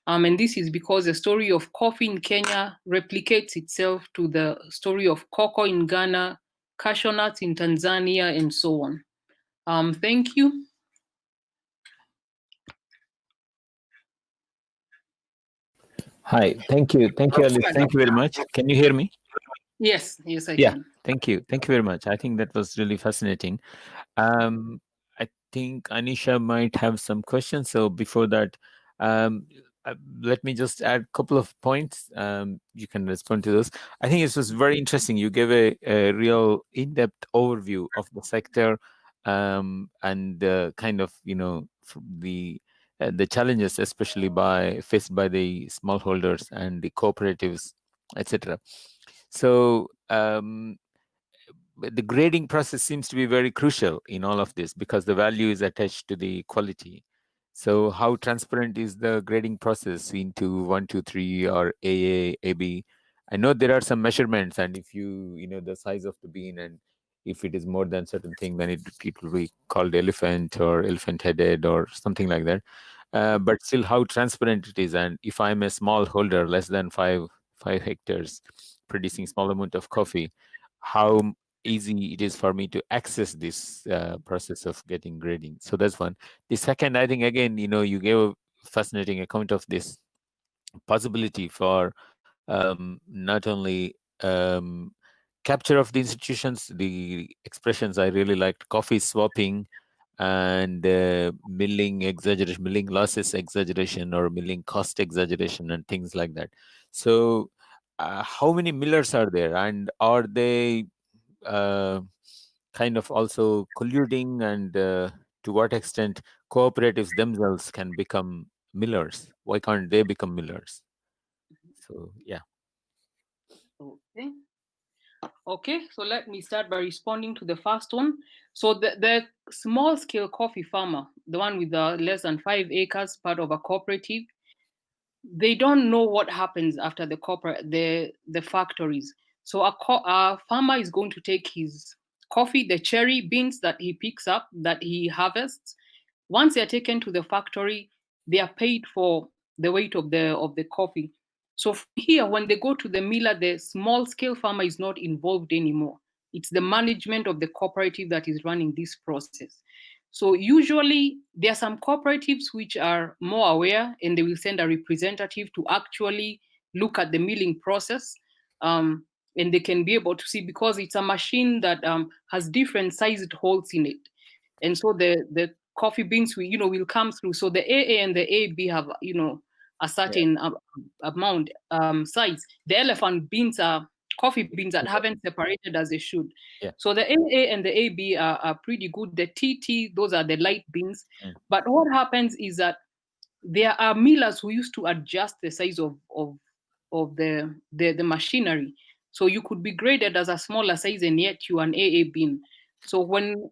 Speaker 7: And this is because the story of coffee in Kenya replicates itself to the story of cocoa in Ghana, cashew nuts in Tanzania, and so on. Thank you.
Speaker 1: Hi, thank you, Alice. Thank you very much. Can you hear me?
Speaker 7: Yes, I can.
Speaker 1: Thank you very much. I think that was really fascinating. I think Anisha might have some questions. So before that, let me just add a couple of points. You can respond to those. I think it was very interesting. You gave a real in-depth overview of the sector, and kind of, from the challenges, especially faced by the smallholders and the cooperatives, etc. So the grading process seems to be very crucial in all of this, because the value is attached to the quality. So how transparent is the grading process into 1, 2, 3 or AA, AB? I know there are some measurements, and if you know the size of the bean, and if it is more than certain thing, then it will be called elephant or elephant headed or something like that. But still, how transparent it is, and if I'm a small holder, less than 5 hectares, producing small amount of coffee, how easy it is for me to access this process of getting grading. So that's one. The second, I think, again, you gave a fascinating account of this possibility for not only capture of the institutions, the expressions I really liked, coffee swapping and milling exaggeration, milling losses exaggeration, or milling cost exaggeration, and things like that. So how many millers are there, and are they kind of also colluding, and to what extent cooperatives themselves can become millers? Why can't they become millers? So yeah.
Speaker 7: Okay, so let me start by responding to the first one. So the small scale coffee farmer, the one with less than 5 acres, part of a cooperative, they don't know what happens after the factories. So a farmer is going to take his coffee, the cherry beans that he picks up, that he harvests. Once they are taken to the factory, they are paid for the weight of the coffee. So here, when they go to the miller, the small scale farmer is not involved anymore. It's the management of the cooperative that is running this process. So usually there are some cooperatives which are more aware, and they will send a representative to actually look at the milling process. And they can be able to see, because it's a machine that has different sized holes in it. And so the coffee beans will come through. So the AA and the AB have a certain amount size. The elephant beans are coffee beans that haven't separated as they should.
Speaker 1: Yeah.
Speaker 7: So the AA and the AB are pretty good. The TT, those are the light beans. But what happens is that there are millers who used to adjust the size of the machinery. So you could be graded as a smaller size, and yet you are an AA bean. So when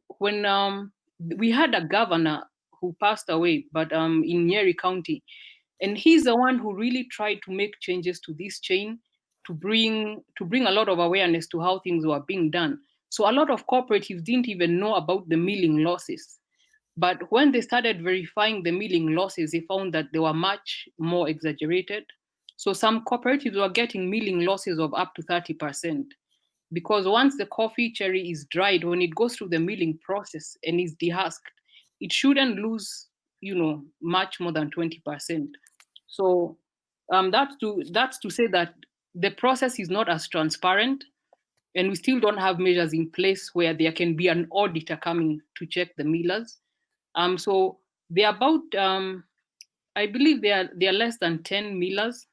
Speaker 7: we had a governor who passed away, but in Nyeri County, and he's the one who really tried to make changes to this chain, to bring a lot of awareness to how things were being done. So a lot of cooperatives didn't even know about the milling losses. But when they started verifying the milling losses, they found that they were much more exaggerated. So some cooperatives were getting milling losses of up to 30%. Because once the coffee cherry is dried, when it goes through the milling process and is dehusked, it shouldn't lose, much more than 20%. So that's to say that the process is not as transparent, and we still don't have measures in place where there can be an auditor coming to check the millers. So they're about, I believe they are less than 10 millers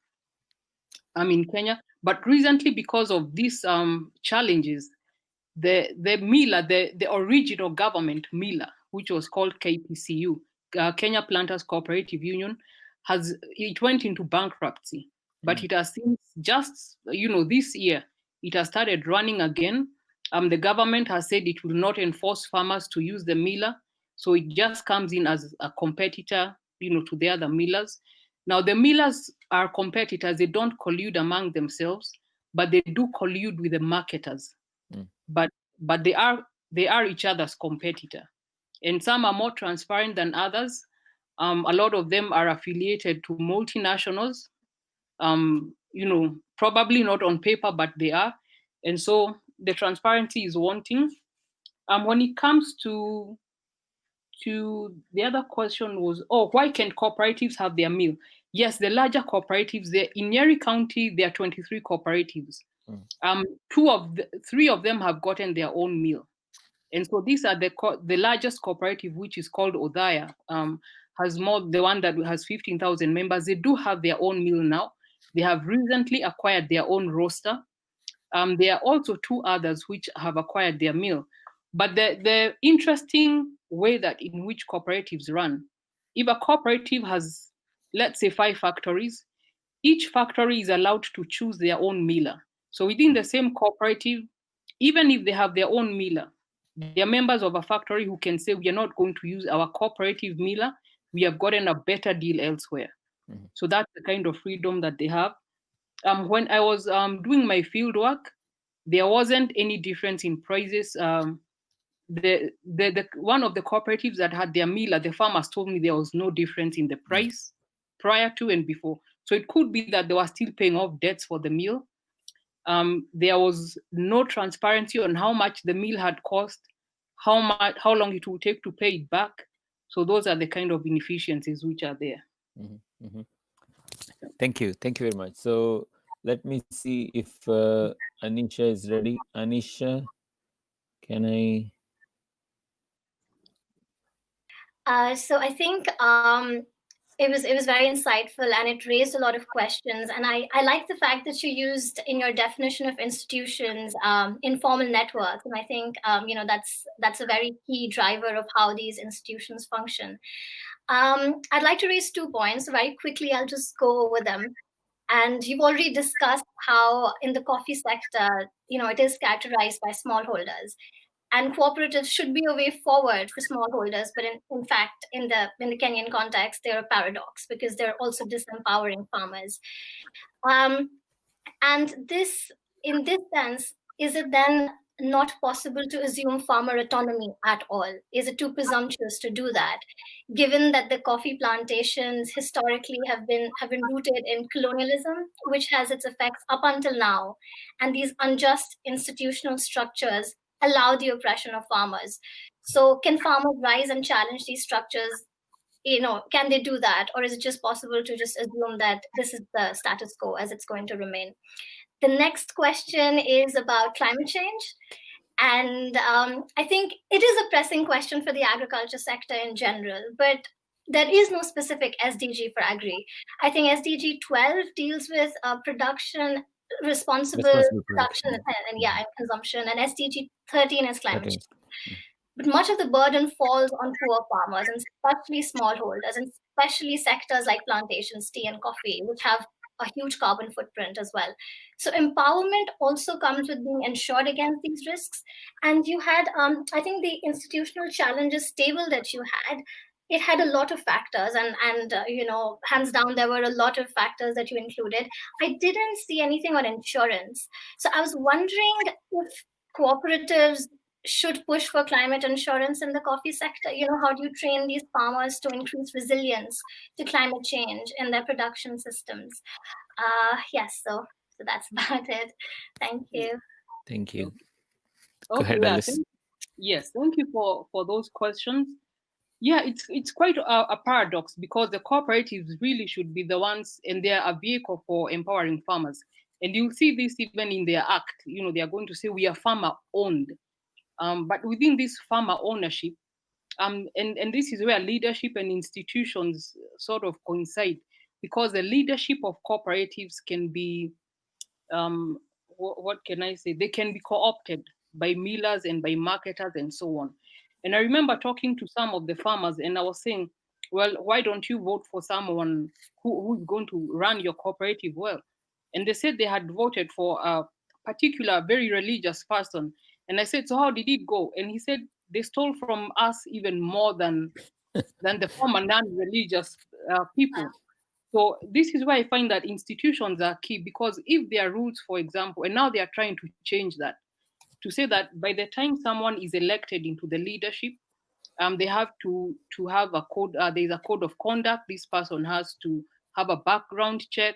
Speaker 7: in Kenya. But recently, because of these challenges, the miller, the original government miller, which was called KPCU, Kenya Planters Cooperative Union, it went into bankruptcy. But it has since just, this year, it has started running again. The government has said it will not enforce farmers to use the miller, so it just comes in as a competitor, to the other millers. Now the millers are competitors; they don't collude among themselves, but they do collude with the marketers. But they are each other's competitor, and some are more transparent than others. A lot of them are affiliated to multinationals. Probably not on paper, but they are, and so the transparency is wanting. When it comes to the other question was, why can't cooperatives have their meal? Yes, the larger cooperatives, there in Nyeri County, there are 23 cooperatives. 3 of them have gotten their own meal. And so these are the largest cooperative, which is called Odhaya, the one that has 15,000 members. They do have their own meal now. They have recently acquired their own roaster. There are also 2 others which have acquired their meal. But the interesting way that in which cooperatives run, if a cooperative has, let's say, 5 factories, each factory is allowed to choose their own miller. So within the same cooperative, even if they have their own miller, they are members of a factory who can say, we are not going to use our cooperative miller. We have gotten a better deal elsewhere. So that's the kind of freedom that they have. When I was doing my field work, there wasn't any difference in prices. The one of the cooperatives that had their miller, the farmers told me there was no difference in the price prior to and before. So it could be that they were still paying off debts for the meal. There was no transparency on how much the meal had cost, how long it would take to pay it back. So those are the kind of inefficiencies which are there.
Speaker 1: Thank you very much. So let me see if Anisha is ready. Anisha, can I?
Speaker 8: So I think it was very insightful, and it raised a lot of questions. And I like the fact that you used in your definition of institutions informal networks, and I think that's a very key driver of how these institutions function. I'd like to raise 2 points very quickly. I'll just go over them. And you've already discussed how in the coffee sector, it is characterized by smallholders. And cooperatives should be a way forward for smallholders, but in fact, in the Kenyan context, they're a paradox because they're also disempowering farmers. And in this sense, is it then not possible to assume farmer autonomy at all? Is it too presumptuous to do that, given that the coffee plantations historically have been rooted in colonialism, which has its effects up until now, and these unjust institutional structures allow the oppression of farmers? So can farmers rise and challenge these structures? Can they do that? Or is it just possible to just assume that this is the status quo as it's going to remain? The next question is about climate change. And I think it is a pressing question for the agriculture sector in general, but there is no specific SDG for agri. I think SDG 12 deals with responsible production and consumption, and SDG 13 is climate change. But much of the burden falls on poor farmers, and especially smallholders, and especially sectors like plantations, tea and coffee, which have a huge carbon footprint as well. So empowerment also comes with being insured against these risks. And you had, I think the institutional challenges table that you had, it had a lot of factors, and hands down, there were a lot of factors that you included. I didn't see anything on insurance. So I was wondering if cooperatives should push for climate insurance in the coffee sector. How do you train these farmers to increase resilience to climate change in their production systems? Yes, so that's about it. Thank you.
Speaker 1: Thank you.
Speaker 7: Go ahead, Alice. Yes, thank you for those questions. Yeah, it's quite a paradox, because the cooperatives really should be the ones, and they're a vehicle for empowering farmers. And you'll see this even in their act. They are going to say we are farmer owned. But within this farmer ownership, and this is where leadership and institutions sort of coincide, because the leadership of cooperatives can be, what can I say? They can be co-opted by millers and by marketers and so on. And I remember talking to some of the farmers, and I was saying, well, why don't you vote for someone who's going to run your cooperative well? And they said they had voted for a particular very religious person. And I said, so how did it go? And he said, they stole from us even more than the former non-religious people. So this is why I find that institutions are key, because if there are rules, for example, and now they are trying to change that, to say that by the time someone is elected into the leadership, they have to have a code. There's a code of conduct. This person has to have a background check.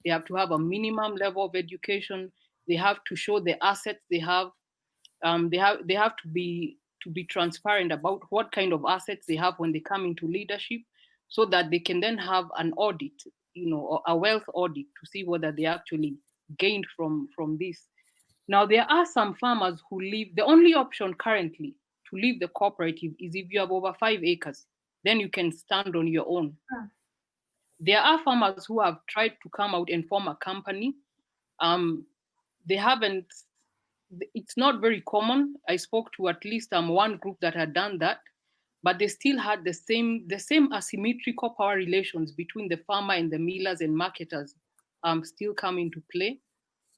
Speaker 7: They have to have a minimum level of education. They have to show the assets they have. They have to be transparent about what kind of assets they have when they come into leadership, so that they can then have an audit, or a wealth audit, to see whether they actually gained from this. Now, there are some farmers who leave. The only option currently to leave the cooperative is if you have over 5 acres, then you can stand on your own. There are farmers who have tried to come out and form a company. They haven't. It's not very common. I spoke to at least one group that had done that, but they still had the same asymmetrical power relations between the farmer and the millers and marketers still come into play.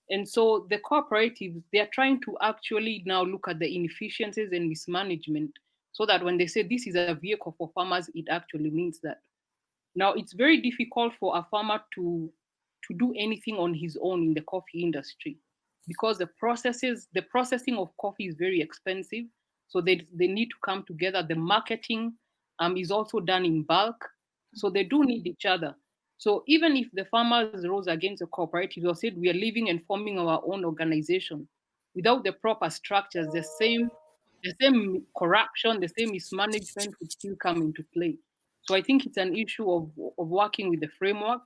Speaker 7: And so the cooperatives, they're trying to actually now look at the inefficiencies and mismanagement, so that when they say this is a vehicle for farmers, it actually means that. Now, it's very difficult for a farmer to do anything on his own in the coffee industry, because the processing of coffee is very expensive. So they need to come together. The marketing is also done in bulk. So they do need each other. So even if the farmers rose against the cooperative or said we are leaving and forming our own organization, without the proper structures, the same corruption, the same mismanagement would still come into play. So I think it's an issue of working with the framework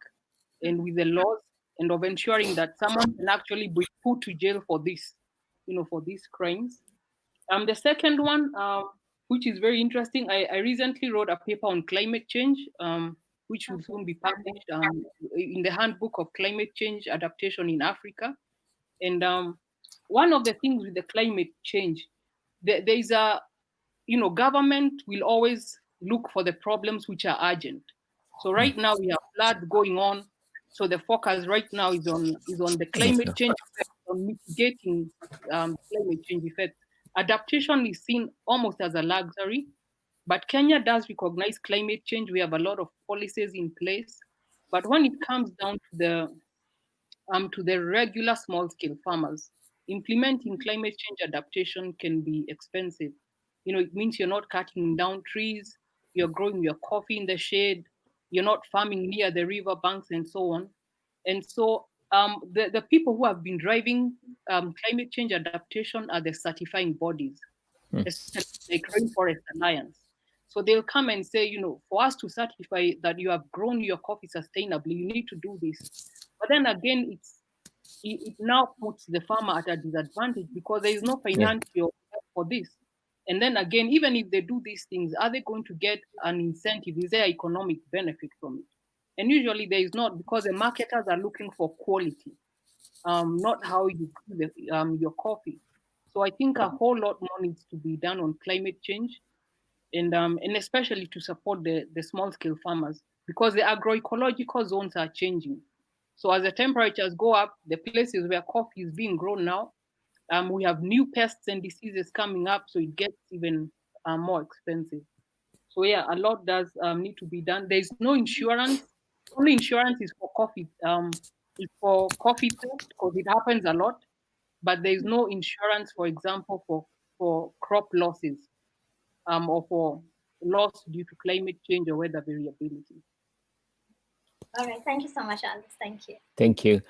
Speaker 7: and with the laws, and of ensuring that someone can actually be put to jail for this, for these crimes. The second one, which is very interesting, I recently wrote a paper on climate change, which will soon be published in the Handbook of Climate Change Adaptation in Africa. And one of the things with the climate change, there is government will always look for the problems which are urgent. So right now we have floods going on. So the focus right now is on the climate change effect, on mitigating climate change effects. Adaptation is seen almost as a luxury, but Kenya does recognize climate change. We have a lot of policies in place, but when it comes down to the regular small-scale farmers, implementing climate change adaptation can be expensive. It means you're not cutting down trees, you're growing your coffee in the shade, you're not farming near the river banks, and so on. And so the people who have been driving climate change adaptation are the certifying bodies, like Rainforest Alliance. So they'll come and say, for us to certify that you have grown your coffee sustainably, you need to do this. But then again, it now puts the farmer at a disadvantage, because there is no financial for this. And then again, even if they do these things, are they going to get an incentive? Is there economic benefit from it? And usually there is not, because the marketers are looking for quality, not how you do your coffee. So I think a whole lot more needs to be done on climate change, and especially to support the small-scale farmers, because the agroecological zones are changing. So as the temperatures go up, the places where coffee is being grown now, we have new pests and diseases coming up, so it gets even more expensive. So yeah, a lot does need to be done. There's no insurance. Only insurance is for coffee. It's for coffee theft, because it happens a lot. But there is no insurance, for example, for crop losses, or for loss due to climate change or weather variability.
Speaker 8: All right. Thank you so much, Alice. Thank you.
Speaker 1: Thank you.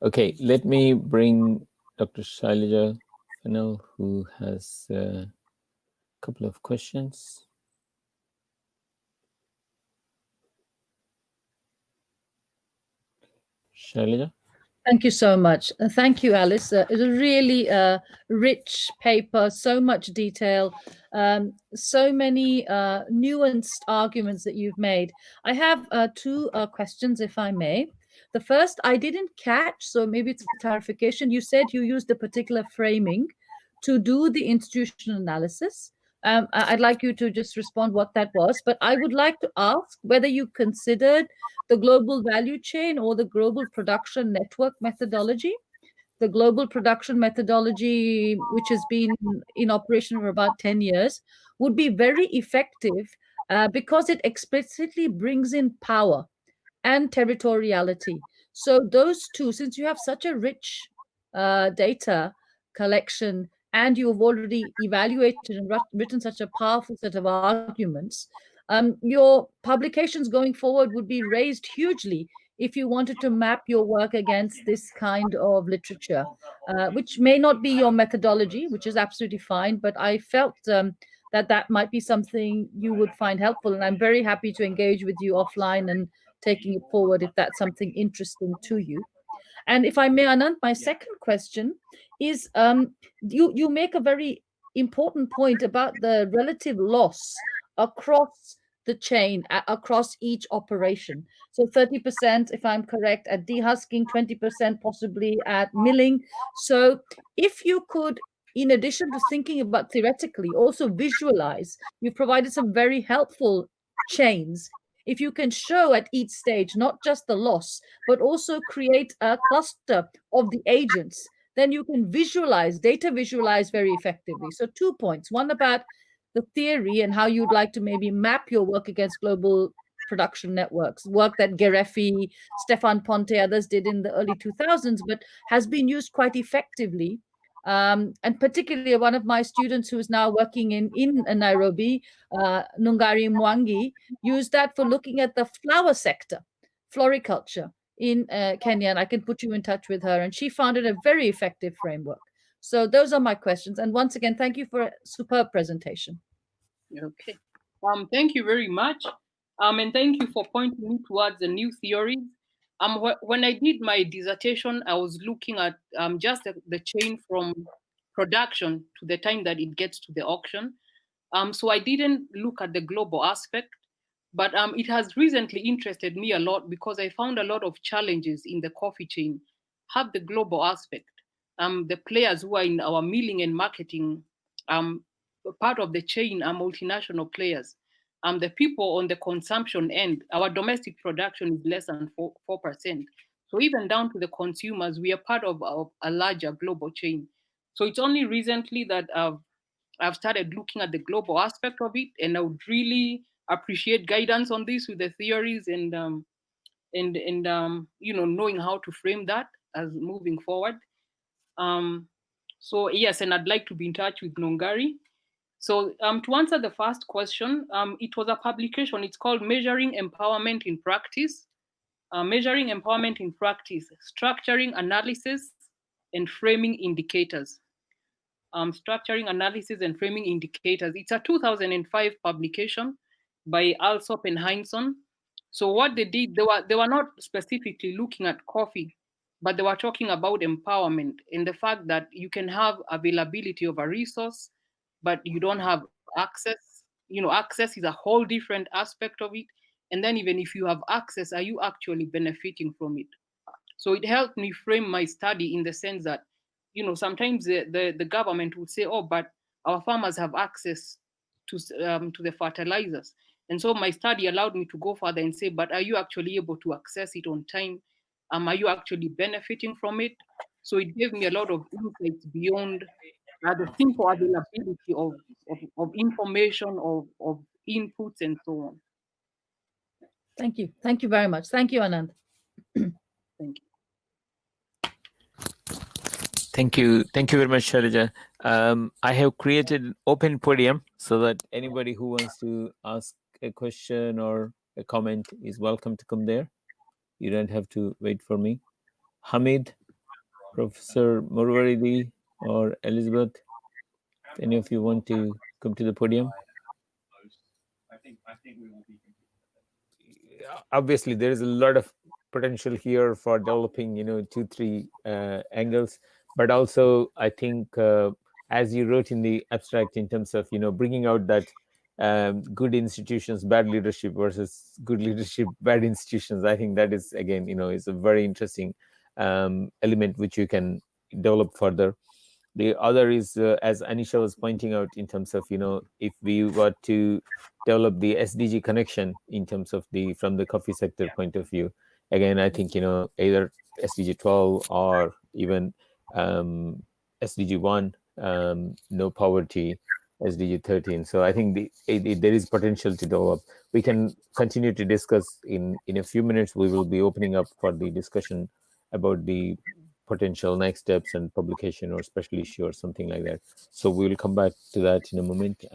Speaker 1: Okay, let me bring Dr. Shailaja Fennell, who has a couple of questions. Shailaja?
Speaker 3: Thank you so much. Thank you, Alice. It's a really rich paper, so much detail, so many nuanced arguments that you've made. I have two questions, if I may. The first, I didn't catch, so maybe it's a clarification. You said you used a particular framing to do the institutional analysis. I'd like you to just respond what that was, but I would like to ask whether you considered the global value chain or the global production network methodology. the global production methodology, which has been in operation for about 10 years, would be very effective because it explicitly brings in power and territoriality. So those two, since you have such a rich data collection and you have already evaluated and written such a powerful set of arguments, your publications going forward would be raised hugely if you wanted to map your work against this kind of literature, which may not be your methodology, which is absolutely fine, but I felt that might be something you would find helpful. And I'm very happy to engage with you offline and taking it forward if that's something interesting to you. And if I may, Anand, my second question is you make a very important point about the relative loss across the chain, across each operation. So 30%, if I'm correct, at dehusking, 20% possibly at milling. So if you could, in addition to thinking about theoretically, also visualize, you've provided some very helpful chains. If you can show at each stage, not just the loss, but also create a cluster of the agents, then you can data visualize very effectively. So 2 points, one about the theory and how you'd like to maybe map your work against global production networks, work that Gerefi, Stefan Ponte, others did in the early 2000s, but has been used quite effectively. And particularly one of my students who is now working in Nairobi, Nungari Mwangi, used that for looking at the flower sector, floriculture in Kenya. And I can put you in touch with her. And she found it a very effective framework. So those are my questions. And once again, thank you for a superb presentation.
Speaker 7: Okay. Thank you very much. And thank you for pointing me towards the new theories. When I did my dissertation, I was looking at just the chain from production to the time that it gets to the auction. So I didn't look at the global aspect, but it has recently interested me a lot because I found a lot of challenges in the coffee chain have the global aspect. The players who are in our milling and marketing part of the chain are multinational players. The people on the consumption end, our domestic production is less than 4%. So even down to the consumers, we are part of a larger global chain. So it's only recently that I've started looking at the global aspect of it, and I would really appreciate guidance on this with the theories and knowing how to frame that as moving forward. So yes, and I'd like to be in touch with Nongari. So to answer the first question, it was a publication. It's called Measuring Empowerment in Practice. Measuring Empowerment in Practice, Structuring Analysis and Framing Indicators. Structuring Analysis and Framing Indicators. It's a 2005 publication by Alsop and Heinsohn. So what they did, they were not specifically looking at coffee, but they were talking about empowerment and the fact that you can have availability of a resource, but you don't have access. Access is a whole different aspect of it. And then even if you have access, are you actually benefiting from it? So it helped me frame my study in the sense that, sometimes the government would say, oh, but our farmers have access to the fertilizers. And so my study allowed me to go further and say, but are you actually able to access it on time? Are you actually benefiting from it? So it gave me a lot of insights beyond the simple availability of information, of inputs, and so on.
Speaker 3: Thank you. Thank you very much. Thank you, Anand.
Speaker 7: Thank you.
Speaker 1: Thank you. Thank you very much, Shailaja. I have created an open podium so that anybody who wants to ask a question or a comment is welcome to come there. You don't have to wait for me. Hamid, Professor Murwaridi, or Elizabeth, if any of you want to come to the podium. Obviously, there is a lot of potential here for developing, 2-3 angles, but also I think, as you wrote in the abstract, in terms of, bringing out that good institutions, bad leadership versus good leadership, bad institutions. I think that is, again, is a very interesting element which you can develop further. The other is, as Anisha was pointing out, in terms of, if we were to develop the SDG connection in terms of from the coffee sector point of view, again, I think, either SDG 12 or even SDG 1, no poverty, SDG 13. So I think there is potential to develop. We can continue to discuss in a few minutes. We will be opening up for the discussion about the potential next steps and publication or special issue or something like that. So we will come back to that in a moment.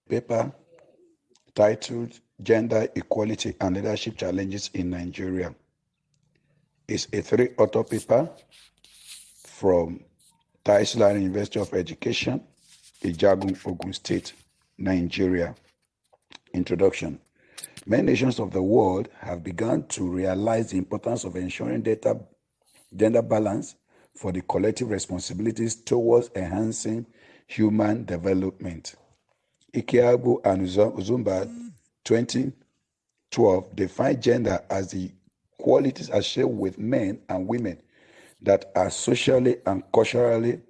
Speaker 10: Paper titled Gender Equality and Leadership Challenges in Nigeria. It's a 3-author paper from Taislan University of Education, Ijagun, Ogun State, Nigeria. Introduction. Many nations of the world have begun to realize the importance of ensuring gender balance for the collective responsibilities towards enhancing human development. Ikiabu and Uzumba 2012 defined gender as the qualities associated with men and women that are socially and culturally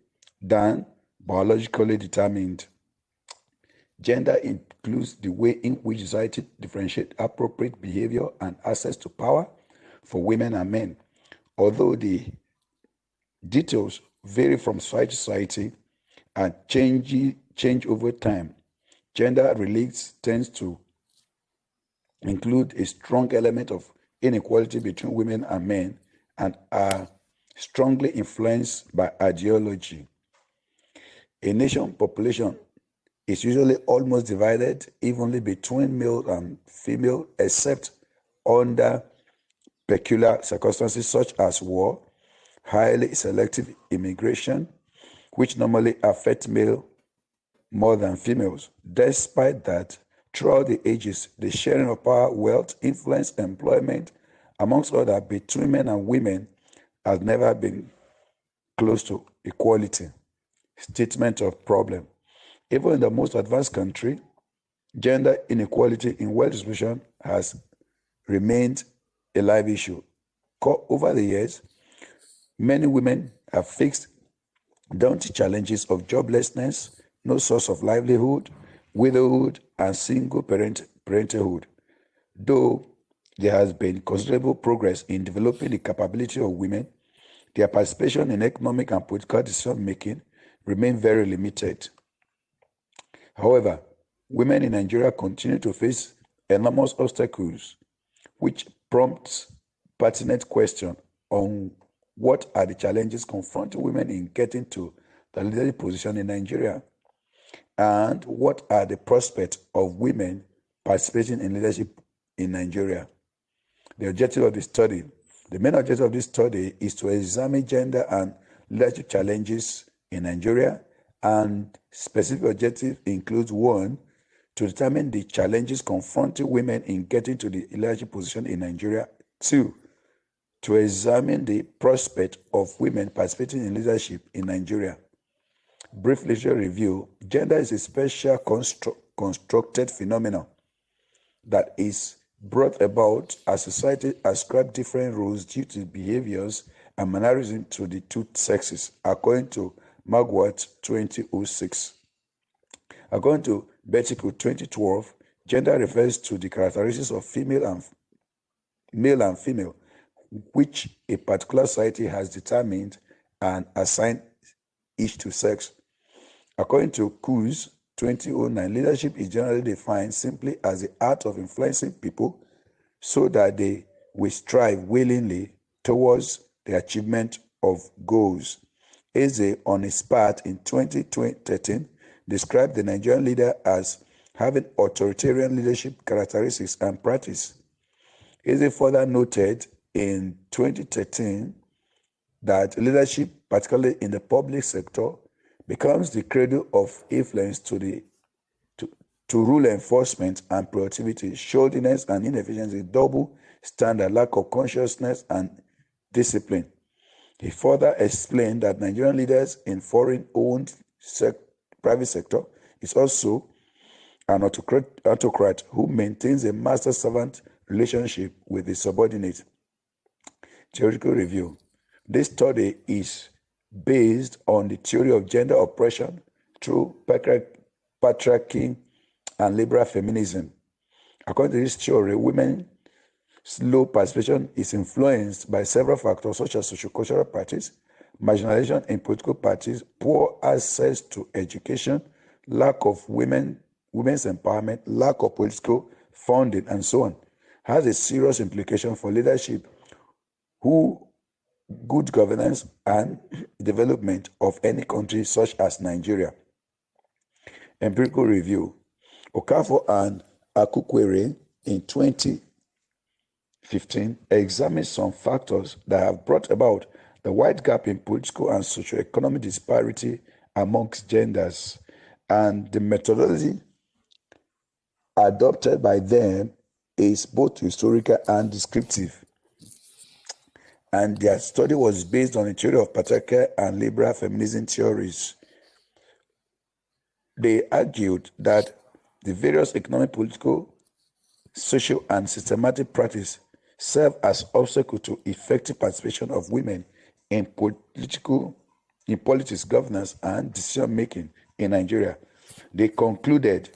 Speaker 10: than biologically determined. Gender includes the way in which society differentiates appropriate behavior and access to power for women and men. Although the details vary from society to society and change over time, gender relates tends to include a strong element of inequality between women and men and are strongly influenced by ideology. A nation population is usually almost divided evenly between male and female, except under peculiar circumstances such as war, highly selective immigration, which normally affect male more than females. Despite that, throughout the ages, the sharing of power, wealth, influence, employment, amongst others, between men and women has never been close to equality. Statement of problem. Even in the most advanced country, gender inequality in wealth distribution has remained a live issue. Over the years, many women have faced daunting challenges of joblessness, no source of livelihood, widowhood, and single parenthood. Though there has been considerable progress in developing the capability of women, their participation in economic and political decision-making remain very limited. However, women in Nigeria continue to face enormous obstacles, which prompts pertinent questions on what are the challenges confronting women in getting to the leadership position in Nigeria, and what are the prospects of women participating in leadership in Nigeria. The objective of the study, the main objective of this study is to examine gender and leadership challenges in Nigeria, and specific objective includes 1, to determine the challenges confronting women in getting to the leadership position in Nigeria. 2, to examine the prospect of women participating in leadership in Nigeria. Brief literature review. Gender is a special constructed phenomenon that is brought about as society ascribes different roles due to behaviors and mannerism to the two sexes, according to Magwat 2006. According to Betico 2012, gender refers to the characteristics of male and female, which a particular society has determined and assigned each to sex. According to Coos 2009, leadership is generally defined simply as the art of influencing people so that they will strive willingly towards the achievement of goals. Eze, on his part in 2013, described the Nigerian leader as having authoritarian leadership characteristics and practice. Eze further noted in 2013 that leadership, particularly in the public sector, becomes the cradle of influence to rule enforcement and productivity, shouldiness and inefficiency, double standard, lack of consciousness and discipline. He further explained that Nigerian leaders in foreign-owned private sector is also an autocrat who maintains a master-servant relationship with his subordinate. Theoretical review. This study is based on the theory of gender oppression through patriarchy and liberal feminism. According to this theory, women Low participation is influenced by several factors such as sociocultural practice, marginalization in political parties, poor access to education, lack of women's empowerment, lack of political funding, and so on, has a serious implication for leadership, good governance, and development of any country such as Nigeria. Empirical review. Okafor and Akukwere in 2015 examined some factors that have brought about the wide gap in political and socioeconomic disparity amongst genders, and the methodology adopted by them is both historical and descriptive. And their study was based on a theory of patriarchal and liberal feminism theories. They argued that the various economic, political, social, and systematic practices serve as obstacle to effective participation of women in politics, governance, and decision-making in Nigeria. They concluded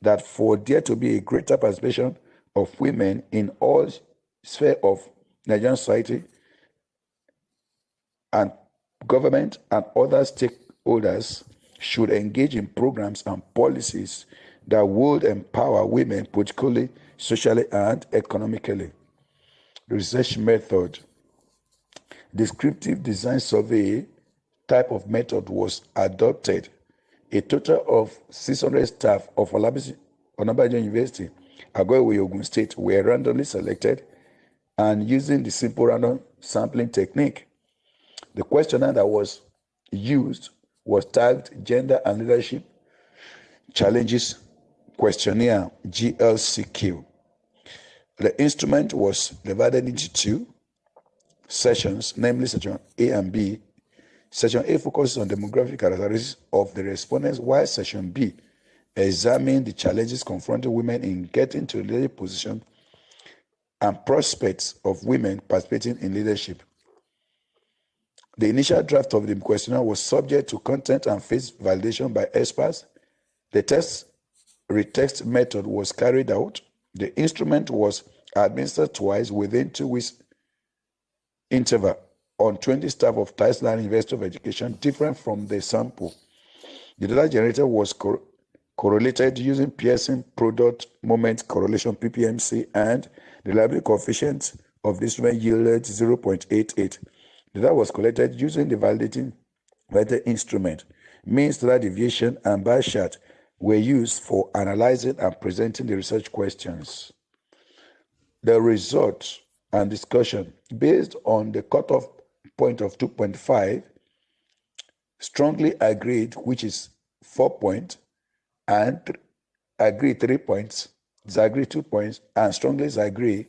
Speaker 10: that for there to be a greater participation of women in all spheres of Nigerian society and government and other stakeholders should engage in programs and policies that would empower women politically, socially, and economically. Research method. Descriptive design survey type of method was adopted. A total of 600 staff of Onabanjo University, Agoiwe, Ogun State, were randomly selected, and using the simple random sampling technique, the questionnaire that was used was tagged Gender and Leadership Challenges Questionnaire, GLCQ. The instrument was divided into two sessions, namely Section A and B. Section A focuses on demographic characteristics of the respondents, while Section B examines the challenges confronting women in getting to leadership position and prospects of women participating in leadership. The initial draft of the questionnaire was subject to content and face validation by experts. The retext method was carried out. The instrument was administered twice within 2 weeks interval on 20 staff of Tysland University of Education, different from the sample. The data generated was correlated using Pearson Product Moment Correlation, PPMC, and the reliability coefficient of the instrument yielded 0.88. Data was collected using the validated instrument. Mean standard deviation and bar chart were used for analyzing and presenting the research questions. The results and discussion based on the cutoff point of 2.5, strongly agreed, which is 4 points, and agreed 3 points, disagreed 2 points, and strongly disagree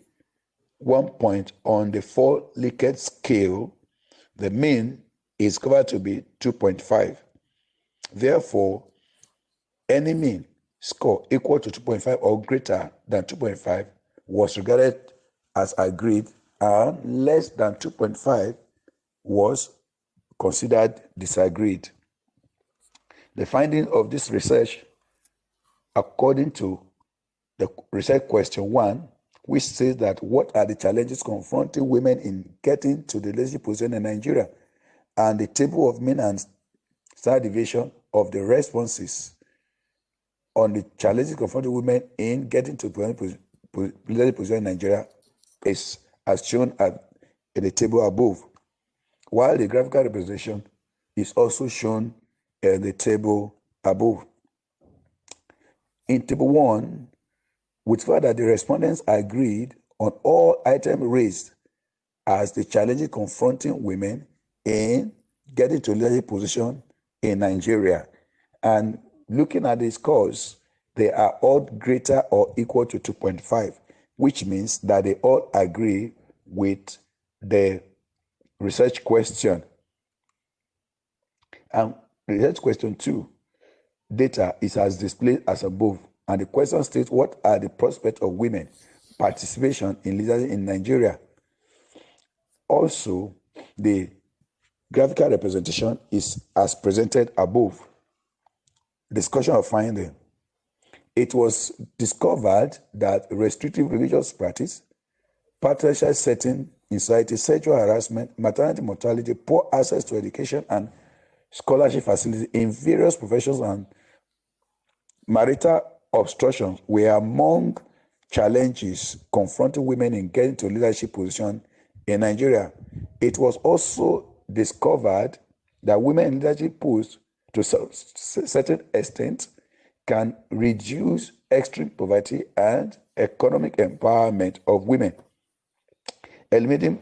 Speaker 10: 1 point on the 4 Likert scale. The mean is covered to be 2.5. Therefore, any mean score equal to 2.5 or greater than 2.5 was regarded as agreed, and less than 2.5 was considered disagreed. The finding of this research, according to the research question 1, which says that what are the challenges confronting women in getting to the leadership position in Nigeria, and the table of mean and standard deviation of the responses on the challenges confronting women in getting to the leadership position in Nigeria is as shown in the table above, while the graphical representation is also shown in the table above. In table 1, we found that the respondents agreed on all items raised as the challenges confronting women in getting to leadership position in Nigeria. And looking at the scores, they are all greater or equal to 2.5, which means that they all agree with the research question. And research question 2, data is as displayed as above. And the question states, what are the prospects of women participation in leadership in Nigeria? Also, the graphical representation is as presented above. Discussion of finding. It was discovered that restrictive religious practice, patriarchal setting in society, sexual harassment, maternity mortality, poor access to education and scholarship facilities in various professions, and marital obstructions were among challenges confronting women in getting to leadership positions in Nigeria. It was also discovered that women in leadership posts, to a certain extent, can reduce extreme poverty and economic empowerment of women, eliminating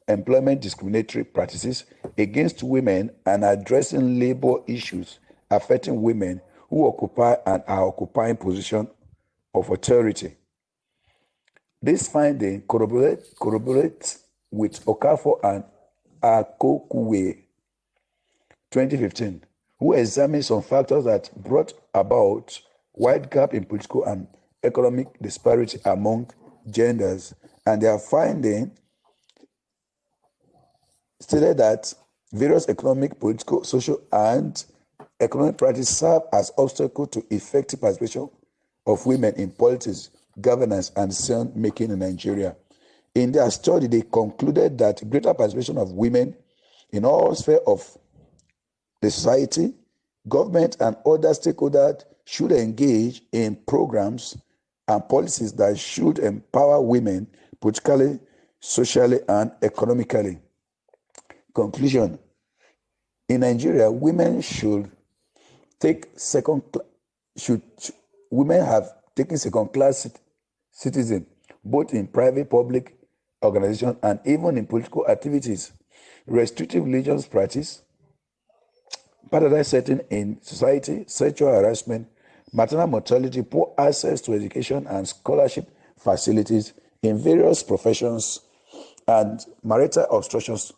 Speaker 10: employment discriminatory practices against women and addressing labor issues affecting women who occupy and are occupying positions of authority. This finding corroborates with Okafor and Akokuwe 2015, who examined some factors that brought about wide gap in political and economic disparity among genders, and their finding stated that various economic, political, social, and economic practices serve as obstacles to effective participation of women in politics, governance, and decision-making in Nigeria. In their study, they concluded that greater participation of women in all spheres of the society, government, and other stakeholders should engage in programs and policies that should empower women politically, socially, and economically. Conclusion: in Nigeria, women women have taken second-class citizen, both in private, public organizations, and even in political activities. Restrictive religious practice, patriarchal setting in society, sexual harassment, maternal mortality, poor access to education and scholarship facilities in various professions, and marital obstructions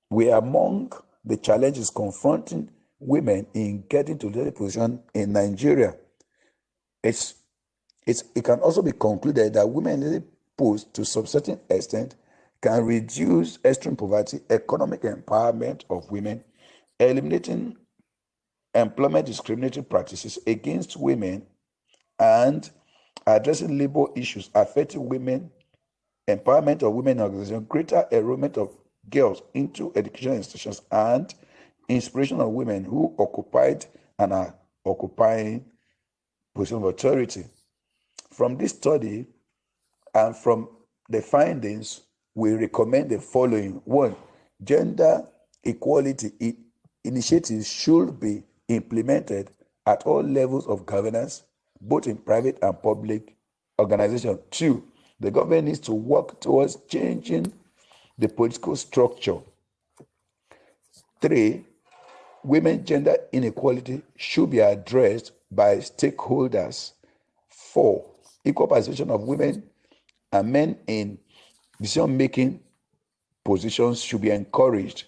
Speaker 10: were among the challenges confronting women in getting to leadership position in Nigeria. It can also be concluded that women in leadership posts, to some certain extent, can reduce extreme poverty, economic empowerment of women, eliminating employment discriminatory practices against women, and addressing labor issues affecting women, empowerment of women in organizations, greater enrollment of girls into educational institutions, and inspiration of women who occupied and are occupying positions of authority. From this study and from the findings, we recommend the following. 1, gender equality initiatives should be implemented at all levels of governance, both in private and public organizations. 2, the government needs to work towards changing the political structure. 3, women gender inequality should be addressed by stakeholders. 4, equal participation of women and men in decision-making positions should be encouraged.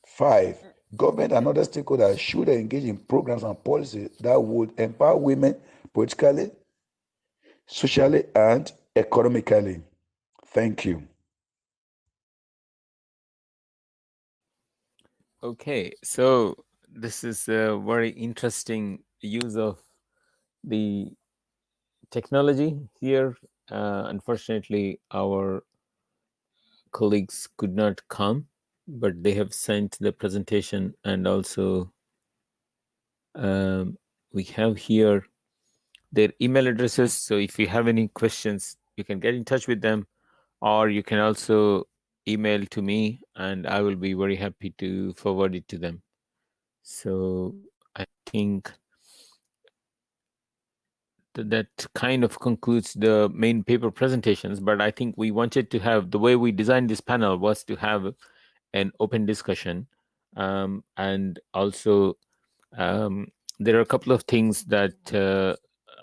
Speaker 10: 5, government and other stakeholders should engage in programs and policies that would empower women politically, socially, and economically. Thank you.
Speaker 1: Okay, so this is a very interesting use of the technology here. Unfortunately, our colleagues could not come, but they have sent the presentation, and also we have here their email addresses. So if you have any questions, you can get in touch with them, or you can also email to me, and I will be very happy to forward it to them. So I think that kind of concludes the main paper presentations, but I think we wanted to have, the way we designed this panel was to have an open discussion, and also there are a couple of things that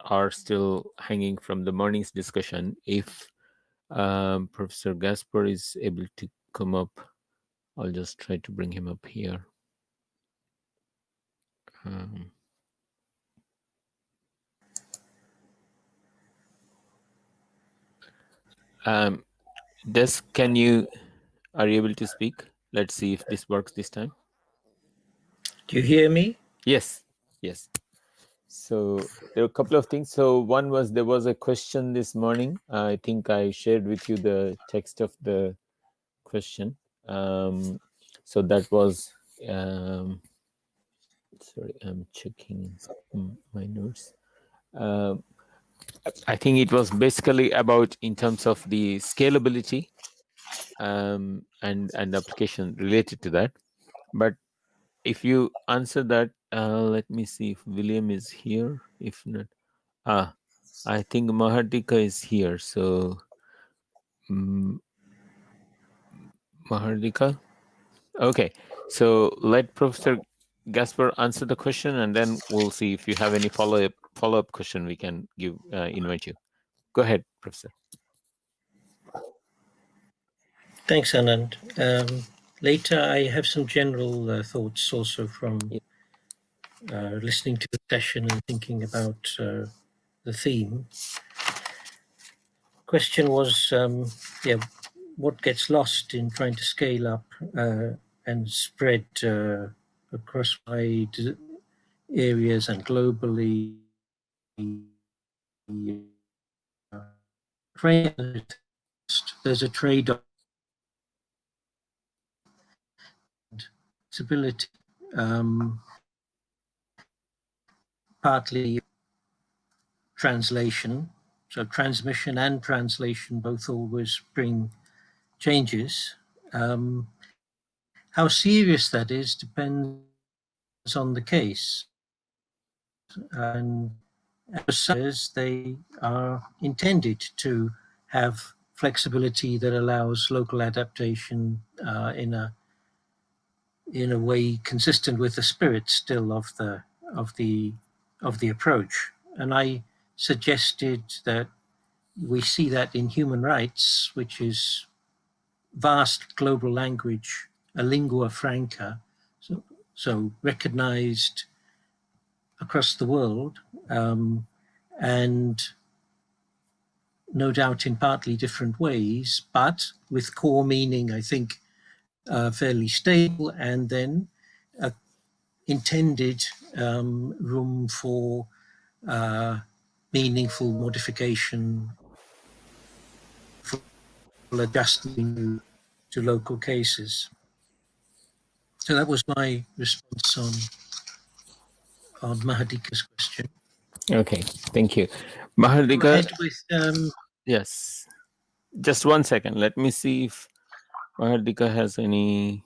Speaker 1: are still hanging from the morning's discussion. If Professor Gasper is able to come up, I'll just try to bring him up here. Des, are you able to speak? Let's see if this works this time.
Speaker 2: Do you hear me?
Speaker 1: Yes. Yes. So there are a couple of things. So one was, there was a question this morning. I think I shared with you the text of the question. So that was, sorry, I'm checking my notes. I think it was basically about in terms of the scalability and application related to that. But if you answer that, let me see if William is here. If not, I think Mahardika is here. So Mahardika, okay. So let Professor Gasper answer the question, and then we'll see if you have any follow-up question. We can give invite you. Go ahead, Professor.
Speaker 2: Thanks, Anand. Later, I have some general thoughts also from listening to the session and thinking about the theme. Question was, what gets lost in trying to scale up and spread across wide areas and globally? There's a trade-off. Ability, partly translation, so transmission and translation both always bring changes. How serious that is depends on the case, and as they are intended to have flexibility that allows local adaptation in a way consistent with the spirit still of the approach. And I suggested that we see that in human rights, which is vast global language, a lingua franca, so recognized across the world, and no doubt in partly different ways, but with core meaning, I think, fairly stable, and then intended room for meaningful modification, for adjusting to local cases. So that was my response on Mahardika's question.
Speaker 1: Okay, thank you. Mahardika.
Speaker 2: Go ahead with,
Speaker 1: yes. Just 1 second. Let me see if Mahardika has any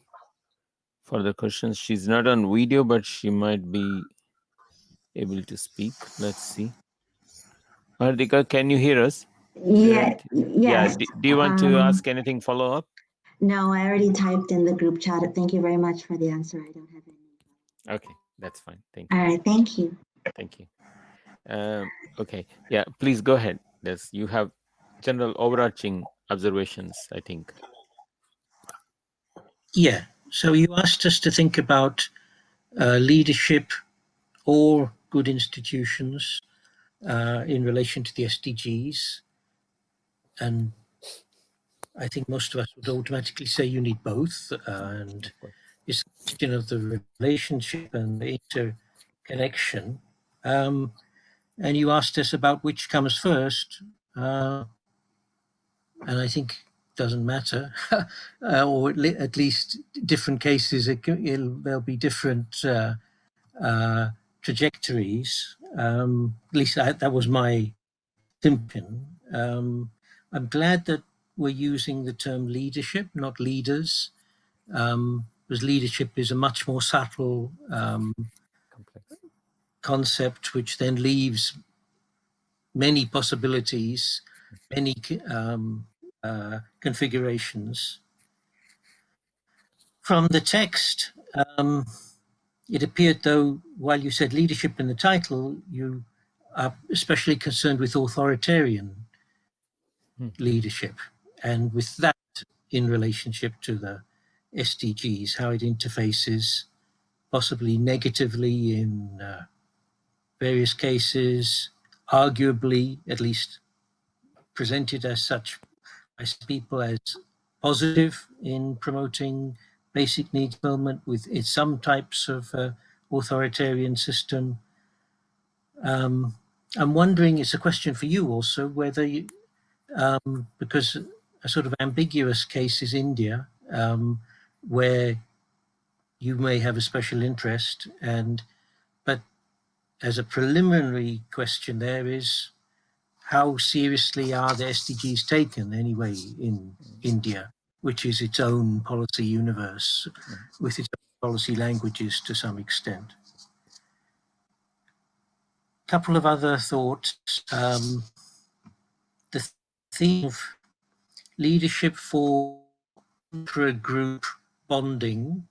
Speaker 1: further questions. She's not on video, but she might be able to speak. Let's see. Mahardika, can you hear us?
Speaker 9: Yes.
Speaker 1: Do you want to ask anything follow-up?
Speaker 9: No, I already typed in the group chat. Thank you very much for the answer. I don't have any.
Speaker 1: Okay, that's fine. Thank you.
Speaker 9: All right, thank you.
Speaker 1: Thank you. Okay, yeah, please go ahead. You have general overarching observations, I think.
Speaker 2: Yeah, so you asked us to think about leadership or good institutions in relation to the SDGs. And I think most of us would automatically say you need both. And it's a question of the relationship and the interconnection. And you asked us about which comes first. And I think it doesn't matter, or at least different cases, there'll be different trajectories. At least that was my assumption. I'm glad that we're using the term leadership, not leaders, because leadership is a much more subtle concept, which then leaves many possibilities, many configurations. From the text, it appeared, though, while you said leadership in the title, you are especially concerned with authoritarian leadership, and with that in relationship to the SDGs, how it interfaces possibly negatively in various cases, arguably, at least presented as such by people, as positive in promoting basic needs fulfillment with some types of authoritarian system. I'm wondering, it's a question for you also, whether you, because a sort of ambiguous case is India, where you may have a special interest, but as a preliminary question there is, how seriously are the SDGs taken anyway in India, which is its own policy universe with its own policy languages to some extent? Couple of other thoughts. The theme of leadership for intra-group bonding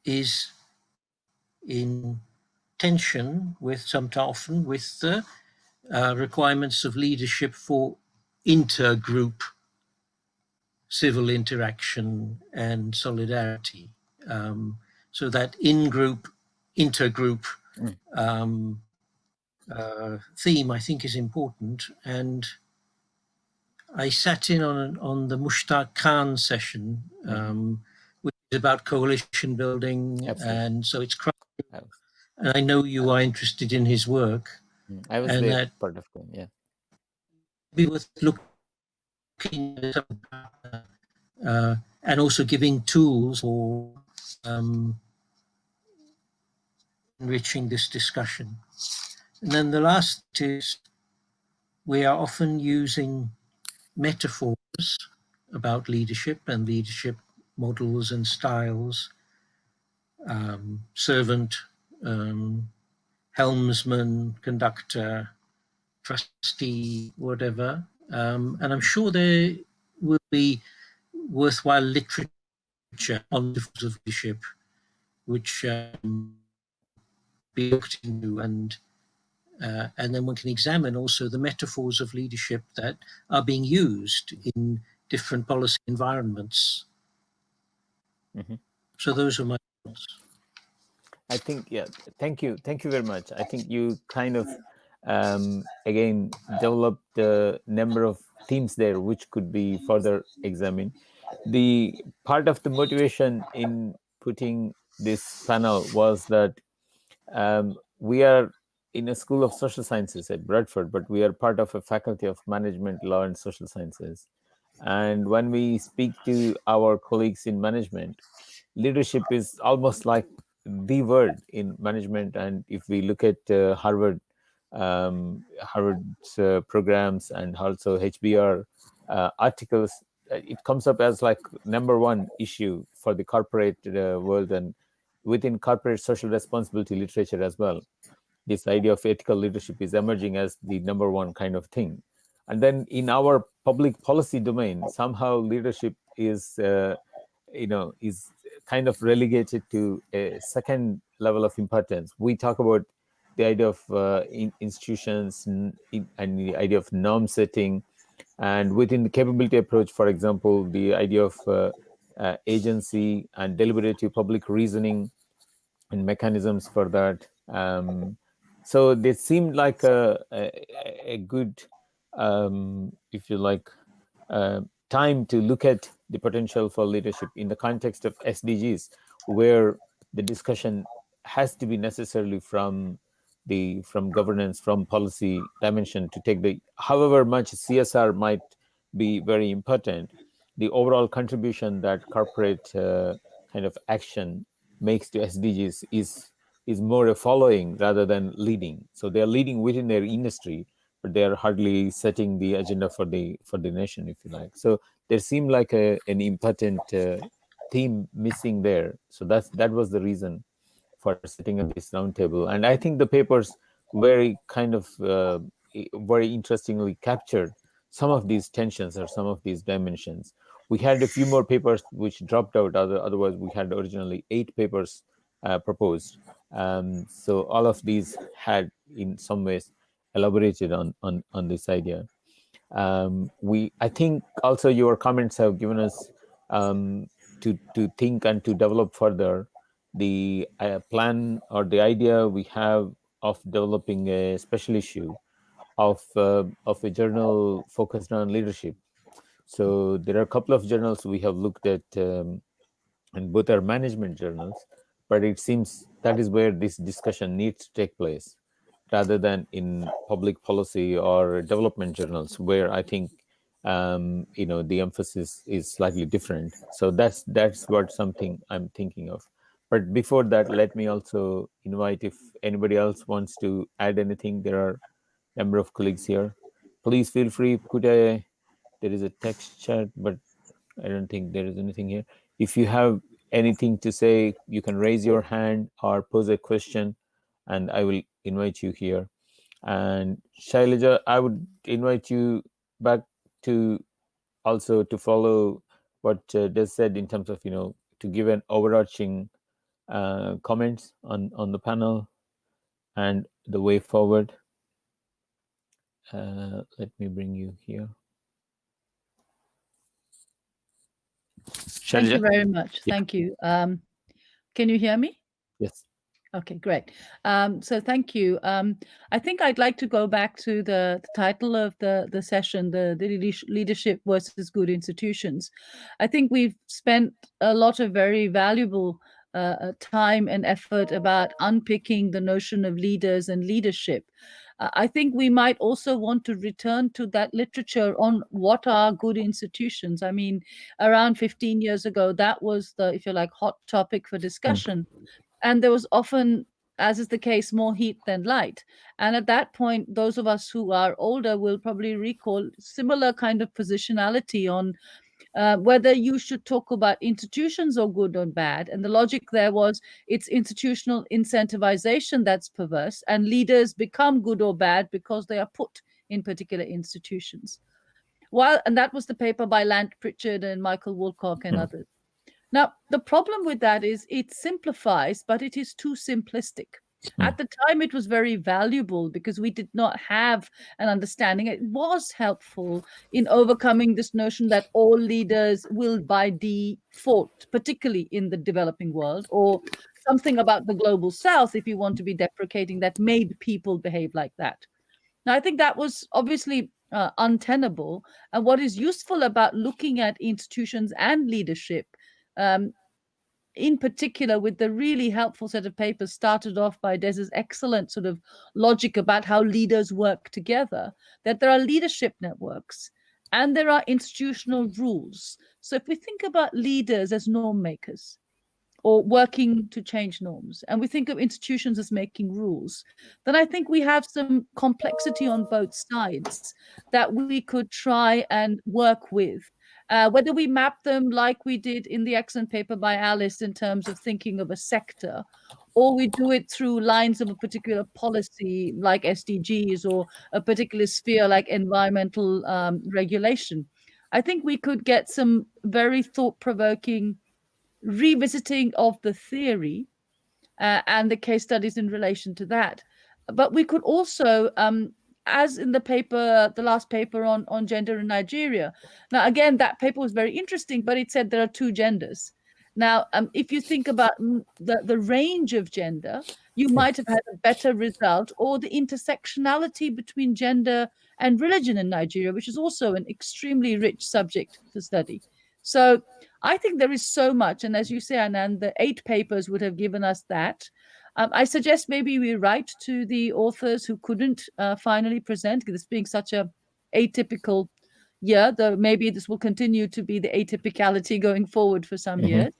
Speaker 2: is in tension with often with the requirements of leadership for intergroup civil interaction and solidarity. So that in-group, intergroup theme, I think, is important. And I sat in on the Mushtaq Khan session, which is about coalition building.
Speaker 1: Absolutely.
Speaker 2: And so it's and I know you are interested in his work.
Speaker 1: I was
Speaker 2: and
Speaker 1: there
Speaker 2: that
Speaker 1: part of time, yeah.
Speaker 2: Be worth looking at and also giving tools for enriching this discussion. And then the last is, we are often using metaphors about leadership and leadership models and styles, servant, helmsman, conductor, trustee, whatever. And I'm sure there will be worthwhile literature on levels of leadership, which be looked into, and then one can examine also the metaphors of leadership that are being used in different policy environments. So those are my thoughts.
Speaker 1: I think, yeah, thank you very much. I think you kind of again developed a number of themes there which could be further examined. The part of the motivation in putting this panel was that we are in a school of social sciences at Bradford, but we are part of a faculty of management, law, and social sciences. And when we speak to our colleagues in management, leadership is almost like the word in management. And if we look at Harvard's programs and also HBR articles, it comes up as like #1 issue for the corporate world, and within corporate social responsibility literature as well. This idea of ethical leadership is emerging as the #1 kind of thing. And then in our public policy domain, somehow leadership is is kind of relegated to a second level of importance. We talk about the idea of institutions and the idea of norm setting, and within the capability approach, for example, the idea of agency and deliberative public reasoning and mechanisms for that. So they seemed like a good, if you like, time to look at the potential for leadership in the context of SDGs, where the discussion has to be necessarily from governance, from policy dimension, to take the, however much CSR might be very important, the overall contribution that corporate kind of action makes to SDGs is more a following rather than leading. So they are leading within their industry, but they are hardly setting the agenda for the nation, if you like. So there seemed like an important theme missing there. So that was the reason for setting up this roundtable. And I think the papers very kind of very interestingly captured some of these tensions or some of these dimensions. We had a few more papers which dropped out. Otherwise, we had originally 8 papers proposed. So all of these had, in some ways, elaborated on this idea. I think also your comments have given us to think and to develop further the plan or the idea we have of developing a special issue of a journal focused on leadership. So there are a couple of journals we have looked at, and both are management journals. but it seems that is where this discussion needs to take place, rather than in public policy or development journals, where I think the emphasis is slightly different. So that's what something I'm thinking of. But before that, let me also invite, if anybody else wants to add anything, there are a number of colleagues here. Please feel free. There is a text chat, but I don't think there is anything here. If you have anything to say, you can raise your hand or pose a question, and I will invite you here. And Shailaja, I would invite you back to also to follow what Des said in terms of, to give an overarching comments on the panel and the way forward. Let me bring you here. Shailaja?
Speaker 3: Thank you very much.
Speaker 1: Yeah.
Speaker 3: Thank you. Can you hear me?
Speaker 1: Yes.
Speaker 3: Okay, great. So thank you. I think I'd like to go back to the title of the session, the leadership versus good institutions. I think we've spent a lot of very valuable time and effort about unpicking the notion of leaders and leadership. I think we might also want to return to that literature on what are good institutions. I mean, around 15 years ago, that was the, if you like, hot topic for discussion. And there was often, as is the case, more heat than light. And at that point, those of us who are older will probably recall similar kind of positionality on whether you should talk about institutions or good or bad. And the logic there was it's institutional incentivization that's perverse, and leaders become good or bad because they are put in particular institutions. And that was the paper by Lant Pritchard and Michael Woolcock and others. Now, the problem with that is it simplifies, but it is too simplistic. At the time, it was very valuable because we did not have an understanding. It was helpful in overcoming this notion that all leaders will by default, particularly in the developing world, or something about the global south, if you want to be deprecating, that made people behave like that. Now, I think that was obviously untenable. And what is useful about looking at institutions and leadership, in particular with the really helpful set of papers started off by Des's excellent sort of logic about how leaders work together, that there are leadership networks and there are institutional rules. So if we think about leaders as norm makers or working to change norms, and we think of institutions as making rules, then I think we have some complexity on both sides that we could try and work with. Whether we map them like we did in the excellent paper by Alice in terms of thinking of a sector, or we do it through lines of a particular policy like SDGs or a particular sphere like environmental regulation, I think we could get some very thought-provoking revisiting of the theory and the case studies in relation to that. But we could also, as in the paper, the last paper on gender in Nigeria. Now, again, that paper was very interesting, but it said there are two genders. Now, if you think about the range of gender, you might have had a better result, or the intersectionality between gender and religion in Nigeria, which is also an extremely rich subject to study. So I think there is so much. And as you say, Anand, the 8 papers would have given us that. I suggest maybe we write to the authors who couldn't finally present, this being such a atypical year, though maybe this will continue to be the atypicality going forward for some years.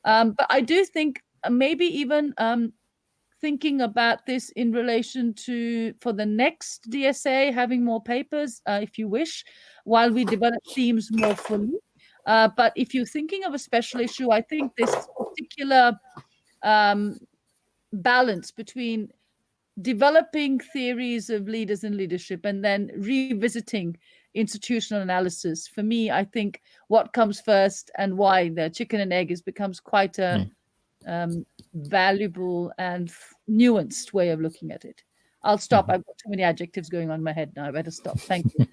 Speaker 3: But I do think maybe even thinking about this in relation to, for the next DSA, having more papers, if you wish, while we develop themes more fully. But if you're thinking of a special issue, I think this particular balance between developing theories of leaders and leadership and then revisiting institutional analysis, for me, I think what comes first and why the chicken and egg becomes quite a valuable and nuanced way of looking at it. I'll stop. I've got too many adjectives going on in my head now. I better stop. Thank you.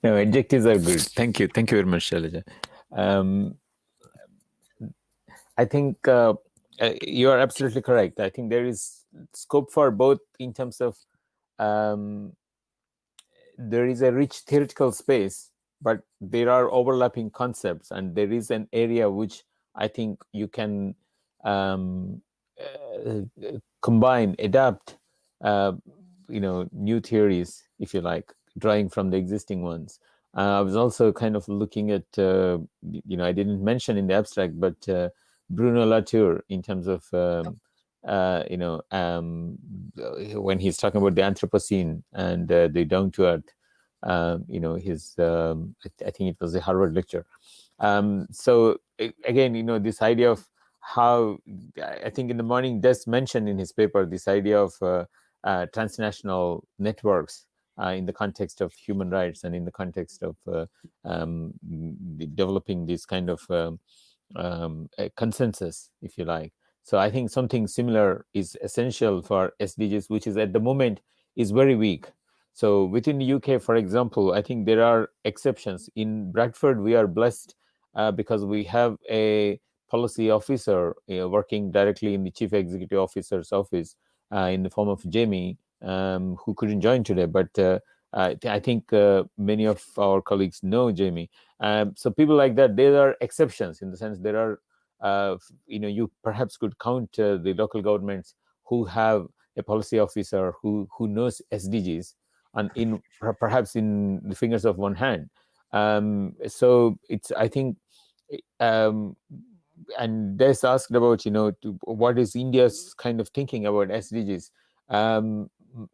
Speaker 1: No, adjectives are good. Thank you. Thank you very much, Shailaja. I think you are absolutely correct. I think there is scope for both in terms of there is a rich theoretical space, but there are overlapping concepts, and there is an area which I think you can combine, adapt, new theories, if you like, drawing from the existing ones. I was also kind of looking at, I didn't mention in the abstract, but Bruno Latour, in terms of, when he's talking about the Anthropocene and the down to earth, his, I think it was a Harvard lecture. So again, this idea of how, I think in the morning, Des mentioned in his paper this idea of transnational networks in the context of human rights and in the context of developing this kind of a consensus, if you like. So I think something similar is essential for SDGs, which is at the moment is very weak. So within the UK, for example, I think there are exceptions. In Bradford, we are blessed because we have a policy officer working directly in the chief executive officer's office in the form of Jamie, who couldn't join today, but I think many of our colleagues know Jamie. So people like that, there are exceptions in the sense there are, you perhaps could count the local governments who have a policy officer who knows SDGs, and perhaps in the fingers of one hand. So it's, I think, and Des asked about, what is India's kind of thinking about SDGs?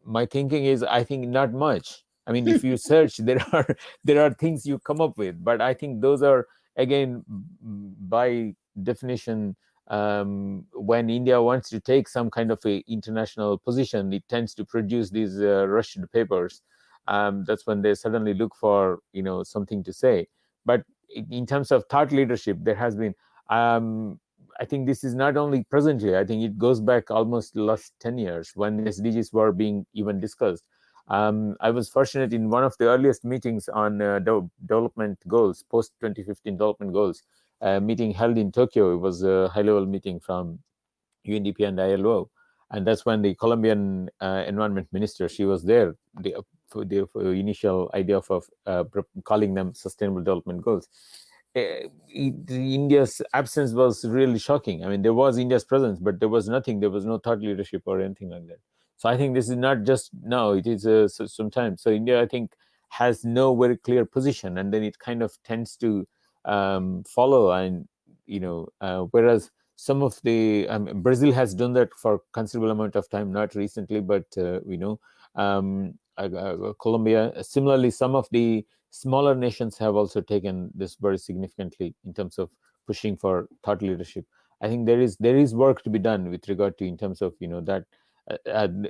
Speaker 1: My thinking is, I think not much. I mean, if you search, there are things you come up with, but I think those are, again, by definition, when India wants to take some kind of a international position, it tends to produce these rushed papers. That's when they suddenly look for something to say. But in terms of thought leadership, there has been. I think this is not only presently. I think it goes back almost the last 10 years when SDGs were being even discussed. I was fortunate in one of the earliest meetings on development goals, post-2015 development goals, meeting held in Tokyo. It was a high-level meeting from UNDP and ILO. And that's when the Colombian environment minister, she was there, the initial idea of calling them sustainable development goals. India's absence was really shocking. I mean, there was India's presence, but there was nothing. There was no thought leadership or anything like that. So I think this is not just now, it is sometimes. So India, I think, has no very clear position, and then it kind of tends to follow. And, whereas some of the, Brazil has done that for considerable amount of time, not recently, but Colombia. Similarly, some of the smaller nations have also taken this very significantly in terms of pushing for thought leadership. I think there is work to be done with regard to, in terms of that.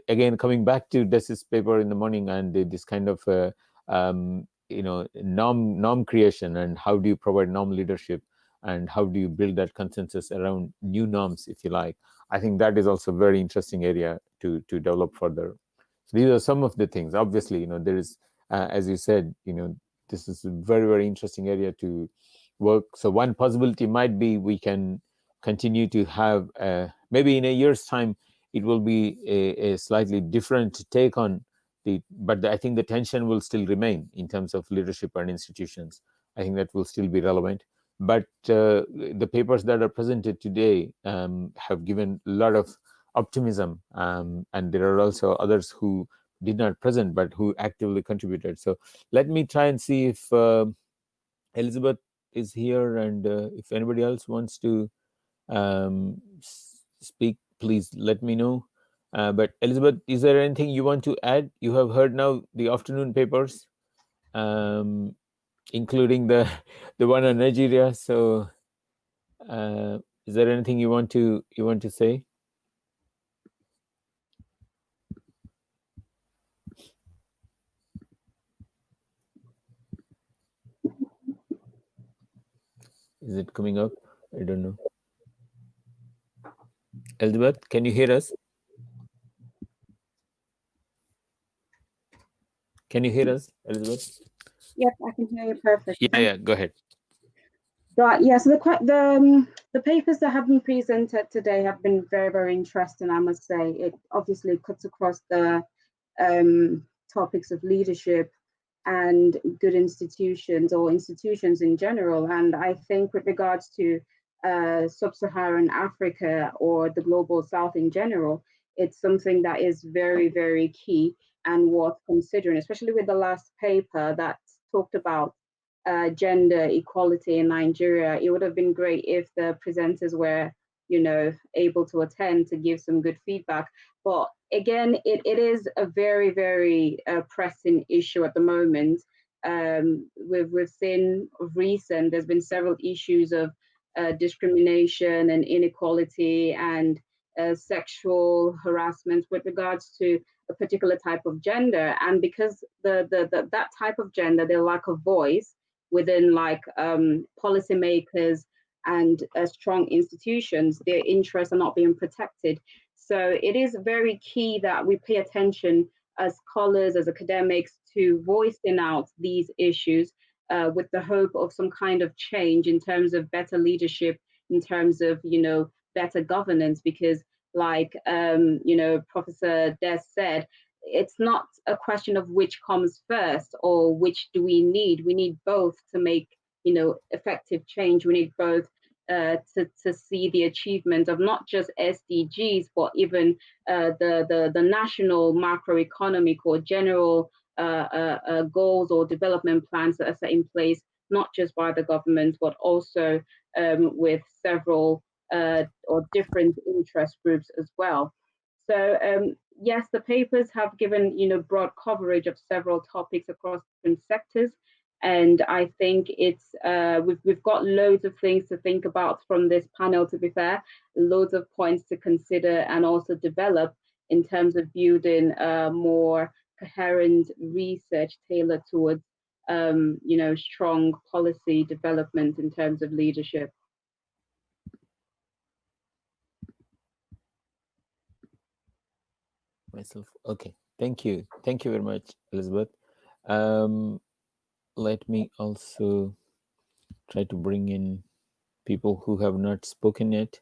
Speaker 1: Again, coming back to Des's paper in the morning and this kind of norm creation, and how do you provide norm leadership, and how do you build that consensus around new norms, if you like. I think that is also a very interesting area to develop further. So these are some of the things. Obviously, there is, as you said, this is a very, very interesting area to work. So one possibility might be we can continue to have, maybe in a year's time, it will be a slightly different take on but I think the tension will still remain in terms of leadership and institutions. I think that will still be relevant. But the papers that are presented today have given a lot of optimism, and there are also others who did not present but who actively contributed. So let me try and see if Elizabeth is here, and if anybody else wants to speak, please let me know. But Elizabeth, is there anything you want to add? You have heard now the afternoon papers, including the one on Nigeria. So is there anything you want to say? Is it coming up? I don't know. Elizabeth, can you hear us? Can you hear us, Elizabeth?
Speaker 4: Yes, I can hear you perfectly.
Speaker 1: Yeah, go ahead.
Speaker 4: But yeah, so the papers that have been presented today have been very, very interesting, I must say. It obviously cuts across the topics of leadership and good institutions, or institutions in general. And I think with regards to sub-Saharan Africa or the global South in general, it's something that is very, very key and worth considering, especially with the last paper that talked about gender equality in Nigeria. It would have been great if the presenters were, able to attend to give some good feedback. But again, it is a very, very pressing issue at the moment. We've seen recent, there's been several issues of discrimination and inequality and sexual harassment with regards to a particular type of gender. And because that type of gender, their lack of voice within policymakers and strong institutions, their interests are not being protected. So it is very key that we pay attention as scholars, as academics, to voicing out these issues with the hope of some kind of change in terms of better leadership, in terms of, better governance, because Professor Des said, it's not a question of which comes first or which do we need. We need both to make, effective change. We need both to see the achievement of not just SDGs, but even the national macroeconomic or general goals or development plans that are set in place, not just by the government, but also with several or different interest groups as well. So yes, the papers have given broad coverage of several topics across different sectors, and I think it's we've got loads of things to think about from this panel. To be fair, loads of points to consider and also develop in terms of building more coherent research tailored towards strong policy development in terms of leadership.
Speaker 1: Myself. Okay. Thank you. Thank you very much, Elizabeth. Let me also try to bring in people who have not spoken yet.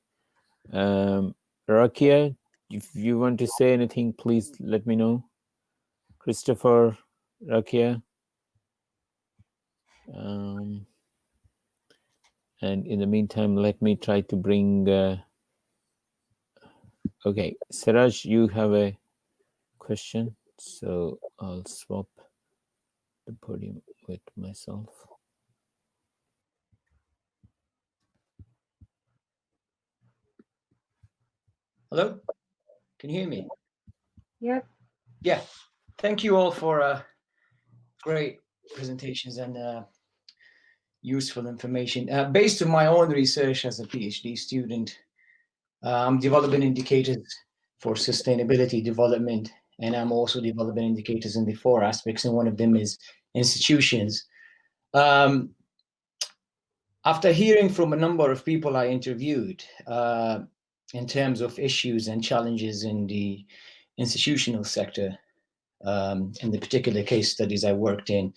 Speaker 1: Rakia, if you want to say anything, please let me know. Christopher, Rakia. And in the meantime, let me try to bring... okay, Siraj, you have a question, so I'll swap the podium with myself.
Speaker 5: Hello, can you hear me?
Speaker 4: Yep.
Speaker 5: Yeah, thank you all for great presentations and useful information. Based on my own research as a PhD student, I'm developing indicators for sustainability development, and I'm also developing indicators in the 4 aspects, and one of them is institutions. After hearing from a number of people I interviewed in terms of issues and challenges in the institutional sector, in the particular case studies I worked in,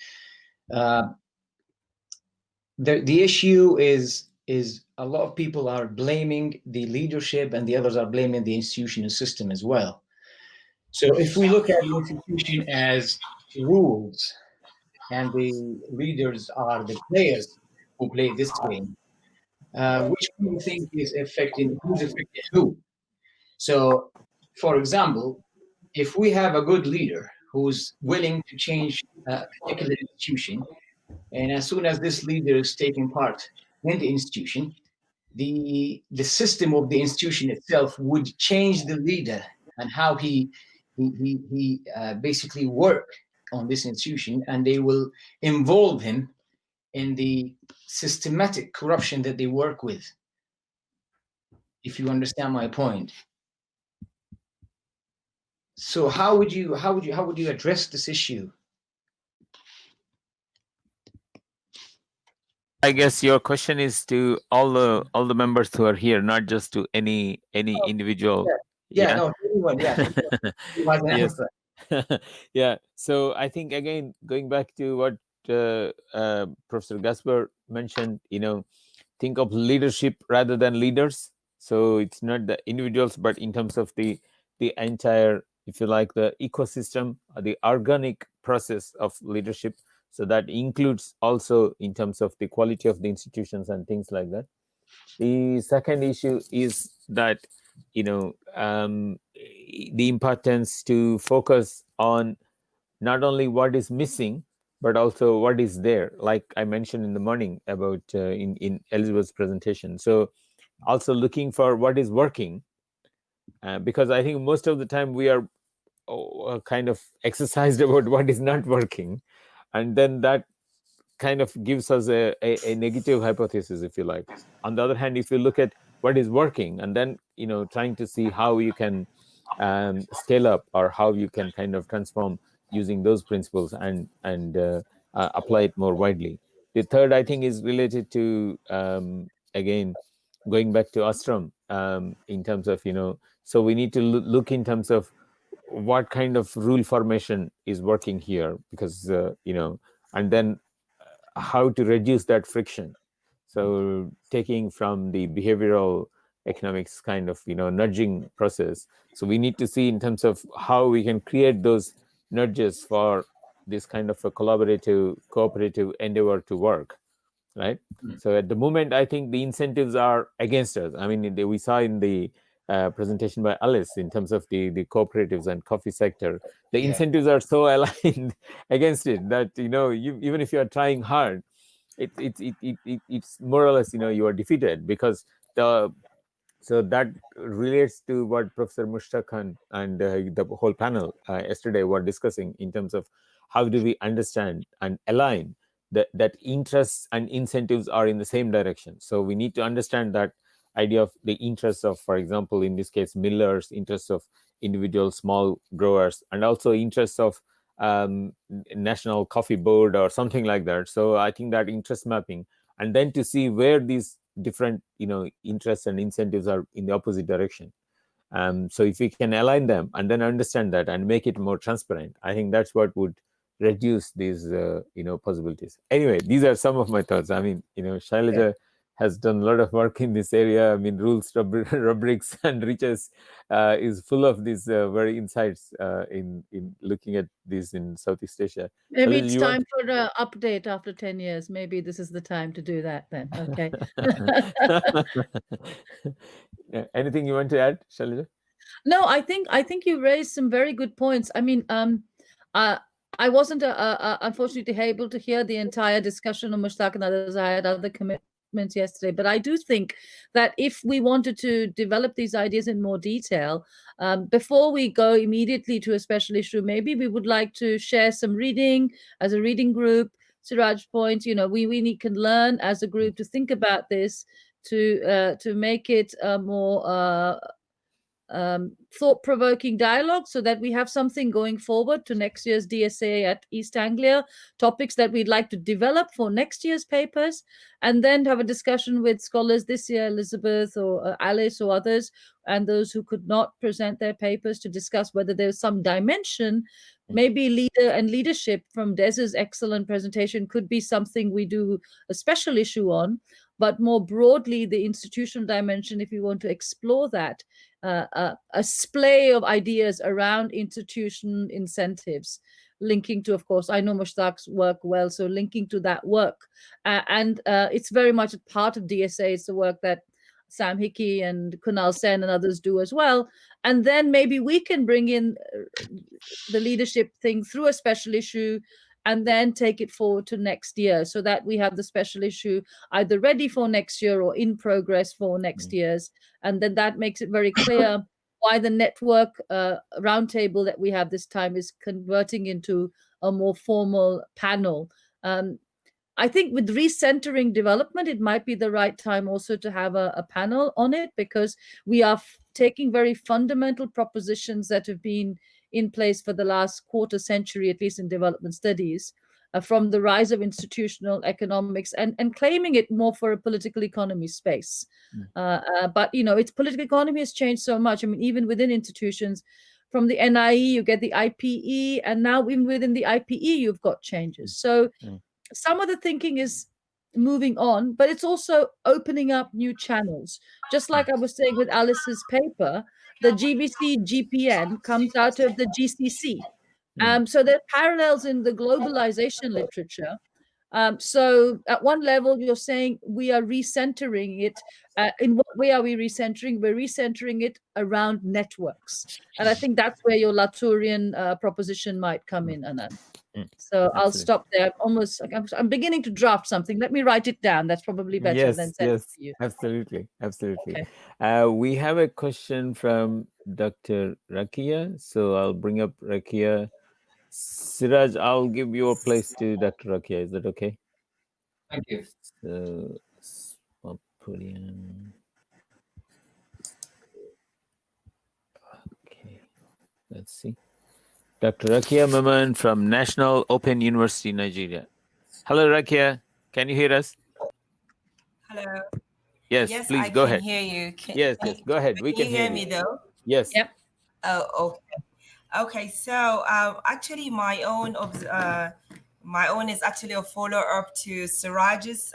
Speaker 5: the issue is a lot of people are blaming the leadership and the others are blaming the institutional system as well. So if we look at the institution as rules and the leaders are the players who play this game, which do you think is affecting, who's affecting who? So, for example, if we have a good leader who's willing to change a particular institution, and as soon as this leader is taking part in the institution, the system of the institution itself would change the leader and how he basically work on this institution, and they will involve him in the systematic corruption that they work with. If you understand my point. So how would you address this issue?
Speaker 1: I guess your question is to all the members who are here, not just to any individual.
Speaker 5: Yeah, no, anyone, yeah.
Speaker 1: Yes. Yeah. So I think, again, going back to what Professor Gasper mentioned, think of leadership rather than leaders. So it's not the individuals, but in terms of the entire, if you like, the ecosystem, the organic process of leadership. So that includes also in terms of the quality of the institutions and things like that. The second issue is that, the importance to focus on not only what is missing, but also what is there, like I mentioned in the morning about in Elizabeth's presentation. So also looking for what is working, because I think most of the time we are kind of exercised about what is not working, and then that kind of gives us a negative hypothesis, if you like. On the other hand, if you look at what is working, and then trying to see how you can scale up, or how you can kind of transform using those principles and apply it more widely. The third, I think, is related to again going back to Ostrom, in terms of so we need to look in terms of what kind of rule formation is working here, because and then how to reduce that friction. So taking from the behavioral economics kind of nudging process, so we need to see in terms of how we can create those nudges for this kind of a collaborative, cooperative endeavor to work, right? So at the moment, I think the incentives are against us. I mean, we saw in the presentation by Alice in terms of the cooperatives and coffee sector, the incentives are so aligned against it that even if you are trying hard, it's more or less you are defeated, because so that relates to what Professor Mushtaq Khan and the whole panel yesterday were discussing in terms of how do we understand and align that interests and incentives are in the same direction. So we need to understand that idea of the interests of, for example, in this case, millers, interests of individual small growers, and also interests of national coffee board or something like that. So I think that interest mapping, and then to see where these different interests and incentives are in the opposite direction. So if we can align them and then understand that and make it more transparent, I think that's what would reduce these possibilities. Anyway, these are some of my thoughts. I mean, Shailaja has done a lot of work in this area. I mean, rules, rubrics, and riches is full of these very insights in looking at this in Southeast Asia.
Speaker 3: Maybe
Speaker 1: Shailaja,
Speaker 3: it's time for an update after 10 years. Maybe this is the time to do that then. Okay.
Speaker 1: Anything you want to add, Shailaja?
Speaker 3: No, I think you raised some very good points. I mean, I wasn't unfortunately able to hear the entire discussion on Mushtaq and others. I had other commitments yesterday, but I do think that if we wanted to develop these ideas in more detail, before we go immediately to a special issue, maybe we would like to share some reading as a reading group. Siraj point, we can learn as a group to think about this, to make it more thought-provoking dialogue, so that we have something going forward to next year's DSA at East Anglia, topics that we'd like to develop for next year's papers, and then have a discussion with scholars this year, Elizabeth or Alice or others, and those who could not present their papers, to discuss whether there's some dimension, maybe leader and leadership from Des's excellent presentation could be something we do a special issue on, but more broadly, the institutional dimension, if you want to explore that, a splay of ideas around institution incentives, linking to, of course, I know Mushtaq's work well, so linking to that work. And it's very much a part of DSA. It's the work that Sam Hickey and Kunal Sen and others do as well. And then maybe we can bring in the leadership thing through a special issue, and then take it forward to next year, so that we have the special issue either ready for next year or in progress for next year's. And then that makes it very clear why the network roundtable that we have this time is converting into a more formal panel. I think with recentering development, it might be the right time also to have a panel on it, because we are taking very fundamental propositions that have been in place for the last quarter century, at least in development studies, from the rise of institutional economics, and claiming it more for a political economy space. But, its political economy has changed so much. I mean, even within institutions, from the NIE, you get the IPE, and now even within the IPE, you've got changes. So some of the thinking is moving on, but it's also opening up new channels. Just like I was saying with Alice's paper, the GVC GPN comes out of the GCC. So there are parallels in the globalization literature. So at one level, you're saying we are recentering it. In what way are we recentering? We're recentering it around networks. And I think that's where your Latourian proposition might come in, Anand. So I'll stop there. I'm beginning to draft something. Let me write it down. That's probably better than send it to you.
Speaker 1: Absolutely.
Speaker 3: Okay.
Speaker 1: We have a question from Dr. Rakia. So I'll bring up Rakia. Siraj, I'll give your place to Dr. Rakia. Is that okay?
Speaker 5: Thank you.
Speaker 1: So, I'll put in. Okay, let's see. Dr. Rakia Maman from National Open University, Nigeria. Hello, Rakia. Can you hear us?
Speaker 11: Hello.
Speaker 1: Yes, please go ahead.
Speaker 11: I can hear you.
Speaker 1: Yes, go ahead. We
Speaker 11: Can
Speaker 1: can
Speaker 11: you hear me though?
Speaker 1: Yes.
Speaker 3: Yep.
Speaker 11: Oh, okay. Okay, so actually my own is actually a follow-up to Siraj's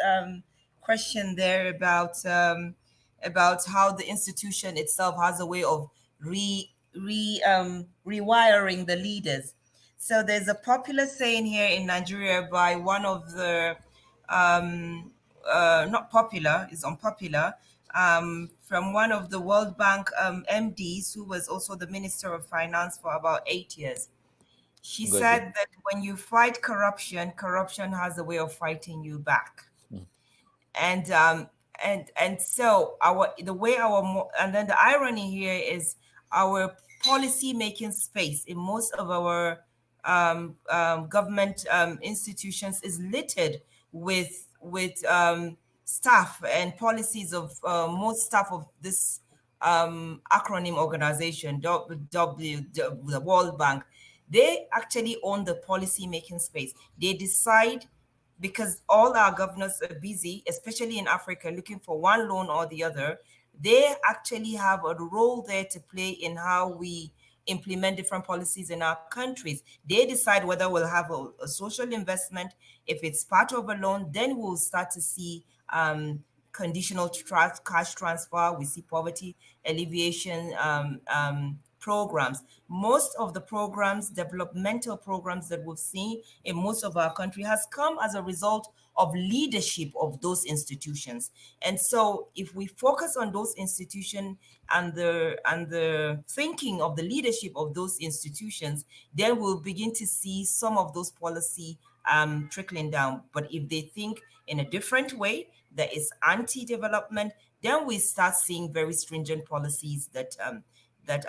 Speaker 11: question there about how the institution itself has a way of rewiring the leaders. So there's a popular saying here in Nigeria by one of the not popular, is unpopular, from one of the World Bank MDs who was also the Minister of Finance for about 8 years. She said that when you fight corruption, corruption has a way of fighting you back. And so then the irony here is our policy making space in most of our government institutions is littered with staff and policies of most staff of this acronym organization, the World Bank. They actually own the policy making space. They decide, because all our governors are busy, especially in Africa, looking for one loan or the other. They actually have a role there to play in how we implement different policies in our countries. They decide whether we'll have a social investment. If it's part of a loan, then we'll start to see conditional cash transfer. We see poverty alleviation programs. Most of the programs, developmental programs that we've seen in most of our country has come as a result of leadership of those institutions. And so if we focus on those institutions and the thinking of the leadership of those institutions, then we'll begin to see some of those policy trickling down. But if they think in a different way that is anti-development, then we start seeing very stringent policies that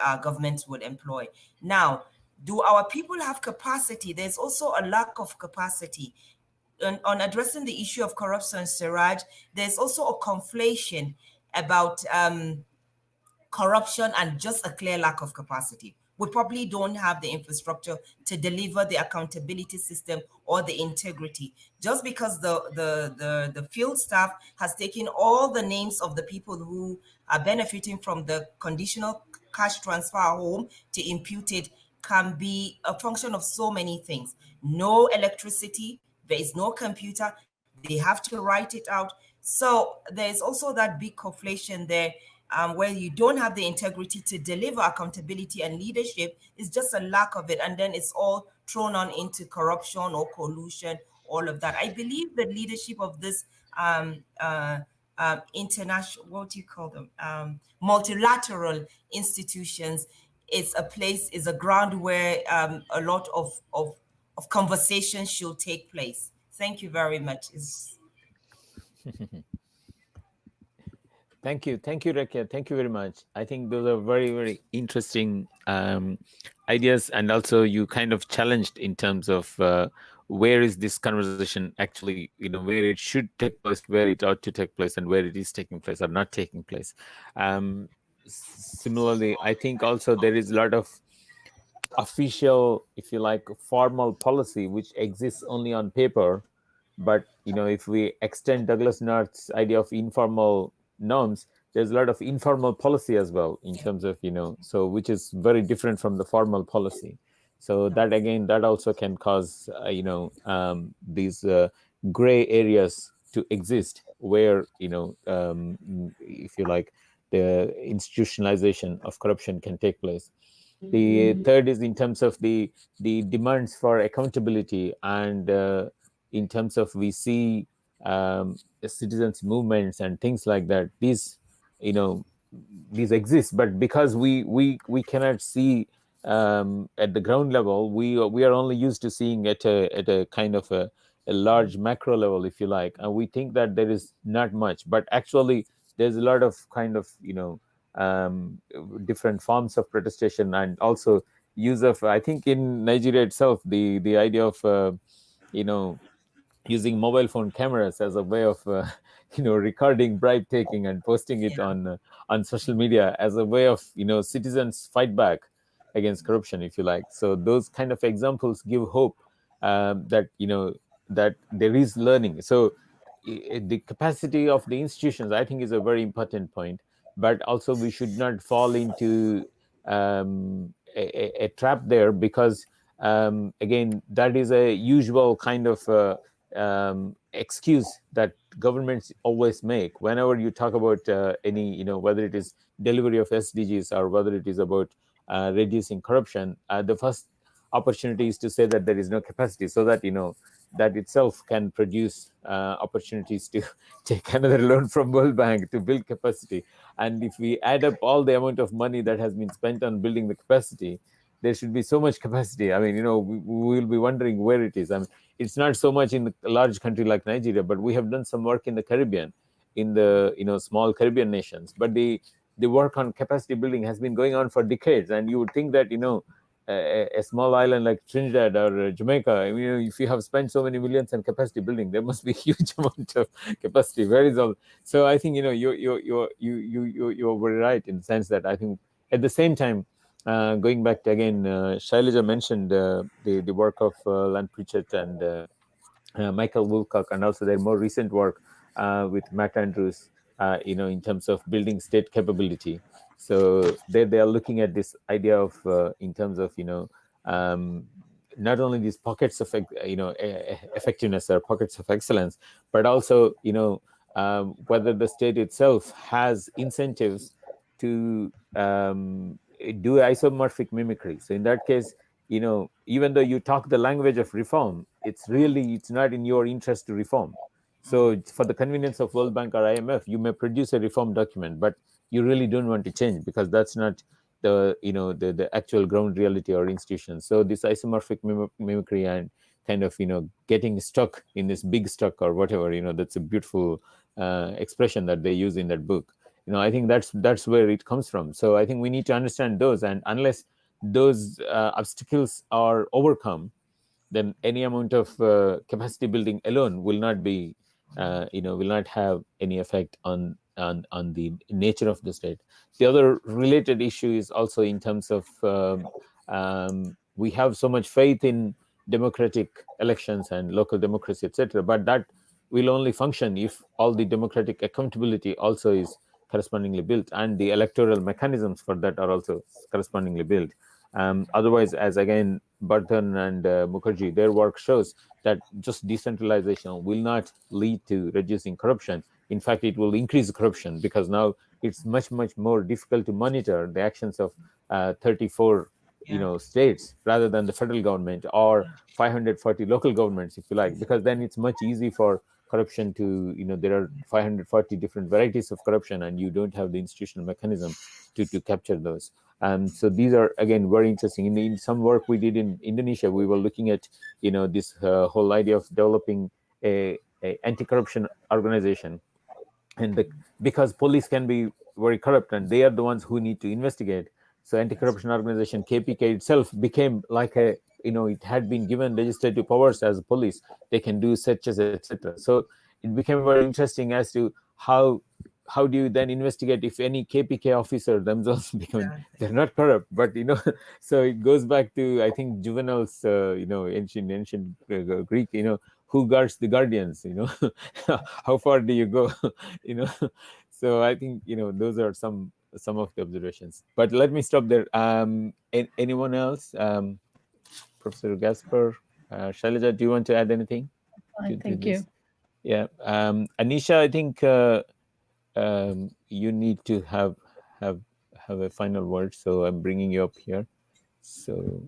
Speaker 11: our governments would employ. Now, do our people have capacity? There's also a lack of capacity. On addressing the issue of corruption, Siraj, there's also a conflation about corruption and just a clear lack of capacity. We probably don't have the infrastructure to deliver the accountability system or the integrity. Just because the field staff has taken all the names of the people who are benefiting from the conditional cash transfer home to impute it can be a function of so many things. No electricity, there is no computer, they have to write it out. So there's also that big conflation there. Where you don't have the integrity to deliver accountability and leadership, it's just a lack of it. And then it's all thrown on into corruption or collusion, all of that. I believe the leadership of this international, what do you call them? Multilateral institutions is a ground where a lot of conversations should take place. Thank you very much.
Speaker 1: Thank you, Rakia. Thank you very much. I think those are very, very interesting ideas, and also you kind of challenged in terms of where is this conversation actually, where it should take place, where it ought to take place, and where it is taking place or not taking place. Similarly, I think also there is a lot of official, if you like, formal policy which exists only on paper. But if we extend Douglas North's idea of informal norms, there's a lot of informal policy as well in terms of so which is very different from the formal policy. So that again, that also can cause these gray areas to exist where if you like, the institutionalization of corruption can take place. The third is in terms of the demands for accountability and in terms of we see citizens movements and things like that. These these exist, but because we cannot see at the ground level, we are only used to seeing at a kind of a large macro level, if you like, and we think that there is not much, but actually there's a lot of kind of different forms of protestation, and also use of, I think in Nigeria itself, the idea of using mobile phone cameras as a way of recording bribe taking and posting it on social media as a way of citizens fight back against corruption, if you like. So those kind of examples give hope that that there is learning. So the capacity of the institutions, I think, is a very important point, but also we should not fall into a trap there, because again, that is a usual kind of excuse that governments always make whenever you talk about any, whether it is delivery of SDGs or whether it is about reducing corruption. The first opportunity is to say that there is no capacity, so that that itself can produce opportunities to take another loan from World Bank to build capacity. And if we add up all the amount of money that has been spent on building the capacity, there should be so much capacity. I mean, we will be wondering where it is. I mean, it's not so much in a large country like Nigeria, but we have done some work in the Caribbean, in the small Caribbean nations. But the work on capacity building has been going on for decades, and you would think that a small island like Trinidad or Jamaica, I mean, if you have spent so many millions on capacity building, there must be a huge amount of capacity. Where is all? So I think you're very right in the sense that I think at the same time, going back to again, Shailaja mentioned the work of Len Pritchett and Michael Woolcock, and also their more recent work with Matt Andrews, in terms of building state capability. So they are looking at this idea of in terms of not only these pockets of effectiveness or pockets of excellence, but also whether the state itself has incentives to do isomorphic mimicry. So in that case, even though you talk the language of reform, it's not in your interest to reform. So for the convenience of World Bank or IMF, you may produce a reform document, but you really don't want to change because that's not the actual ground reality or institution. So this isomorphic mimicry and kind of getting stuck in this big stuck or whatever, that's a beautiful expression that they use in that book. I think that's where it comes from. So I think we need to understand those, and unless those obstacles are overcome, then any amount of capacity building alone will not be, will not have any effect on the nature of the state. The other related issue is also in terms of we have so much faith in democratic elections and local democracy, etc., but that will only function if all the democratic accountability also is correspondingly built, and the electoral mechanisms for that are also correspondingly built. Otherwise, as again Burton and Mukherjee, their work shows that just decentralization will not lead to reducing corruption. In fact, it will increase corruption, because now it's much more difficult to monitor the actions of 34 states rather than the federal government or 540 local governments, if you like, because then it's much easy for corruption to, there are 540 different varieties of corruption, and you don't have the institutional mechanism to capture those. So these are again very interesting. In some work we did in Indonesia, we were looking at this whole idea of developing a anti-corruption organization, and because police can be very corrupt and they are the ones who need to investigate. So anti-corruption organization KPK itself became like it had been given legislative powers as police. They can do searches, etc. So it became very interesting as to how do you then investigate if any KPK officer themselves become, they're not corrupt, but so it goes back to, I think, Juvenal's ancient Greek, who guards the guardians, how far do you go? So I think those are some of the observations, but let me stop there. Anyone else? Professor Gasper, Shailaja, do you want to add anything?
Speaker 3: Thank you.
Speaker 1: Yeah. Anisha, I think you need to have a final word, so I'm bringing you up here. So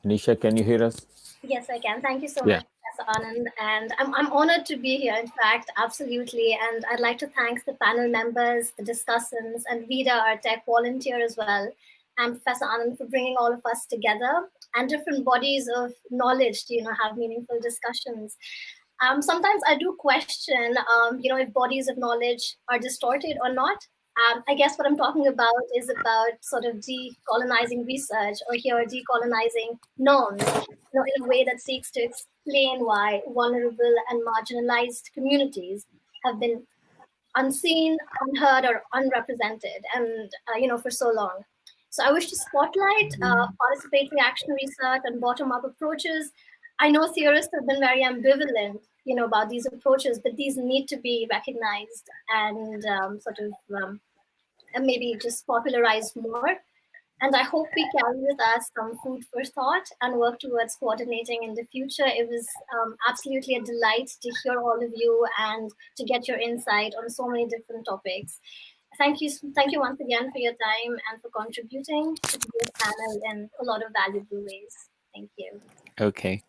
Speaker 1: Nisha, can you hear us?
Speaker 8: Yes, I can. Thank you so
Speaker 1: Yeah.
Speaker 8: much, Professor Anand. And I'm honored to be here, in fact, absolutely. And I'd like to thank the panel members, the discussants, and Vida, our tech volunteer as well, and Professor Anand for bringing all of us together and different bodies of knowledge to, have meaningful discussions. Sometimes I do question, if bodies of knowledge are distorted or not. I guess what I'm talking about is about sort of decolonizing research, or here decolonizing norms, in a way that seeks to explain why vulnerable and marginalized communities have been unseen, unheard, or unrepresented, and for so long. So I wish to spotlight participatory action research and bottom-up approaches. I know theorists have been very ambivalent, about these approaches, but these need to be recognized and and maybe just popularized more. And I hope we carry with us some food for thought and work towards coordinating in the future. It was absolutely a delight to hear all of you and to get your insight on so many different topics. Thank you once again for your time and for contributing to today's panel in a lot of valuable ways. Thank you.
Speaker 1: Okay.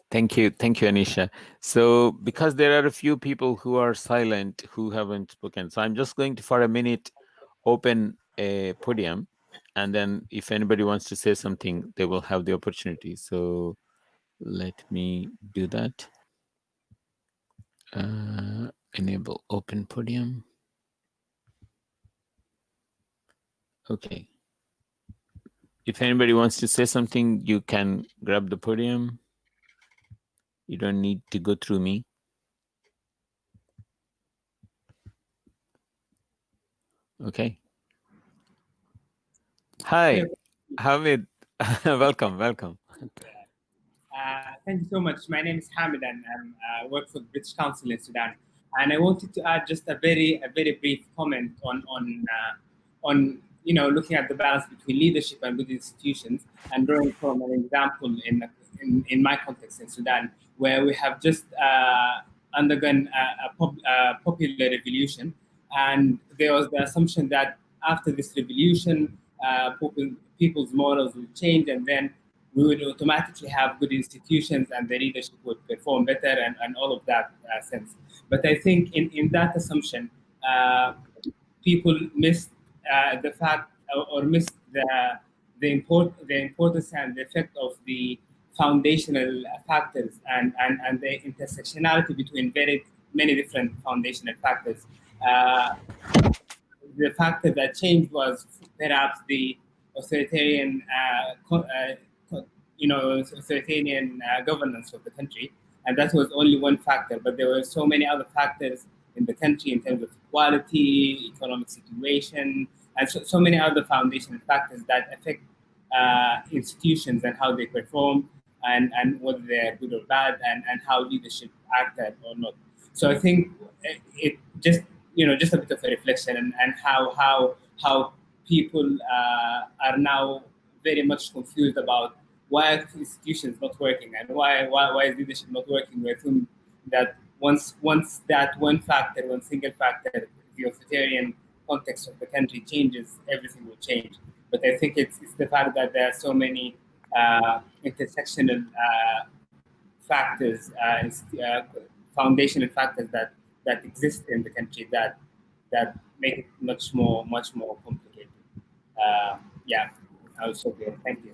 Speaker 1: Thank you, Anisha. So, because there are a few people who are silent, who haven't spoken, so I'm just going to, for a minute, open a podium, and then if anybody wants to say something, they will have the opportunity. So, let me do that. Enable open podium. Okay. If anybody wants to say something, you can grab the podium. You don't need to go through me. Okay. Hi, Hamid. welcome.
Speaker 12: Thank you so much. My name is Hamid, and I work for the British Council in Sudan. And I wanted to add just a very brief comment on looking at the balance between leadership and good institutions, and drawing from an example in my context in Sudan, where we have just undergone a popular revolution, and there was the assumption that after this revolution, people's morals will change, and then we would automatically have good institutions and the leadership would perform better, and all of that sense. But I think in that assumption, people missed the fact, or missed the importance and the effect of the foundational factors, and the intersectionality between very many different foundational factors. The factor that changed was perhaps the authoritarian, authoritarian governance of the country, and that was only one factor. But there were so many other factors in the country in terms of equality, economic situation, and so many other foundational factors that affect institutions and how they perform, and whether they're good or bad, and how leadership acted or not. So I think it just just a bit of a reflection, and how people are now very much confused about why are institutions not working, and why is leadership not working. We assume that once that one single factor, the authoritarian context of the country changes, everything will change. But I think it's the fact that there are so many intersectional factors, foundational factors that exist in the country that make it much more complicated. Yeah, I'll stop here. Thank you.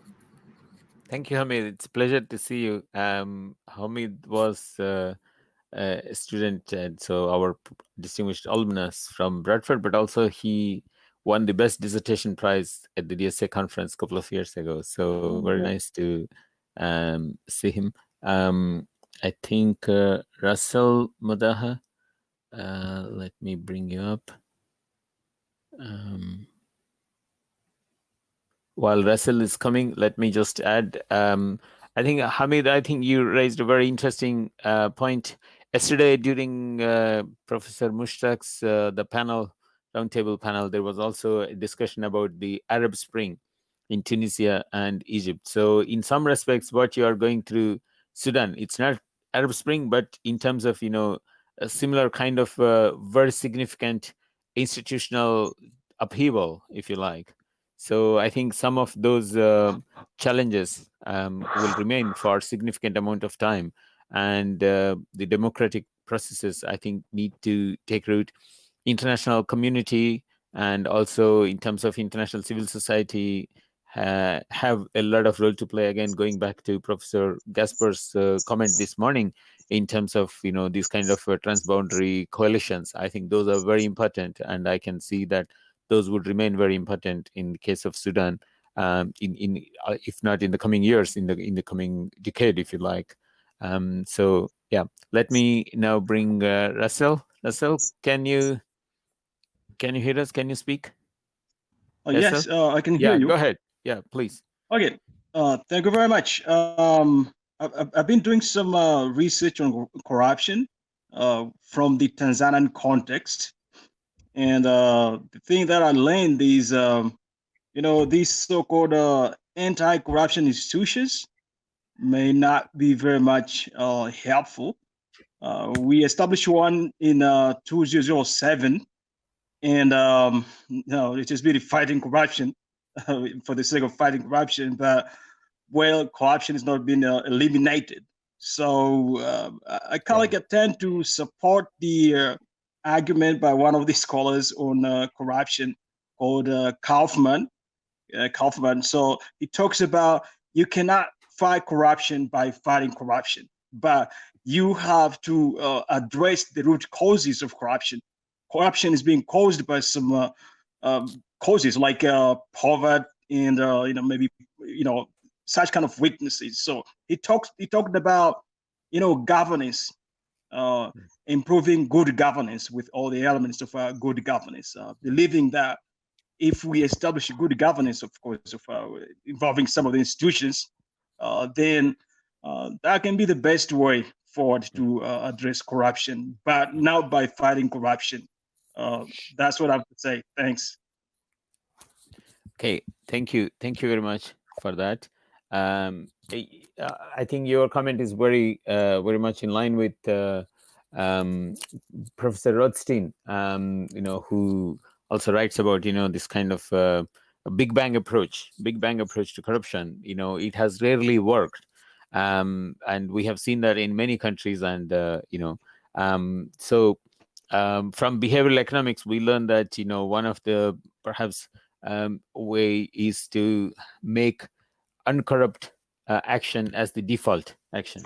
Speaker 1: Thank you, Hamid. It's a pleasure to see you. Hamid was a student, and so our distinguished alumnus from Bradford, but also he won the best dissertation prize at the DSA conference a couple of years ago. So very nice to see him. I think Russell Madaha, let me bring you up. While Russell is coming, let me just add, I think, Hamid, I think you raised a very interesting point. Yesterday, during Professor Mushtaq's the roundtable panel, there was also a discussion about the Arab Spring in Tunisia and Egypt. So in some respects, what you are going through Sudan, it's not Arab Spring, but in terms of, a similar kind of very significant institutional upheaval, if you like. So I think some of those challenges will remain for a significant amount of time, and the democratic processes, I think, need to take root. International community and also in terms of international civil society have a lot of role to play. Again, going back to Professor Gasper's comment this morning in terms of these kind of transboundary coalitions, I think those are very important, and I can see that those would remain very important in the case of Sudan, in if not in the coming years, in the coming decade, if you like. So yeah, let me now bring Russell. Russell, can you hear us? Can you speak?
Speaker 13: Yes, I can hear
Speaker 1: Yeah,
Speaker 13: you.
Speaker 1: go ahead. Yeah, please.
Speaker 13: Okay, thank you very much. I've been doing some research on corruption from the Tanzanian context. And the thing that I learned is, these so-called anti-corruption institutions may not be very much helpful. We established one in 2007, and it's just really fighting corruption for the sake of fighting corruption. But well, corruption has not been eliminated. So I kind of tend to support the argument by one of the scholars on corruption called Kaufman. So he talks about you cannot fight corruption by fighting corruption, but you have to address the root causes of corruption. Corruption is being caused by some causes like poverty and maybe such kind of weaknesses. So he talked about governance, improving good governance with all the elements of good governance, believing that if we establish good governance, of course, involving some of the institutions, then that can be the best way forward to address corruption, but not by fighting corruption. That's what I have to say. Thanks.
Speaker 1: Okay, thank you very much for that. I think your comment is very much in line with Professor Rothstein, who also writes about this kind of a big bang approach to corruption. It has rarely worked, and we have seen that in many countries. And so from behavioral economics, we learned that one of the perhaps way is to make uncorrupt action as the default action.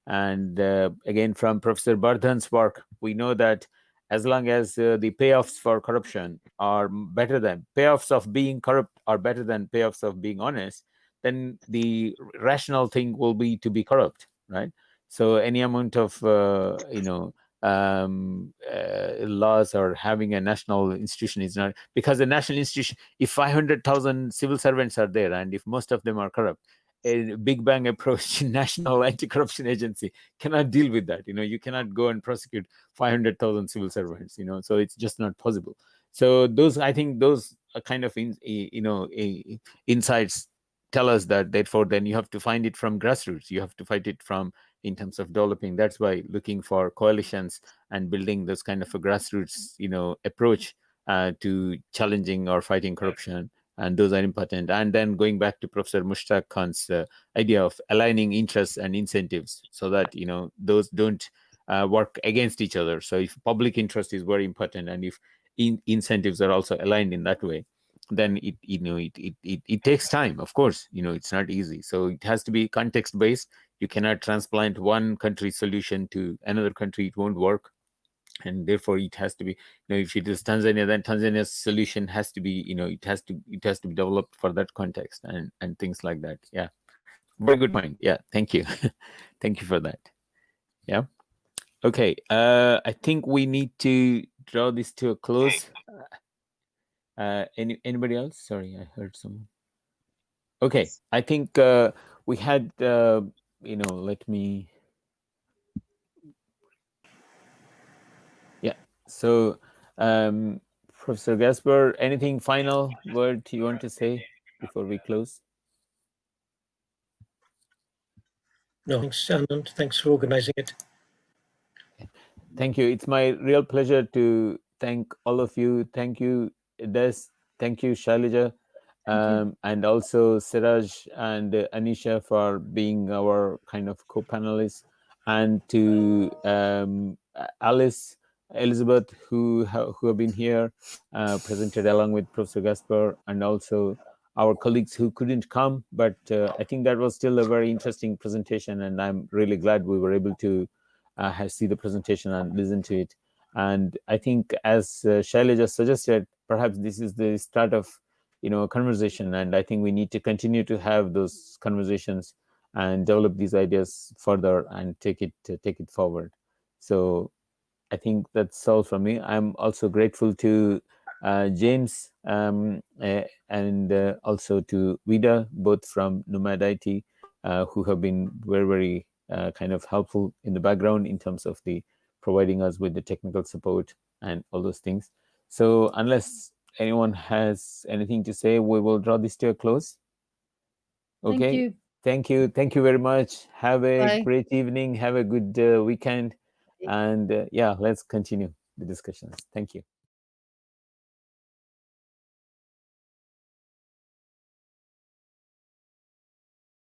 Speaker 1: And again, from Professor Bardhan's work, we know that as long as the payoffs for corruption are better than payoffs of being corrupt are better than payoffs of being honest, then the rational thing will be to be corrupt, right? So any amount of laws or having a national institution is not, because a national institution, if 500,000 civil servants are there and if most of them are corrupt, a big bang approach national anti-corruption agency cannot deal with that. You cannot go and prosecute 500,000 civil servants, so it's just not possible. So I think those are kind of insights tell us that therefore then you have to find it from grassroots. You have to fight it from in terms of developing. That's why looking for coalitions and building this kind of a grassroots approach to challenging or fighting corruption, and those are important. And then going back to Professor Mushtaq Khan's idea of aligning interests and incentives so that those don't work against each other. So if public interest is very important, and if incentives are also aligned in that way, then it takes time. Of course, it's not easy. So it has to be context based. You cannot transplant one country's solution to another country; it won't work. And therefore, it has to be. If it is Tanzania, then Tanzania's solution has to be. It has to be developed for that context and things like that. Yeah, very good point. Yeah, thank you, thank you for that. Yeah. Okay. I think we need to draw this to a close. Anybody else? Sorry, I heard someone. Okay, I think we had let me. Yeah. So, Professor Gasper, anything final word you want to say before we close?
Speaker 2: No, thanks, Anand. Thanks for organizing it.
Speaker 1: Thank you. It's my real pleasure to thank all of you. Thank you, Des. Thank you, Shailaja. and also Siraj and Anisha for being our kind of co-panelists, and to Alice, Elizabeth, who have been here, presented along with Professor Gaspar, and also our colleagues who couldn't come, but I think that was still a very interesting presentation, and I'm really glad we were able to see the presentation and listen to it. And I think, as Shaila just suggested, perhaps this is the start of a conversation, and I think we need to continue to have those conversations and develop these ideas further and take it forward. So I think that's all from me. I'm also grateful to James and also to Vida, both from Nomad IT, who have been very, very kind of helpful in the background in terms of the providing us with the technical support and all those things. So unless anyone has anything to say, we will draw this to a close. Okay. Thank you very much. Have a great evening. Have a good weekend. And yeah, let's continue the discussions. Thank you.